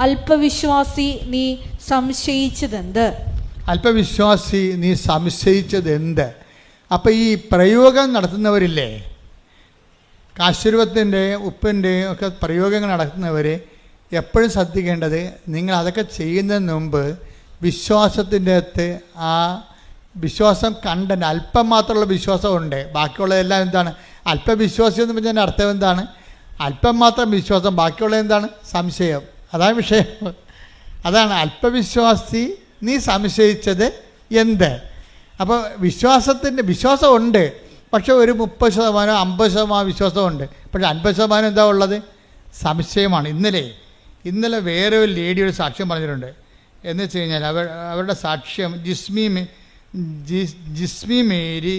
അല്പവിശ്വാസി, നീ സംശയിച്ചതെന്ത്? അല്പവിശ്വാസി, നീ സംശയിച്ചതെന്ത്? അപ്പം ഈ പ്രയോഗം നടത്തുന്നവരില്ലേ, കാശുരൂപത്തിൻ്റെയും ഉപ്പിൻ്റെയും ഒക്കെ പ്രയോഗങ്ങൾ നടത്തുന്നവർ എപ്പോഴും ശ്രദ്ധിക്കേണ്ടത്, നിങ്ങൾ അതൊക്കെ ചെയ്യുന്നതിന് മുമ്പ് വിശ്വാസത്തിൻ്റെ അകത്ത് ആ വിശ്വാസം കണ്ടന്റ് അല്പം മാത്രമുള്ള വിശ്വാസമുണ്ട്. ബാക്കിയുള്ളതെല്ലാം എന്താണ്? അല്പവിശ്വാസം എന്ന് പറഞ്ഞാൽ അർത്ഥം എന്താണ്? അല്പം മാത്രം വിശ്വാസം, ബാക്കിയുള്ളത് എന്താണ്? സംശയം. അതാണ് വിഷയം. അതാണ് അല്പവിശ്വാസി, നീ സംശയിച്ചത് എന്ത്? അപ്പോൾ വിശ്വാസമുണ്ട്, പക്ഷെ ഒരു 30% 50% വിശ്വാസമുണ്ട്. പക്ഷെ 50% എന്താ ഉള്ളത്? സംശയമാണ്. ഇന്നലെ വേറെ ഒരു ലേഡി ഒരു സാക്ഷ്യം പറഞ്ഞിട്ടുണ്ട്. എന്ന് വെച്ച് കഴിഞ്ഞാൽ അവരുടെ സാക്ഷ്യം ജിസ്മി മേരി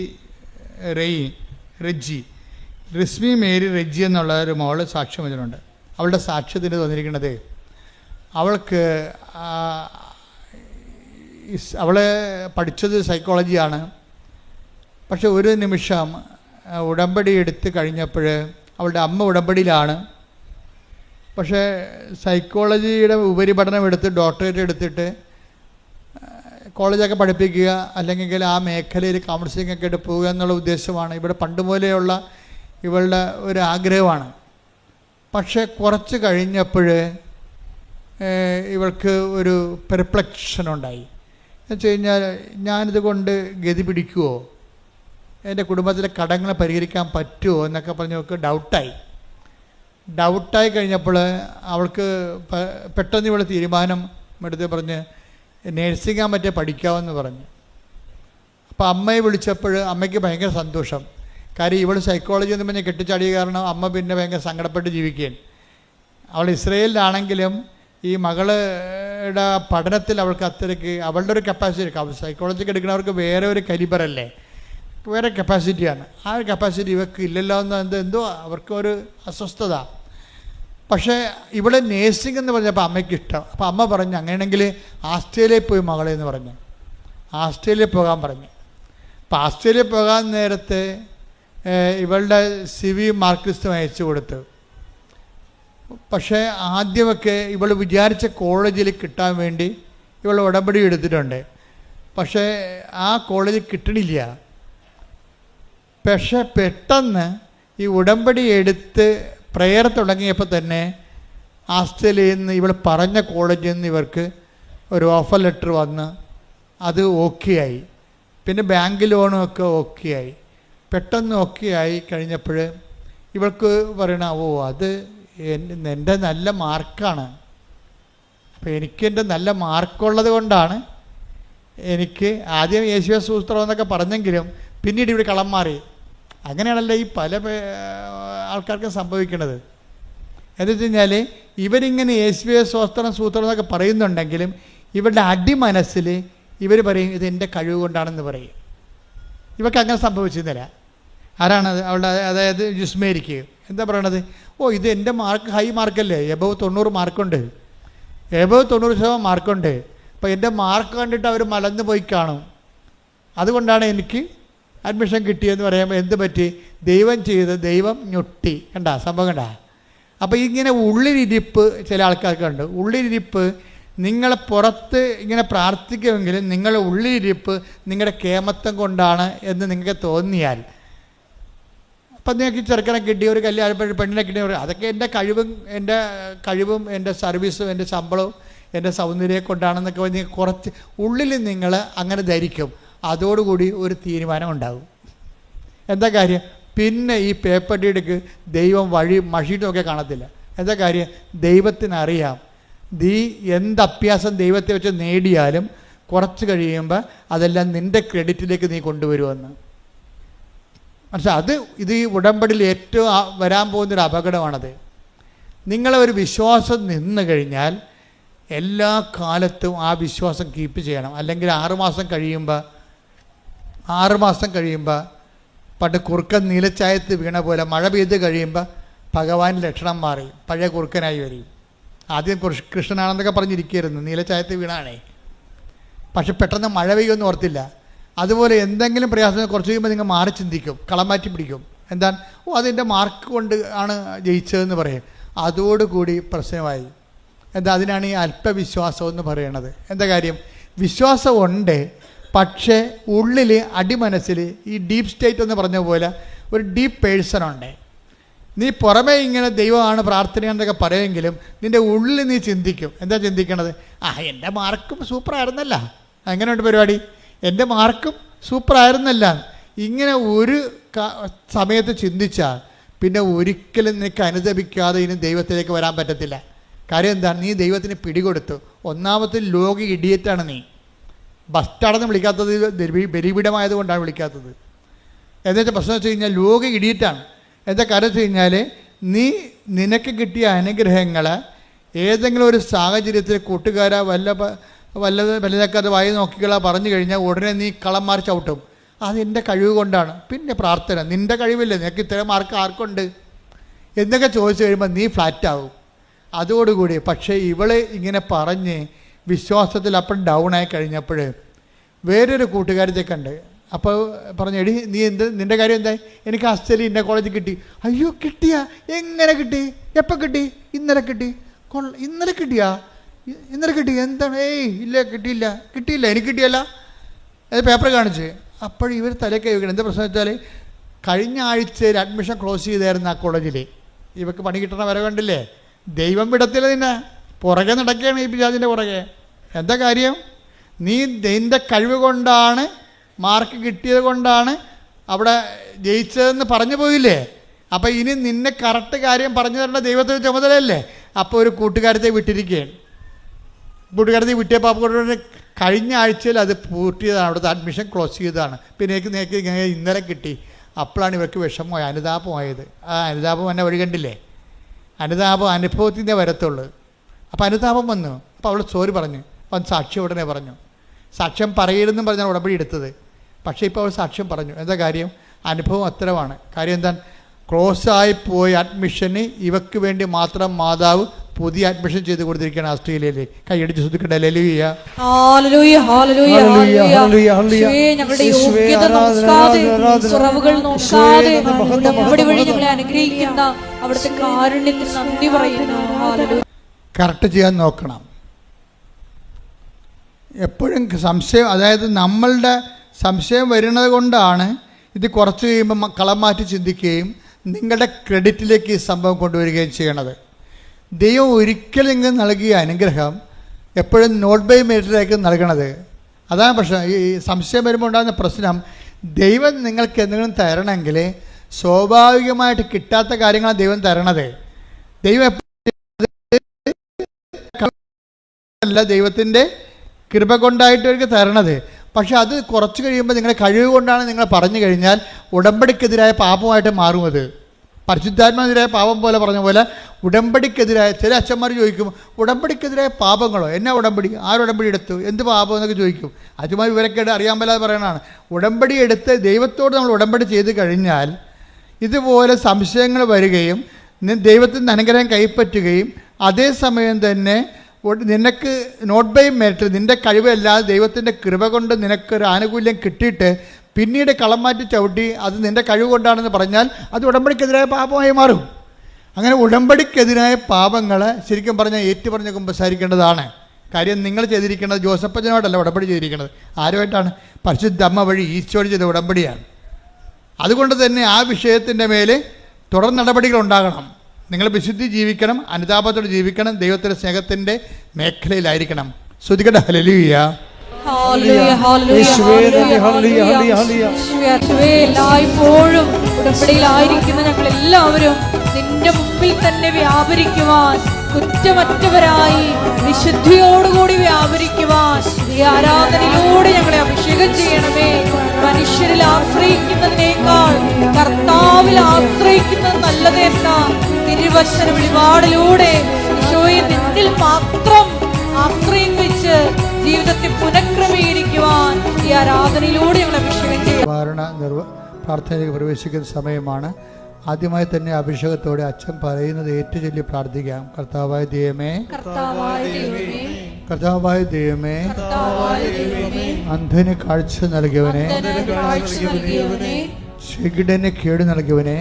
റെജി എന്നുള്ള ഒരു മോള് സാക്ഷ്യം പറഞ്ഞിട്ടുണ്ട്. അവളുടെ സാക്ഷ്യത്തിന് തോന്നിയിരിക്കുന്നത് അവൾക്ക് അവൾ പഠിച്ചത് സൈക്കോളജിയാണ്. പക്ഷെ ഒരു നിമിഷം ഉടമ്പടി എടുത്ത് കഴിഞ്ഞപ്പോൾ അവളുടെ അമ്മ ഉടമ്പടിയിലാണ്. പക്ഷേ സൈക്കോളജിയുടെ ഉപരിപഠനം എടുത്ത് ഡോക്ടറേറ്റ് എടുത്തിട്ട് കോളേജൊക്കെ പഠിപ്പിക്കുക, അല്ലെങ്കിൽ ആ മേഖലയിൽ കൗൺസിലിംഗ് ഒക്കെ ആയിട്ട് പോവുക എന്നുള്ള ഉദ്ദേശമാണ് ഇവിടെ പണ്ട് മുതലെയുള്ള ഇവളുടെ ഒരു ആഗ്രഹമാണ്. പക്ഷേ കുറച്ച് കഴിഞ്ഞപ്പോൾ ഇവൾക്ക് ഒരു പെർപ്ലക്ഷൻ ഉണ്ടായി. എന്ന് വെച്ച് കഴിഞ്ഞാൽ ഞാനിത് കൊണ്ട് ഗതി പിടിക്കുമോ, എൻ്റെ കുടുംബത്തിലെ കടങ്ങൾ പരിഹരിക്കാൻ പറ്റുമോ എന്നൊക്കെ പറഞ്ഞ് അവൾക്ക് ഡൗട്ടായി കഴിഞ്ഞപ്പോൾ അവൾക്ക് പെട്ടെന്ന് ഇവൾ തീരുമാനം എടുത്ത് പറഞ്ഞ് നേഴ്സിംഗ് മറ്റേ പഠിക്കാമെന്ന് പറഞ്ഞു. അപ്പോൾ അമ്മയെ വിളിച്ചപ്പോൾ അമ്മയ്ക്ക് ഭയങ്കര സന്തോഷം. കാര്യം ഇവൾ സൈക്കോളജി എന്ന് പറഞ്ഞ് കെട്ടിച്ചാടിയ കാരണം അമ്മ പിന്നെ ഭയങ്കര സങ്കടപ്പെട്ട് ജീവിക്കുകയാണ്. അവൾ ഇസ്രയേലിലാണെങ്കിലും ഈ മകളുടെ പഠനത്തിൽ അവൾക്ക് അത്രയ്ക്ക് അവളുടെ ഒരു കപ്പാസിറ്റി, സൈക്കോളജിക്ക് എടുക്കുന്നവർക്ക് വേറെ ഒരു കലിബറല്ലേ, വേറെ കപ്പാസിറ്റിയാണ്. ആ ഒരു കപ്പാസിറ്റി ഇവർക്ക് ഇല്ലല്ലോ എന്ന് എന്തോ അവർക്കൊരു അസ്വസ്ഥത. പക്ഷേ ഇവിടെ നേഴ്സിംഗ് എന്ന് പറഞ്ഞപ്പോൾ അമ്മയ്ക്ക് ഇഷ്ടം. അപ്പോൾ അമ്മ പറഞ്ഞു അങ്ങനെയാണെങ്കിൽ ആസ്ട്രേലിയയിൽ പോയി മകളെ എന്ന് പറഞ്ഞു. ആസ്ട്രേലിയയിൽ പോകാൻ പറഞ്ഞു. അപ്പോൾ ആസ്ട്രേലിയയിൽ പോകാൻ നേരത്തെ ഇവളുടെ CV മാർക്ക് ലിസ്റ്റ് അയച്ചു കൊടുത്തു. പക്ഷേ ആദ്യമൊക്കെ ഇവൾ വിചാരിച്ച കോളേജിൽ കിട്ടാൻ വേണ്ടി ഇവൾ ഉടമ്പടി എടുത്തിട്ടുണ്ട്. പക്ഷേ ആ കോളേജിൽ കിട്ടണില്ല. പക്ഷേ പെട്ടെന്ന് ഈ ഉടമ്പടി എടുത്ത് പ്രെയർ തുടങ്ങിയപ്പോൾ തന്നെ ആസ്ട്രേലിയയിൽ നിന്ന് ഇവൾ പറഞ്ഞ കോളേജിൽ നിന്ന് ഇവർക്ക് ഒരു ഓഫർ ലെറ്റർ വന്ന് അത് ഓക്കെ ആയി. പിന്നെ ബാങ്ക് ലോണും ഒക്കെ ഓക്കെ ആയി. പെട്ടെന്ന് ഓക്കെ ആയി കഴിഞ്ഞപ്പോൾ ഇവൾക്ക് പറയണ അത് എൻ്റെ നല്ല മാർക്കാണ്. അപ്പോൾ എനിക്കെൻ്റെ നല്ല മാർക്കുള്ളത് കൊണ്ടാണ് എനിക്ക് ആദ്യം യേശുവ സൂത്രം എന്നൊക്കെ പറഞ്ഞെങ്കിലും പിന്നീട് ഇവിടെ കളം മാറി. അങ്ങനെയാണല്ലോ ഈ പല ആൾക്കാർക്കും സംഭവിക്കുന്നത്. എന്ന് വെച്ച് കഴിഞ്ഞാൽ ഇവരിങ്ങനെ യേശുവ സൂത്രം എന്നൊക്കെ പറയുന്നുണ്ടെങ്കിലും ഇവരുടെ അടിമനസ്സിൽ ഇവർ പറയും ഇത് എൻ്റെ കഴിവ് കൊണ്ടാണെന്ന് പറയും. ഇവർക്ക് അങ്ങനെ സംഭവിച്ചിരുന്നില്ല. ആരാണത്? അവളുടെ അതായത് ജുസ്മേരിക്ക് എന്താ പറയണത്? ഇത് എൻ്റെ മാർക്ക് ഹൈ മാർക്കല്ലേ, എബവ് 90 മാർക്കുണ്ട്, എബവ് 90% മാർക്കുണ്ട്. അപ്പോൾ എൻ്റെ മാർക്ക് കണ്ടിട്ട് അവർ മലന്ന് പോയി കാണും, അതുകൊണ്ടാണ് എനിക്ക് അഡ്മിഷൻ കിട്ടിയെന്ന് പറയുമ്പോൾ എന്ത് പറ്റി? ദൈവം ചെയ്ത് ദൈവം ഞൊട്ടി. കണ്ടാ സംഭവം കണ്ടാ? അപ്പോൾ ഇങ്ങനെ ഉള്ളിലിരിപ്പ് ചില ആൾക്കാർക്കുണ്ട്. ഉള്ളിലിരിപ്പ് നിങ്ങളെ പുറത്ത് ഇങ്ങനെ പ്രാർത്ഥിക്കുമെങ്കിലും നിങ്ങളുടെ ഉള്ളിലിരിപ്പ് നിങ്ങളുടെ കേമത്വം കൊണ്ടാണ് എന്ന് നിങ്ങൾക്ക് തോന്നിയാൽ, അപ്പം നിങ്ങൾക്ക് ചെറുക്കനെ കിട്ടി, ഒരു കല്യാണം പെണ്ണിനെ കിട്ടിയ അതൊക്കെ എൻ്റെ കഴിവും എൻ്റെ സർവീസും എൻ്റെ ശമ്പളവും എൻ്റെ സൗന്ദര്യം കൊണ്ടാണെന്നൊക്കെ പറഞ്ഞ് കുറച്ച് ഉള്ളിൽ നിങ്ങൾ അങ്ങനെ ധരിക്കും. അതോടുകൂടി ഒരു തീരുമാനം ഉണ്ടാകും. എന്താ കാര്യം? പിന്നെ ഈ പേപ്പർ ഡീഡ്ക്ക് ദൈവം മഷിയിട്ടൊക്കെ കാണത്തില്ല. എന്താ കാര്യം? ദൈവത്തിനറിയാം നീ എന്ത് അഭ്യാസം ദൈവത്തെ വെച്ച് നേടിയാലും കുറച്ച് കഴിയുമ്പോൾ അതെല്ലാം നിൻ്റെ ക്രെഡിറ്റിലേക്ക് നീ കൊണ്ടുവരുമെന്ന്. പക്ഷെ ഇത് ഈ ഉടമ്പടിയിൽ ഏറ്റവും വരാൻ പോകുന്നൊരു അപകടമാണത്. നിങ്ങളെ ഒരു വിശ്വാസം നിന്ന് കഴിഞ്ഞാൽ എല്ലാ കാലത്തും ആ വിശ്വാസം കീപ്പ് ചെയ്യണം. അല്ലെങ്കിൽ 6 മാസം കഴിയുമ്പോൾ പണ്ട് കുറുക്കൻ നീലച്ചായത്ത് വീണ പോലെ മഴ പെയ്ത് കഴിയുമ്പോൾ ഭഗവാൻ ലക്ഷണം മാറി പഴയ കുറുക്കനായി വരും. ആദ്യം കൃഷ്ണനാണെന്നൊക്കെ പറഞ്ഞിരിക്കുകയായിരുന്നു, നീലച്ചായത്ത് വീണാണേ. പക്ഷെ പെട്ടെന്ന് മഴ പെയ്യുമെന്ന് ഓർത്തില്ല. അതുപോലെ എന്തെങ്കിലും പ്രയാസം കുറച്ച് കഴിയുമ്പോൾ നിങ്ങൾ മാറി ചിന്തിക്കും, കളം മാറ്റി പിടിക്കും. എന്താണ്? അതിൻ്റെ മാർക്ക് കൊണ്ട് ആണ് ജയിച്ചതെന്ന് പറയും. അതോടുകൂടി പ്രശ്നമായി. എന്താ? അതിനാണ് ഈ അല്പവിശ്വാസം എന്ന് പറയണത്. എന്താ കാര്യം? വിശ്വാസം ഉണ്ട്, പക്ഷേ ഉള്ളിൽ അടിമനസ്സിൽ ഈ ഡീപ്പ് സ്റ്റേറ്റ് എന്ന് പറഞ്ഞ പോലെ ഒരു ഡീപ്പ് പേഴ്സൺ ഉണ്ട്. നീ പുറമേ ഇങ്ങനെ ദൈവമാണ് പ്രാർത്ഥനയെന്നൊക്കെ പറയുമെങ്കിലും നിൻ്റെ ഉള്ളിൽ നീ ചിന്തിക്കും. എന്താ ചിന്തിക്കണത്? എൻ്റെ മാർക്കും സൂപ്പറായിരുന്നല്ല, അങ്ങനെയുണ്ട് പരിപാടി, എൻ്റെ മാർക്കും സൂപ്പറായിരുന്നല്ല. ഇങ്ങനെ ഒരു സമയത്ത് ചിന്തിച്ചാൽ പിന്നെ ഒരിക്കലും നിനക്ക് അനുദപിക്കാതെ ഇനി ദൈവത്തിലേക്ക് വരാൻ പറ്റത്തില്ല. കാര്യം എന്താണ്? നീ ദൈവത്തിന് പിടികൊടുത്തു. ഒന്നാമത്തെ ലോക ഇഡിയറ്റാണ് നീ. ബസ് സ്റ്റാൻഡെന്ന് വിളിക്കാത്തത് ബലിപീഠമായതുകൊണ്ടാണ് വിളിക്കാത്തത്. എന്നുവെച്ചാൽ പ്രശ്നം വെച്ച് കഴിഞ്ഞാൽ ലോകം ഇടിയിട്ടാണ്. എന്താ കാര്യം വെച്ച് കഴിഞ്ഞാൽ നിനക്ക് കിട്ടിയ അനുഗ്രഹങ്ങൾ ഏതെങ്കിലും ഒരു സാഹചര്യത്തിൽ കൂട്ടുകാരാ വല്ലതൊക്കെ വായി നോക്കിക്കളാ പറഞ്ഞു കഴിഞ്ഞാൽ ഉടനെ നീ കള്ളന്മാർ ചവിട്ടും. അതെൻ്റെ കഴിവ് കൊണ്ടാണ്. പിന്നെ പ്രാർത്ഥന, നിൻ്റെ കഴിവില്ലേ, നിനക്ക് ഇത്രയും മാർക്ക് ആർക്കുണ്ട് എന്നൊക്കെ ചോദിച്ചു കഴിയുമ്പോൾ നീ ഫ്ലാറ്റാവും അതോടുകൂടി. പക്ഷേ ഇവള് ഇങ്ങനെ പറഞ്ഞ് വിശ്വാസത്തിൽ അപ്പം ഡൗൺ ആയി കഴിഞ്ഞപ്പോൾ വേറൊരു കൂട്ടുകാരത്തെ കണ്ട്. അപ്പോൾ പറഞ്ഞു, എടി നീ നിൻ്റെ കാര്യം എന്തായി? എനിക്ക് ആസ്ട്രേലിയ ഇന്ന കോളേജിൽ കിട്ടി. അയ്യോ കിട്ടിയാ? എങ്ങനെ കിട്ടി? എപ്പോൾ കിട്ടി? ഇന്നലെ കിട്ടി. ഇന്നലെ കിട്ടിയാ? ഇന്നലെ കിട്ടി? എന്താണ്? ഇല്ല കിട്ടിയില്ല എനിക്ക് കിട്ടിയല്ല. അത് പേപ്പർ കാണിച്ച്. അപ്പോൾ ഇവർ തലക്കൈ വെക്കണം. എന്താ പ്രശ്നം വെച്ചാൽ കഴിഞ്ഞ ആഴ്ചയിൽ അഡ്മിഷൻ ക്ലോസ് ചെയ്തായിരുന്നു ആ കോളേജിൽ. ഇവർക്ക് പണി കിട്ടണ വരെ കണ്ടില്ലേ? ദൈവം വിടത്തില്ല, നിന്നെ പുറകെ നടക്കുകയാണ് ഈ പിശാചിൻ്റെ പുറകെ. എന്താ കാര്യം? നീ നിൻ്റെ കഴിവ് കൊണ്ടാണ്, മാർക്ക് കിട്ടിയത് കൊണ്ടാണ് അവിടെ ജയിച്ചതെന്ന് പറഞ്ഞു പോയില്ലേ? അപ്പോൾ ഇനി നിന്നെ കറക്റ്റ് കാര്യം പറഞ്ഞു തരേണ്ട ദൈവത്തിൻ്റെ ചുമതലയല്ലേ? അപ്പോൾ ഒരു കൂട്ടുകാരത്തെ വിട്ടിരിക്കുകയാണ്. കൂട്ടുകാരത്തെ വിട്ടിയപ്പോൾ അപ്പോൾ കഴിഞ്ഞ ആഴ്ചയിൽ അത് പൂർത്തിയതാണ്, അവിടുത്തെ അഡ്മിഷൻ ക്ലോസ് ചെയ്തതാണ്. പിന്നെ എനിക്ക് ഇന്നലെ കിട്ടി. അപ്പോഴാണ് ഇവർക്ക് വിഷമമായി, അനുതാപമായത്. ആ അനുതാപം എന്നെ വഴി കണ്ടില്ലേ? അനുതാപം അനുഭവത്തിൻ്റെ വരത്തുള്ളൂ. അപ്പോൾ അനുതാപം വന്നു. അപ്പോൾ അവൾ സോറി പറഞ്ഞു. അവൻ സാക്ഷ്യം ഉടനെ പറഞ്ഞു. സാക്ഷ്യം പറയരുതെന്നും പറഞ്ഞാൽ ഉടമ്പടി എടുത്തത്. പക്ഷേ ഇപ്പോൾ അവൾ സാക്ഷ്യം പറഞ്ഞു. എന്താ കാര്യം? അനുഭവം അത്തരമാണ്. കാര്യം എന്താണ്? ക്ലോസായി പോയ അഡ്മിഷന് ഇവക്ക് വേണ്ടി മാത്രം മാതാവ് പുതിയ അഡ്മിഷൻ ചെയ്ത് കൊടുത്തിരിക്കുകയാണ് ആസ്ട്രേലിയയിൽ. കൈയടിച്ച് ശ്രദ്ധിക്കട്ടെ. ഹല്ലേലൂയ, ഹല്ലേലൂയ, ഹല്ലേലൂയ, ഹല്ലേലൂയ. ഞങ്ങളുടെ യോഗ്യത നോക്കാതെ, കുറവുകൾ നോക്കാതെ നമ്മുടെ വഴി ഞങ്ങളെ അനുഗ്രഹിക്കുന്ന അവിടുത്തെ കാരുണ്യത്തിന് നന്ദി പറയുന്നു. ഹല്ലേലൂയ. കറക്റ്റ് ചെയ്യാൻ നോക്കണം. എപ്പോഴും സംശയം, അതായത് നമ്മളുടെ സംശയം വരുന്നത് കൊണ്ടാണ് ഇത് കുറച്ച് കഴിയുമ്പോൾ കളം മാറ്റി ചിന്തിക്കുകയും നിങ്ങളുടെ ക്രെഡിറ്റിലേക്ക് ഈ സംഭവം കൊണ്ടുവരികയും ചെയ്യണത്. ദൈവം ഒരിക്കലും ഇങ്ങനെ നൽകിയ അനുഗ്രഹം എപ്പോഴും നോട്ട് ബൈ മെറിറ്റിലേക്ക് നൽകണത്. അതാണ് പ്രശ്നം. ഈ സംശയം വരുമ്പോൾ ഉണ്ടാകുന്ന പ്രശ്നം, ദൈവം നിങ്ങൾക്ക് എന്തെങ്കിലും തരണമെങ്കിൽ സ്വാഭാവികമായിട്ട് കിട്ടാത്ത കാര്യങ്ങളാണ് ദൈവം തരണത്. ദൈവം അല്ല, ദൈവത്തിൻ്റെ കൃപ കൊണ്ടായിട്ട് അവർക്ക് തരണത്. പക്ഷെ അത് കുറച്ച് കഴിയുമ്പോൾ നിങ്ങളുടെ കഴിവ് കൊണ്ടാണ് നിങ്ങൾ പറഞ്ഞു കഴിഞ്ഞാൽ ഉടമ്പടിക്കെതിരായ പാപമായിട്ട് മാറും. അത് പരിശുദ്ധാത്മാവിനെതിരായ പാപം പോലെ പറഞ്ഞ പോലെ ഉടമ്പടിക്കെതിരായ ചില അച്ഛന്മാർ ചോദിക്കും, ഉടമ്പടിക്കെതിരായ പാപങ്ങളോ? എന്നാ ഉടമ്പടി? ആരുടമ്പടി എടുത്തു? എന്ത് പാപം എന്നൊക്കെ ചോദിക്കും. അച്ഛന്മാർ ഇവരൊക്കെ അറിയാൻ പറ്റാതെ പറയണതാണ്. ഉടമ്പടി എടുത്ത് ദൈവത്തോട് നമ്മൾ ഉടമ്പടി ചെയ്ത് കഴിഞ്ഞാൽ ഇതുപോലെ സംശയങ്ങൾ വരികയും ദൈവത്തിൻ്റെ അനുഗ്രഹം കൈപ്പറ്റുകയും അതേസമയം തന്നെ നിനക്ക് നോട്ട് ബൈ മെറിറ്റ്, നിൻ്റെ കഴിവല്ലാതെ ദൈവത്തിൻ്റെ കൃപ കൊണ്ട് നിനക്കൊരു ആനുകൂല്യം കിട്ടിയിട്ട് പിന്നീട് കളം മാറ്റി ചവിട്ടി അത് നിൻ്റെ കഴിവ് കൊണ്ടാണെന്ന് പറഞ്ഞാൽ അത് ഉടമ്പടിക്കെതിരായ പാപമായി മാറും. അങ്ങനെ ഉടമ്പടിക്കെതിരായ പാപങ്ങൾ ശരിക്കും പറഞ്ഞാൽ ഏറ്റുപറഞ്ഞ് കുമ്പസാരിക്കേണ്ടതാണ്. കാര്യം നിങ്ങൾ ചെയ്തിരിക്കുന്നത് ജോസഫച്ചനോടല്ല ഉടമ്പടി ചെയ്തിരിക്കുന്നത്. ആരുമായിട്ടാണ്? പരിശുദ്ധ അമ്മ വഴി ഈശോട് ചെയ്ത ഉടമ്പടിയാണ്. അതുകൊണ്ട് തന്നെ ആ വിഷയത്തിൻ്റെ മേലെ തുടർ നടപടികൾ ഉണ്ടാകണം. നിങ്ങൾ വിശുദ്ധി ജീവിക്കണം, അനുതാപത്തോടെ ജീവിക്കണം, ദൈവത്തിൻ്റെ സ്നേഹത്തിൻ്റെ മേഖലയിലായിരിക്കണം. ശ്രുതികട്ടെ. ഹല്ലേലൂയ, എല്ലായ്പ്പോഴും ഉടമ്പടിയിലായിരിക്കുന്ന ഞങ്ങൾ എല്ലാവരും നിന്റെ മുമ്പിൽ തന്നെ വ്യാപരിക്കുവാൻ, കുറ്റമറ്റവരായി വിശുദ്ധിയോടുകൂടി വ്യാപരിക്കുവാൻ ഈ ആരാധനയോടെ ഞങ്ങളെ അഭിഷേകം ചെയ്യണമേ. മനുഷ്യരിൽ ആശ്രയിക്കുന്നതിനേക്കാൾ കർത്താവിൽ ആശ്രയിക്കുന്നത് നല്ലത് എന്ന തിരുവചന വെളിപാടിലൂടെ ഈശോയെ നിന്നിൽ മാത്രം ആശ്രയം വെച്ച് ജീവിതത്തെ പുനഃക്രമീകരിക്കുവാൻ ഈ ആരാധനയിലൂടെ ഞങ്ങൾ അഭിഷേകം ചെയ്യും. പ്രാർത്ഥനയിലേക്ക് പ്രവേശിക്കുന്ന സമയമാണ്. ആദ്യമായി തന്നെ അഭിഷേകത്തോടെ അച്ഛൻ പറയുന്നത് ഏറ്റുചൊല്ലി പ്രാർത്ഥിക്കാം. കർത്താവായ ദൈവമേ, കർത്താവായ ദൈവമേ, അന്ധന് കാഴ്ച നൽകിയവനെ, ചെകിടന് കേട് നൽകിയവനെ,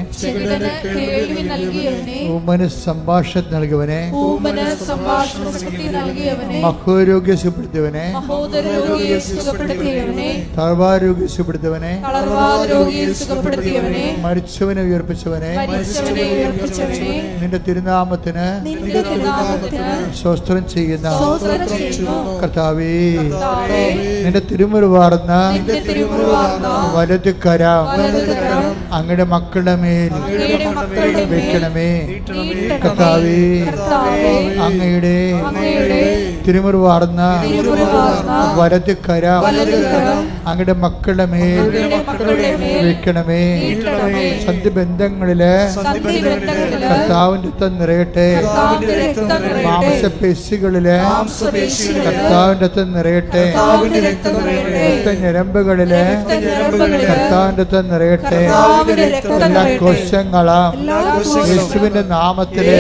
ഊമന് സംഭാഷണം നൽകിയവനെ, മഹോരോഗ്യ സുഖപ്പെടുത്തിയവനെ, തളർവാരോഗ്യ സുഖപ്പെടുത്തിയവനെ, മരിച്ചവനെ ഉയർപ്പിച്ചവനെ, നിന്റെ തിരുനാമത്തിന് സ്വസ്ത്രം ചെയ്യുന്ന കർത്താവേ, നിന്റെ തിരുമുറി വാർന്ന വലതുകരം അങ്ങയുടെ മക്കളുടെ മേൽ വെക്കണമേ. കർത്താവേ, അങ്ങയുടെ തിരുമുറിവാർന്ന വലത് കരം അങ്ങയുടെ മക്കളുടെ മേൽ വെക്കണമേ. സന്ധിബന്ധങ്ങളില് കർത്താവിന്റെ രക്തം നിറയട്ടെ. മാംസപേശികളില് കർത്താവിന്റെ രക്തം നിറയട്ടെ. രക്തഞരമ്പുകളില് കർത്താവിന്റെ രക്തം നിറയട്ടെ. എല്ലാ കോശങ്ങളും യേശുവിന്റെ നാമത്തില്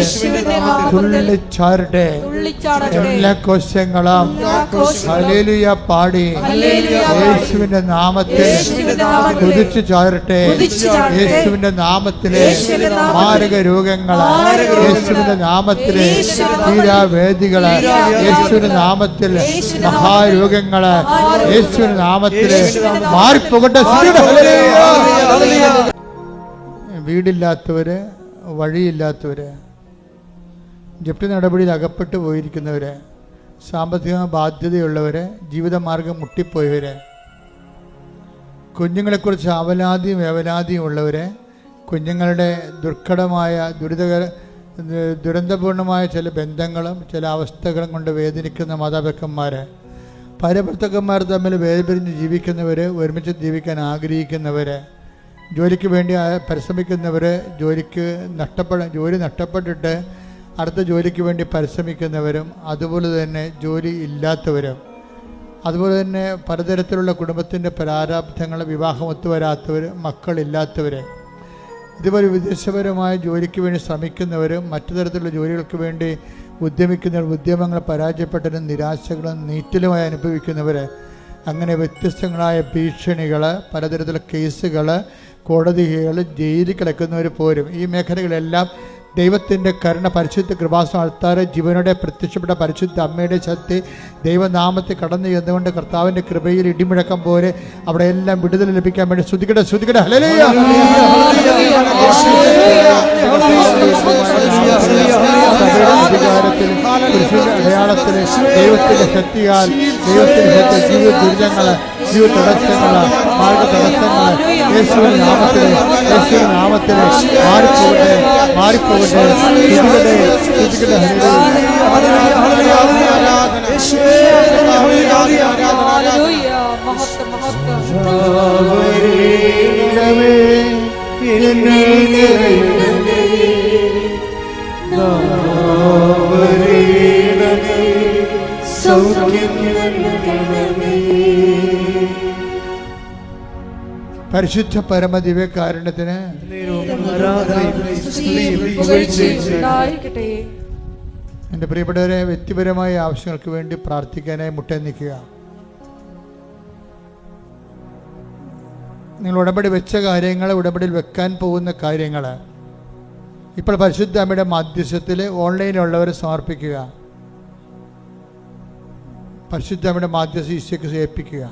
തുള്ളിച്ചാടട്ടെ. എല്ലാ കോശങ്ങളും ഹല്ലേലൂയ പാടി യേശുവിന്റെ നാമത്തിൽ കുതിച്ചു ചാടട്ടെ. യേശുവിന്റെ നാമത്തില് മാരക രോഗങ്ങള് യേശുവിന്റെ നാമത്തില് തീരാവേദികള് യേശുവിന്റെ നാമത്തിൽ മഹാരോഗങ്ങള് യേശുവിന്റെ നാമത്തില് മാറിപ്പോകട്ടെ. വീടില്ലാത്തവര്, വഴിയില്ലാത്തവര്, ജപ്തി നടപടിയിൽ അകപ്പെട്ടു പോയിരിക്കുന്നവര്, സാമ്പത്തിക ബാധ്യതയുള്ളവര്, ജീവിതമാർഗം മുട്ടിപ്പോയവര്, കുഞ്ഞുങ്ങളെക്കുറിച്ച് അവലാതിയും വേവലാതിയും ഉള്ളവര്, കുഞ്ഞുങ്ങളുടെ ദുർഘടമായ ദുരന്തപൂർണമായ ചില ബന്ധങ്ങളും ചില അവസ്ഥകളും കൊണ്ട് വേദനിക്കുന്ന മാതാപിതാക്കന്മാർ, ഭാര്യാഭർത്താക്കന്മാർ തമ്മിൽ വേർപിരിഞ്ഞ് ജീവിക്കുന്നവർ, ഒരുമിച്ച് ജീവിക്കാൻ ആഗ്രഹിക്കുന്നവർ, ജോലിക്ക് വേണ്ടി പരിശ്രമിക്കുന്നവർ, ജോലി നഷ്ടപ്പെട്ടിട്ട് അടുത്ത ജോലിക്ക് വേണ്ടി പരിശ്രമിക്കുന്നവരും, അതുപോലെ തന്നെ ജോലി ഇല്ലാത്തവരും, അതുപോലെ തന്നെ പലതരത്തിലുള്ള കുടുംബത്തിൻ്റെ പ്രാരാബ്ധങ്ങൾ, വിവാഹം ഒത്തുവരാത്തവർ, മക്കളില്ലാത്തവർ, ഇതുപോലെ വിദേശപരമായ ജോലിക്ക് വേണ്ടി ശ്രമിക്കുന്നവരും മറ്റു തരത്തിലുള്ള ജോലികൾക്ക് വേണ്ടി ഉദ്യമിക്കുന്നവർ, ഉദ്യമങ്ങൾ പരാജയപ്പെട്ടതിനും നിരാശകളും നീറ്റലുമായി അനുഭവിക്കുന്നവർ, അങ്ങനെ വ്യത്യസ്തങ്ങളായ ഭീഷണികൾ, പലതരത്തിലുള്ള കേസുകൾ, കോടതികൾ, ജയിലിൽ കിടക്കുന്നവർ പോരും. ഈ മേഖലകളെല്ലാം ദൈവത്തിൻ്റെ കരുണ, പരിശുദ്ധ കൃപാസനം അൾത്താര ജീവനോടെ പ്രത്യക്ഷപ്പെട്ട പരിശുദ്ധ അമ്മയുടെ ശക്തി ദൈവനാമത്തിൽ കടന്നു ചെന്നുകൊണ്ട് കർത്താവിൻ്റെ കൃപയിൽ ഇടിമുഴക്കം പോലെ അവിടെ എല്ലാം വിടുതൽ ലഭിക്കാൻ വേണ്ടി ശ്രുതിക്കട്ടെ. ഹല്ലേലൂയ. അധികാരത്തിൽ അടയാളത്തിൽ ദൈവത്തിൻ്റെ ശക്തിയാൽ, ദൈവത്തിൻ്റെ ജീവിത ദുരിതങ്ങൾ, ജീവിത തടസ്സങ്ങൾ, മാർഗ തടസ്സങ്ങൾ യേശുവിന്റെ നാമത്തിൽ മാറിപ്പോകട്ടെ. പരിശുദ്ധ പരമദിവ്യകാരുണ്യത്തിന് എൻ്റെ പ്രിയപ്പെട്ടവരെ, വ്യക്തിപരമായ ആവശ്യങ്ങൾക്ക് വേണ്ടി പ്രാർത്ഥിക്കാനായി മുട്ടേ നിൽക്കുക. നിങ്ങൾ ഉടമ്പടി വെച്ച കാര്യങ്ങൾ, ഉടമ്പടിയിൽ വെക്കാൻ പോകുന്ന കാര്യങ്ങൾ ഇപ്പോൾ പരിശുദ്ധ അമ്മയുടെ മാധ്യസ്ഥത്തിൽ ഓൺലൈനിലുള്ളവരെ സമർപ്പിക്കുക. പരിശുദ്ധ അമ്മയുടെ മാധ്യസ്ഥ ഈശോയ്ക്ക് ഏൽപ്പിക്കുക.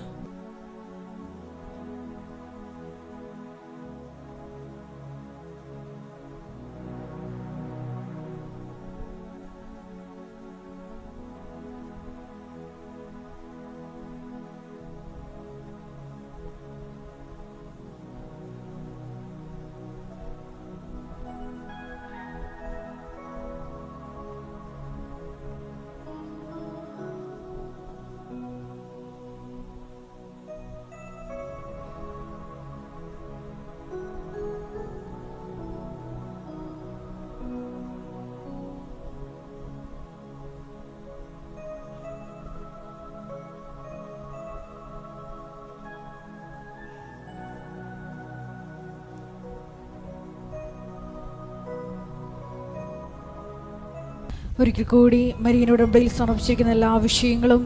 ഒരിക്കൽ കൂടി മരിയനോട് ഉടമ്പടിയിൽ സമർപ്പിച്ചിരിക്കുന്ന എല്ലാ വിഷയങ്ങളും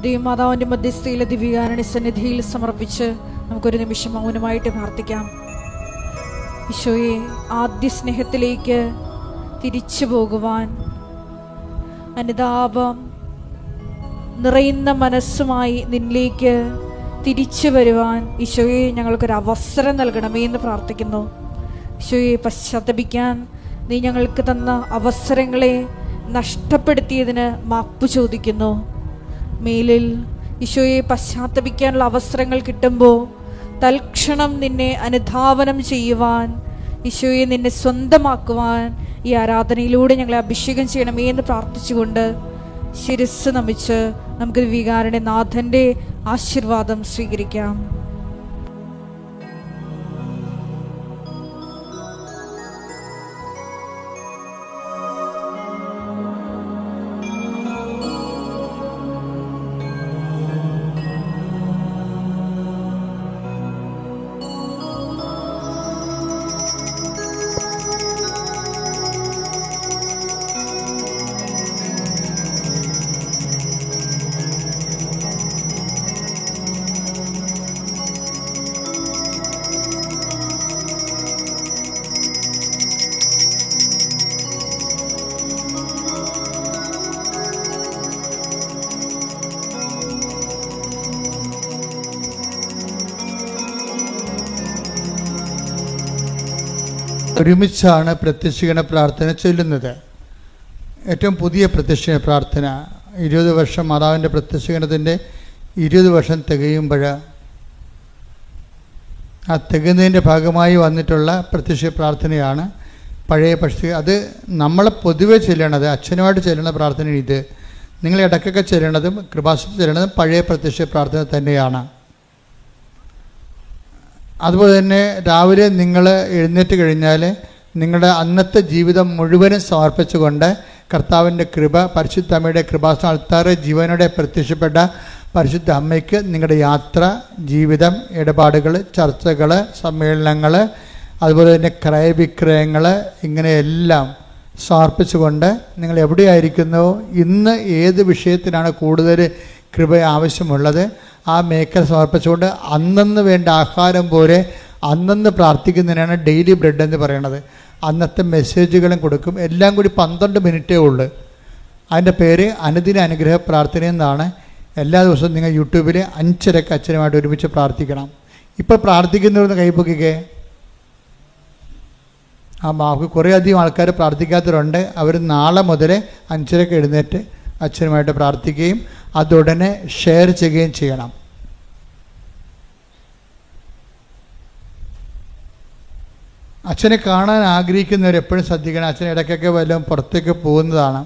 ദൈവമാതാവിൻ്റെ മധ്യസ്ഥയിലെ ദിവ്യകാരുണ്യ സന്നിധിയിൽ സമർപ്പിച്ച് നമുക്കൊരു നിമിഷം മൗനമായിട്ട് പ്രാർത്ഥിക്കാം. ഈശോയെ, ആദ്യ സ്നേഹത്തിലേക്ക് തിരിച്ചു പോകുവാൻ, അനുതാപം നിറയുന്ന മനസ്സുമായി നിന്നിലേക്ക് തിരിച്ചു വരുവാൻ ഈശോയെ ഞങ്ങൾക്കൊരു അവസരം നൽകണമേ എന്ന് പ്രാർത്ഥിക്കുന്നു. ഈശോയെ, പശ്ചാത്തപിക്കാൻ നീ ഞങ്ങൾക്ക് തന്ന അവസരങ്ങളെ നഷ്ടപ്പെടുത്തിയതിന് മാപ്പ് ചോദിക്കുന്നു. മേലിൽ ഈശോയെ പശ്ചാത്തപിക്കാനുള്ള അവസരങ്ങൾ കിട്ടുമ്പോൾ തൽക്ഷണം നിന്നെ അനുധാവനം ചെയ്യുവാൻ, ഈശോയെ നിന്നെ സ്വന്തമാക്കുവാൻ ഈ ആരാധനയിലൂടെ ഞങ്ങളെ അഭിഷേകം ചെയ്യണമേ എന്ന് പ്രാർത്ഥിച്ചുകൊണ്ട് ശിരസ്സ് നമിച്ച് നമുക്ക് വികാരയുടെ നാഥന്റെ ആശീർവാദം സ്വീകരിക്കാം. ഒരുമിച്ചാണ് പ്രത്യക്ഷീകരണ പ്രാർത്ഥന ചൊല്ലുന്നത്. ഏറ്റവും പുതിയ പ്രത്യക്ഷീകരണ പ്രാർത്ഥന 20 വർഷം മാതാവിൻ്റെ പ്രത്യക്ഷീകരണത്തിൻ്റെ 20 വർഷം തികയുമ്പോൾ ആ തികയുന്നതിൻ്റെ ഭാഗമായി വന്നിട്ടുള്ള പ്രത്യക്ഷ പ്രാർത്ഥനയാണ് പഴയ. പക്ഷേ അത് നമ്മൾ പൊതുവെ ചെല്ലണത്, അച്ഛനുമായിട്ട് ചെല്ലുന്ന പ്രാർത്ഥന ഇത്. നിങ്ങൾ ഇടയ്ക്കൊക്കെ ചെല്ലണതും കൃപാസനത്തിൽ ചെല്ലണതും പഴയ പ്രത്യക്ഷ പ്രാർത്ഥന തന്നെയാണ്. അതുപോലെ തന്നെ രാവിലെ നിങ്ങൾ എഴുന്നേറ്റ് കഴിഞ്ഞാൽ നിങ്ങളുടെ അന്നത്തെ ജീവിതം മുഴുവനും സമർപ്പിച്ചുകൊണ്ട് കർത്താവിൻ്റെ കൃപ, പരിശുദ്ധ അമ്മയുടെ കൃപാസന അൾത്താറ് ജീവനോടെ പ്രത്യക്ഷപ്പെട്ട പരിശുദ്ധ അമ്മയ്ക്ക് നിങ്ങളുടെ യാത്ര, ജീവിതം, ഇടപാടുകൾ, ചർച്ചകൾ, സമ്മേളനങ്ങൾ, അതുപോലെ തന്നെ ക്രയവിക്രയങ്ങൾ, ഇങ്ങനെയെല്ലാം സമർപ്പിച്ചുകൊണ്ട് നിങ്ങൾ എവിടെയായിരിക്കുന്നോ, ഇന്ന് ഏത് വിഷയത്തിനാണ് കൂടുതൽ കൃപ ആവശ്യമുള്ളത് ആ മേഖല സമർപ്പിച്ചുകൊണ്ട് അന്നന്ന് വേണ്ട ആഹാരം പോലെ അന്നന്ന് പ്രാർത്ഥിക്കുന്നതിനാണ് ഡെയിലി ബ്രെഡ് എന്ന് പറയുന്നത്. അന്നത്തെ മെസ്സേജുകളും കൊടുക്കും. എല്ലാം കൂടി 12 മിനിറ്റേ ഉള്ളൂ. അതിൻ്റെ പേര് അനുദിന അനുഗ്രഹ പ്രാർത്ഥന എന്നാണ്. എല്ലാ ദിവസവും നിങ്ങൾ യൂട്യൂബിൽ 5:30 അച്ഛനുമായിട്ട് ഒരുമിച്ച് പ്രാർത്ഥിക്കണം. ഇപ്പോൾ പ്രാർത്ഥിക്കുന്നവരൊന്ന് കൈപ്പൊക്കിക്കേ. മാർക്ക് കുറേ അധികം ആൾക്കാർ പ്രാർത്ഥിക്കാത്തവരുണ്ട്. അവർ നാളെ മുതൽ 5:30 എഴുന്നേറ്റ് അച്ഛനുമായിട്ട് പ്രാർത്ഥിക്കുകയും അതുടനെ ഷെയർ ചെയ്യുകയും ചെയ്യണം. അച്ഛനെ കാണാൻ ആഗ്രഹിക്കുന്നവർ എപ്പോഴും ശ്രദ്ധിക്കണം. അച്ഛൻ ഇടയ്ക്കൊക്കെ വല്ലതും പുറത്തേക്ക് പോകുന്നതാണ്.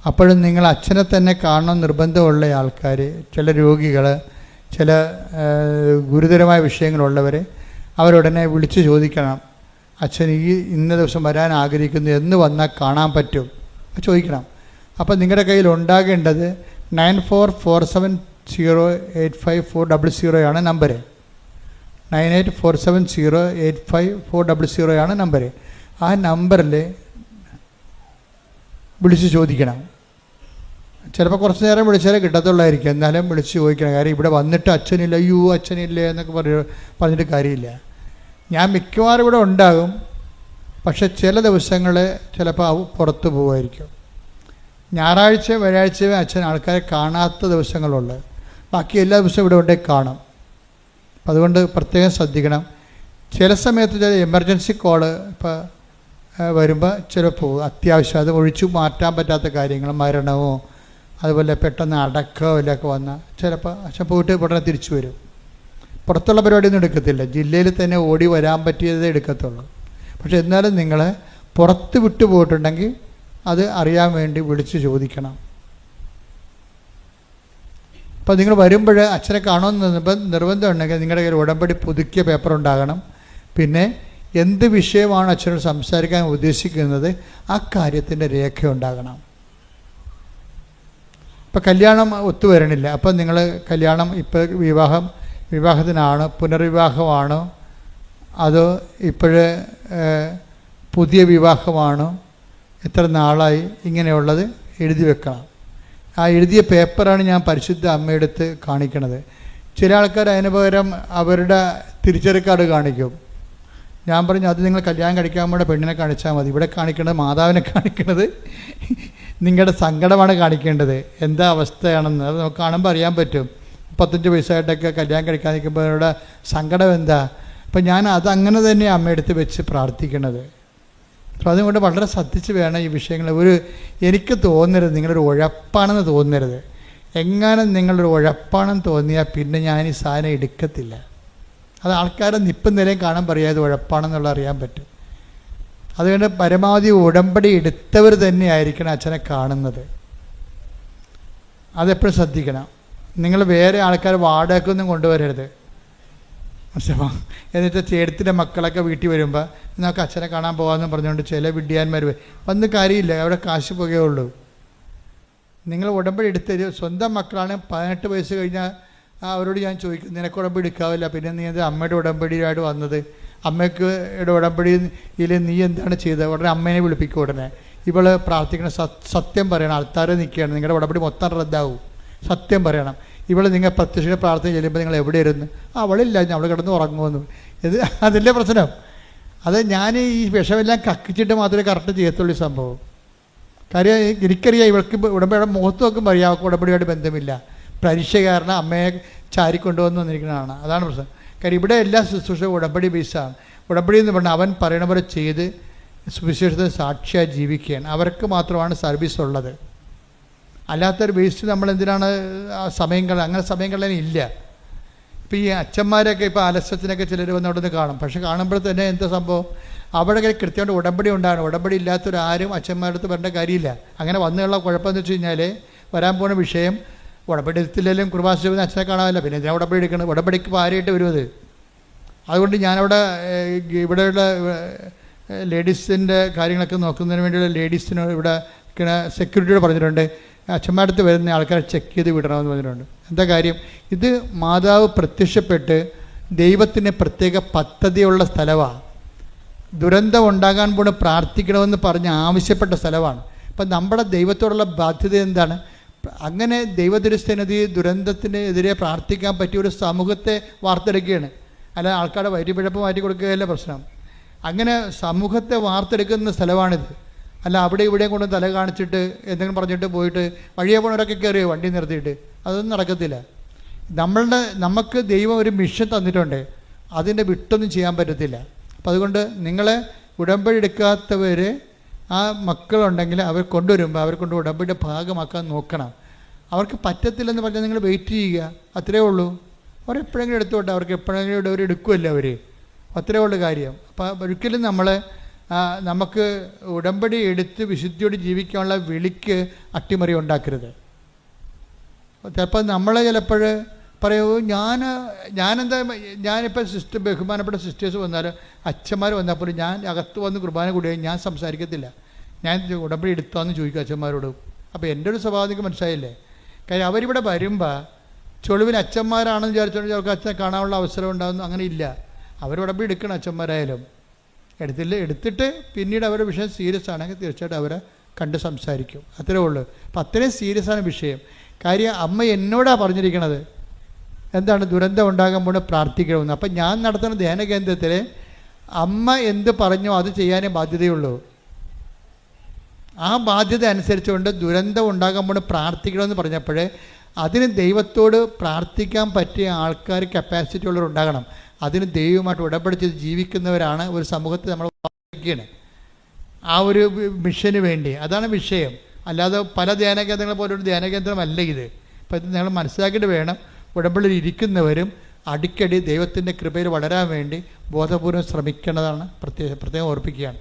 അപ്പോഴും നിങ്ങൾ അച്ഛനെ തന്നെ കാണണം നിർബന്ധമുള്ള ആൾക്കാർ, ചില രോഗികൾ, ചില ഗുരുതരമായ വിഷയങ്ങളുള്ളവർ, അവരുടനെ വിളിച്ച് ചോദിക്കണം, അച്ഛൻ ഇന്ന ദിവസം വരാൻ ആഗ്രഹിക്കുന്നു, എന്ന് വന്നാൽ കാണാൻ പറ്റും ചോദിക്കണം. അപ്പോൾ നിങ്ങളുടെ കയ്യിൽ ഉണ്ടാകേണ്ടത് 9447085400 നമ്പർ. 9847085400 നമ്പർ. ആ നമ്പറിൽ വിളിച്ച് ചോദിക്കണം. ചിലപ്പോൾ കുറച്ച് നേരം വിളിച്ചാലേ കിട്ടത്തുള്ളായിരിക്കും, എന്നാലും വിളിച്ച് ചോദിക്കണം. കാര്യം ഇവിടെ വന്നിട്ട് അച്ഛനില്ല, അയ്യോ അച്ഛനില്ല എന്നൊക്കെ പറഞ്ഞിട്ട് കാര്യമില്ല. ഞാൻ മിക്കവാറും ഇവിടെ ഉണ്ടാകും, പക്ഷെ ചില ദിവസങ്ങൾ ചിലപ്പോൾ പുറത്ത് പോകുമായിരിക്കും. ഞായറാഴ്ച വ്യാഴാഴ്ച അച്ഛൻ ആൾക്കാരെ കാണാത്ത ദിവസങ്ങളുള്ളത്, ബാക്കി എല്ലാ ദിവസവും ഇവിടെ ഉണ്ടെങ്കിൽ കാണും. അതുകൊണ്ട് പ്രത്യേകം ശ്രദ്ധിക്കണം. ചില സമയത്ത് ചില എമർജൻസി കോള് ഇപ്പോൾ വരുമ്പോൾ ചിലപ്പോൾ അത്യാവശ്യം അത് ഒഴിച്ചു മാറ്റാൻ പറ്റാത്ത കാര്യങ്ങൾ, മരണമോ അതുപോലെ പെട്ടെന്ന് അടക്കമോ എല്ലൊക്കെ വന്നാൽ ചിലപ്പോൾ അച്ഛൻ പോയിട്ട് ഉടനെ തിരിച്ചു വരും. പുറത്തുള്ള പരിപാടിയൊന്നും എടുക്കത്തില്ല, ജില്ലയിൽ തന്നെ ഓടി വരാൻ പറ്റിയതേ എടുക്കത്തുള്ളൂ. പക്ഷെ എന്നാലും നിങ്ങൾ പുറത്ത് വിട്ടു പോയിട്ടുണ്ടെങ്കിൽ അത് അറിയാൻ വേണ്ടി വിളിച്ച് ചോദിക്കണം. അപ്പോൾ നിങ്ങൾ വരുമ്പോൾ അച്ഛനെ കാണുമെന്ന് നിർബന്ധം ഉണ്ടെങ്കിൽ നിങ്ങളുടെ കയ്യിൽ ഉടമ്പടി പുതുക്കിയ പേപ്പർ ഉണ്ടാകണം. പിന്നെ എന്ത് വിഷയമാണ് അച്ഛനോട് സംസാരിക്കാൻ ഉദ്ദേശിക്കുന്നത് ആ കാര്യത്തിൻ്റെ രേഖ ഉണ്ടാകണം. ഇപ്പോൾ കല്യാണം ഒത്തുവരണില്ല, അപ്പം നിങ്ങൾ കല്യാണം ഇപ്പോൾ വിവാഹത്തിനാണ്, പുനർവിവാഹമാണോ, അതോ ഇപ്പോഴേ പുതിയ വിവാഹമാണോ, എത്ര നാളായി, ഇങ്ങനെയുള്ളത് എഴുതി വെക്കണം. ആ എഴുതിയ പേപ്പറാണ് ഞാൻ പരിശുദ്ധ അമ്മയെടുത്ത് കാണിക്കണത്. ചില ആൾക്കാർ അതിന് പകരം അവരുടെ തിരിച്ചറിയൽ കാർഡ് കാണിക്കും. ഞാൻ പറഞ്ഞു അത് നിങ്ങൾ കല്യാണം കഴിക്കാൻ വേണ്ട പെണ്ണിനെ കാണിച്ചാൽ മതി. ഇവിടെ കാണിക്കേണ്ടത് മാതാവിനെ കാണിക്കേണ്ടത് നിങ്ങളുടെ സങ്കടമാണ് കാണിക്കേണ്ടത്, എന്താ അവസ്ഥയാണെന്ന്. അത് നമുക്ക് കാണുമ്പോൾ അറിയാൻ പറ്റും. 35 വയസ്സായിട്ടൊക്കെ കല്യാണം കഴിക്കാൻ നിൽക്കുമ്പോൾ അവരുടെ സങ്കടം എന്താ. അപ്പം ഞാൻ അതങ്ങനെ തന്നെ അമ്മയെടുത്ത് വെച്ച് പ്രാർത്ഥിക്കണത്. അപ്പോൾ അതുകൊണ്ട് വളരെ ശ്രദ്ധിച്ച് വേണം ഈ വിഷയങ്ങൾ. എനിക്ക് തോന്നരുത് നിങ്ങളൊരു ഉഴപ്പാണെന്ന് തോന്നരുത്. എങ്ങനെ നിങ്ങളൊരു ഉഴപ്പാണെന്ന് തോന്നിയാൽ പിന്നെ ഞാൻ ഈ സാധനം എടുക്കത്തില്ല. അത് ആൾക്കാരെ നിപ്പും നിലയും കാണാൻ പറയാം ഇത് ഉഴപ്പാണെന്നുള്ള അറിയാൻ പറ്റും. അതുകൊണ്ട് പരമാവധി ഉടമ്പടി എടുത്തവർ തന്നെയായിരിക്കണം അച്ഛനെ കാണുന്നത്. അതെപ്പോഴും ശ്രദ്ധിക്കണം. നിങ്ങൾ വേറെ ആൾക്കാർ വാടകയ്ക്കൊന്നും കൊണ്ടുവരരുത്. മനസ്സിലാ? എന്നിട്ട് ചേട്ടത്തിൻ്റെ മക്കളൊക്കെ വീട്ടിൽ വരുമ്പോൾ നമുക്ക് അച്ഛനെ കാണാൻ പോകാമെന്ന് പറഞ്ഞുകൊണ്ട് ചില വിഡ്ഢിയാന്മാർ വന്ന് കാര്യമില്ല, അവിടെ കാശ് പോകുകയുള്ളൂ. നിങ്ങൾ ഉടമ്പടി എടുത്ത് സ്വന്തം മക്കളാണ് 18 വയസ്സ് കഴിഞ്ഞാൽ അവരോട് ഞാൻ ചോദിക്കും, നിനക്ക് ഉടമ്പടി എടുക്കാവില്ല, പിന്നെ നീ എന്ത് അമ്മയുടെ ഉടമ്പടിയായിട്ട് വന്നത്? അമ്മയ്ക്ക് ഉടമ്പടിയിൽ നീ എന്താണ് ചെയ്തത്? ഉടനെ അമ്മേനെ വിളിപ്പിക്കും. ഉടനെ ഇവൾ പ്രാർത്ഥിക്കണം, സത്യം പറയണം, ആൾക്കാരെ നിൽക്കുകയാണ്, നിങ്ങളുടെ ഉടമ്പടി മൊത്തം റദ്ദാവും, സത്യം പറയണം. ഇവൾ നിങ്ങൾ പ്രത്യക്ഷ പ്രാർത്ഥന ചെല്ലുമ്പോൾ നിങ്ങൾ എവിടെ ഇരുന്ന്? അവളില്ല, അവൾ കിടന്ന് ഉറങ്ങുമെന്ന്. ഇത് അതിൻ്റെ പ്രശ്നം. അത് ഞാൻ ഈ വിഷമെല്ലാം കക്കിച്ചിട്ട് മാത്രമേ കറക്റ്റ് ചെയ്യത്തുള്ളൂ ഈ സംഭവം. കാര്യം എനിക്കറിയാം, ഇവൾക്ക് ഉടമ്പടിയുടെ മുഖത്ത് നോക്കുമ്പോൾ അറിയാം അവൾക്ക് ഉടമ്പടിയായിട്ട് ബന്ധമില്ല. പരീക്ഷ കാരണം അമ്മയെ ചാരിക്കൊണ്ടുവന്ന് വന്നിരിക്കുന്നതാണ്. അതാണ് പ്രശ്നം. കാര്യം ഇവിടെ എല്ലാ ശുശ്രൂഷയും ഉടമ്പടി ബേസാണ്. ഉടമ്പടി എന്ന് പറഞ്ഞാൽ അവൻ പറയണ പോലെ ചെയ്ത് സുവിശേഷത്തിന് സാക്ഷിയായി ജീവിക്കുകയാണ്. അവർക്ക് മാത്രമാണ് സർവീസ് ഉള്ളത്. അല്ലാത്തൊരു ബേസ് നമ്മൾ എന്തിനാണ് സമയം അങ്ങനെ സമയം കളയാനില്ല. ഇപ്പോൾ ഈ അച്ഛന്മാരൊക്കെ ഇപ്പോൾ അലസത്തിനൊക്കെ ചിലർ വന്ന് അവിടെ നിന്ന് കാണും. പക്ഷെ കാണുമ്പോൾ തന്നെ എന്താ സംഭവം, അവിടെ കൃത്യമായിട്ട് ഉടമ്പടി ഉണ്ടാകണം. ഉടമ്പടി ഇല്ലാത്തൊരാരും അച്ഛന്മാരുടെ അടുത്ത് വരേണ്ട കാര്യമില്ല. അങ്ങനെ വന്നുള്ള കുഴപ്പമെന്ന് വെച്ച് കഴിഞ്ഞാൽ വരാൻ പോകുന്ന വിഷയം ഉടമ്പടി എടുത്തില്ലെങ്കിലും കുർബാന അച്ഛനെ കാണാമല്ല, പിന്നെ എന്തിനാണ് ഉടമ്പടി എടുക്കണം? ഉടമ്പടിക്ക് ഇപ്പോൾ ആരായിട്ട് വരുന്നത്? അതുകൊണ്ട് ഞാനവിടെ ഇവിടെയുള്ള ലേഡീസിൻ്റെ കാര്യങ്ങളൊക്കെ നോക്കുന്നതിന് വേണ്ടിയുള്ള ലേഡീസിന് ഇവിടെ സെക്യൂരിറ്റിയോട് പറഞ്ഞിട്ടുണ്ട്, അച്ഛന്മാരുടെ അടുത്ത് വരുന്ന ആൾക്കാരെ ചെക്ക് ചെയ്ത് വിടണമെന്ന് പറഞ്ഞിട്ടുണ്ട്. എന്താ കാര്യം? ഇത് മാതാവ് പ്രത്യക്ഷപ്പെട്ട് ദൈവത്തിന് പ്രത്യേക പദ്ധതിയുള്ള സ്ഥലമാണ്. ദുരന്തം ഉണ്ടാകാൻ പോണ് പ്രാർത്ഥിക്കണമെന്ന് പറഞ്ഞ് ആവശ്യപ്പെട്ട സ്ഥലമാണ്. അപ്പം നമ്മുടെ ദൈവത്തോടുള്ള ബാധ്യത എന്താണ്? അങ്ങനെ ദൈവദുരസ്ഥനതി ദുരന്തത്തിനെതിരെ പ്രാർത്ഥിക്കാൻ പറ്റിയ ഒരു സമൂഹത്തെ വാർത്തെടുക്കുകയാണ്. അല്ല ആൾക്കാരുടെ വരിപിഴപ്പ് മാറ്റി കൊടുക്കുകയല്ല പ്രശ്നം. അങ്ങനെ സമൂഹത്തെ വാർത്തെടുക്കുന്ന സ്ഥലമാണിത്. അല്ല അവിടെ ഇവിടെയും കൊണ്ട് തല കാണിച്ചിട്ട് എന്തെങ്കിലും പറഞ്ഞിട്ട് പോയിട്ട് വഴിയെ പോണവരൊക്കെ കയറിയോ വണ്ടി നിർത്തിയിട്ട്, അതൊന്നും നടക്കത്തില്ല. നമുക്ക് ദൈവം ഒരു മിഷൻ തന്നിട്ടുണ്ട്, അതിൻ്റെ വിട്ടൊന്നും ചെയ്യാൻ പറ്റത്തില്ല. അപ്പം അതുകൊണ്ട് നിങ്ങളെ ഉടമ്പടി എടുക്കാത്തവർ ആ മക്കളുണ്ടെങ്കിൽ അവർ കൊണ്ടുവരുമ്പോൾ അവർ കൊണ്ട് ഉടമ്പടിയുടെ ഭാഗമാക്കാൻ നോക്കണം. അവർക്ക് പറ്റത്തില്ലെന്ന് പറഞ്ഞാൽ നിങ്ങൾ വെയിറ്റ് ചെയ്യുക, അത്രയേ ഉള്ളൂ. അവരെപ്പോഴെങ്കിലും എടുത്തോട്ടെ, അവർക്ക് എപ്പോഴെങ്കിലും അവർ എടുക്കുമല്ലോ അവർ, അത്രയേ ഉള്ളൂ കാര്യം. അപ്പോൾ ഒരിക്കലും നമുക്ക് ഉടമ്പടി എടുത്ത് വിശുദ്ധിയോട് ജീവിക്കാനുള്ള വിളിക്ക് അട്ടിമറി ഉണ്ടാക്കരുത്. ചിലപ്പോൾ നമ്മളെ ചിലപ്പോൾ പറയൂ, ഞാനിപ്പോൾ ബഹുമാനപ്പെട്ട സിസ്റ്റേഴ്സ് വന്നാലും അച്ഛന്മാർ വന്നാൽ പോലും ഞാൻ അകത്ത് വന്ന് കുർബാന കൂടിയാൽ ഞാൻ സംസാരിക്കത്തില്ല. ഞാൻ ഉടമ്പടി എടുത്താന്ന് ചോദിക്കും അച്ഛന്മാരോട്. അപ്പോൾ എൻ്റെ ഒരു സ്വഭാവം നിങ്ങൾക്ക് മനസ്സിലായില്ലേ? കാര്യം അവരിവിടെ വരുമ്പോൾ ചൊളിവിന് അച്ഛന്മാരാണെന്ന് വിചാരിച്ചോണ്ട് ചിലർക്ക് അച്ഛനെ കാണാനുള്ള അവസരം ഉണ്ടാകുന്നു. അങ്ങനെ ഇല്ല. അവർ ഉടമ്പടി എടുക്കണം അച്ഛന്മാരായാലും. എടുത്തിട്ട് പിന്നീട് അവരുടെ വിഷയം സീരിയസ് ആണെങ്കിൽ തീർച്ചയായിട്ടും അവരെ കണ്ട് സംസാരിക്കും. അത്രേ ഉള്ളൂ. അപ്പം അത്രയും സീരിയസ് ആണ് വിഷയം. കാര്യം അമ്മ എന്നോടാണ് പറഞ്ഞിരിക്കണത് എന്താണ്, ദുരന്തം ഉണ്ടാകുമ്പോൾ പ്രാർത്ഥിക്കണമെന്ന്. അപ്പം ഞാൻ നടത്തുന്ന ധ്യാന കേന്ദ്രത്തിൽ അമ്മ എന്ത് പറഞ്ഞോ അത് ചെയ്യാനേ ബാധ്യതയുള്ളൂ. ആ ബാധ്യത അനുസരിച്ചുകൊണ്ട് ദുരന്തം ഉണ്ടാകുമ്പോൾ പ്രാർത്ഥിക്കണമെന്ന് പറഞ്ഞപ്പോൾ അതിന് ദൈവത്തോട് പ്രാർത്ഥിക്കാൻ പറ്റിയ ആൾക്കാർ കപ്പാസിറ്റി ഉള്ളവരുണ്ടാകണം. അതിന് ദൈവമായിട്ട് ഉടമ്പടി ചെയ്ത് ജീവിക്കുന്നവരാണ് ഒരു സമൂഹത്തെ നമ്മൾ ഉപയോഗിക്കുകയാണ് ആ ഒരു മിഷന് വേണ്ടി. അതാണ് വിഷയം. അല്ലാതെ പല ധ്യാനകേന്ദ്രങ്ങളെ പോലൊരു ധ്യാനകേന്ദ്രമല്ല ഇത്. അപ്പം ഇത് നിങ്ങൾ മനസ്സിലാക്കിയിട്ട് വേണം ഉടമ്പടിയിൽ ഇരിക്കുന്നവരും അടിക്കടി ദൈവത്തിൻ്റെ കൃപയിൽ വളരാൻ വേണ്ടി ബോധപൂർവ്വം ശ്രമിക്കേണ്ടതാണ്. പ്രത്യേകം ഓർപ്പിക്കുകയാണ്.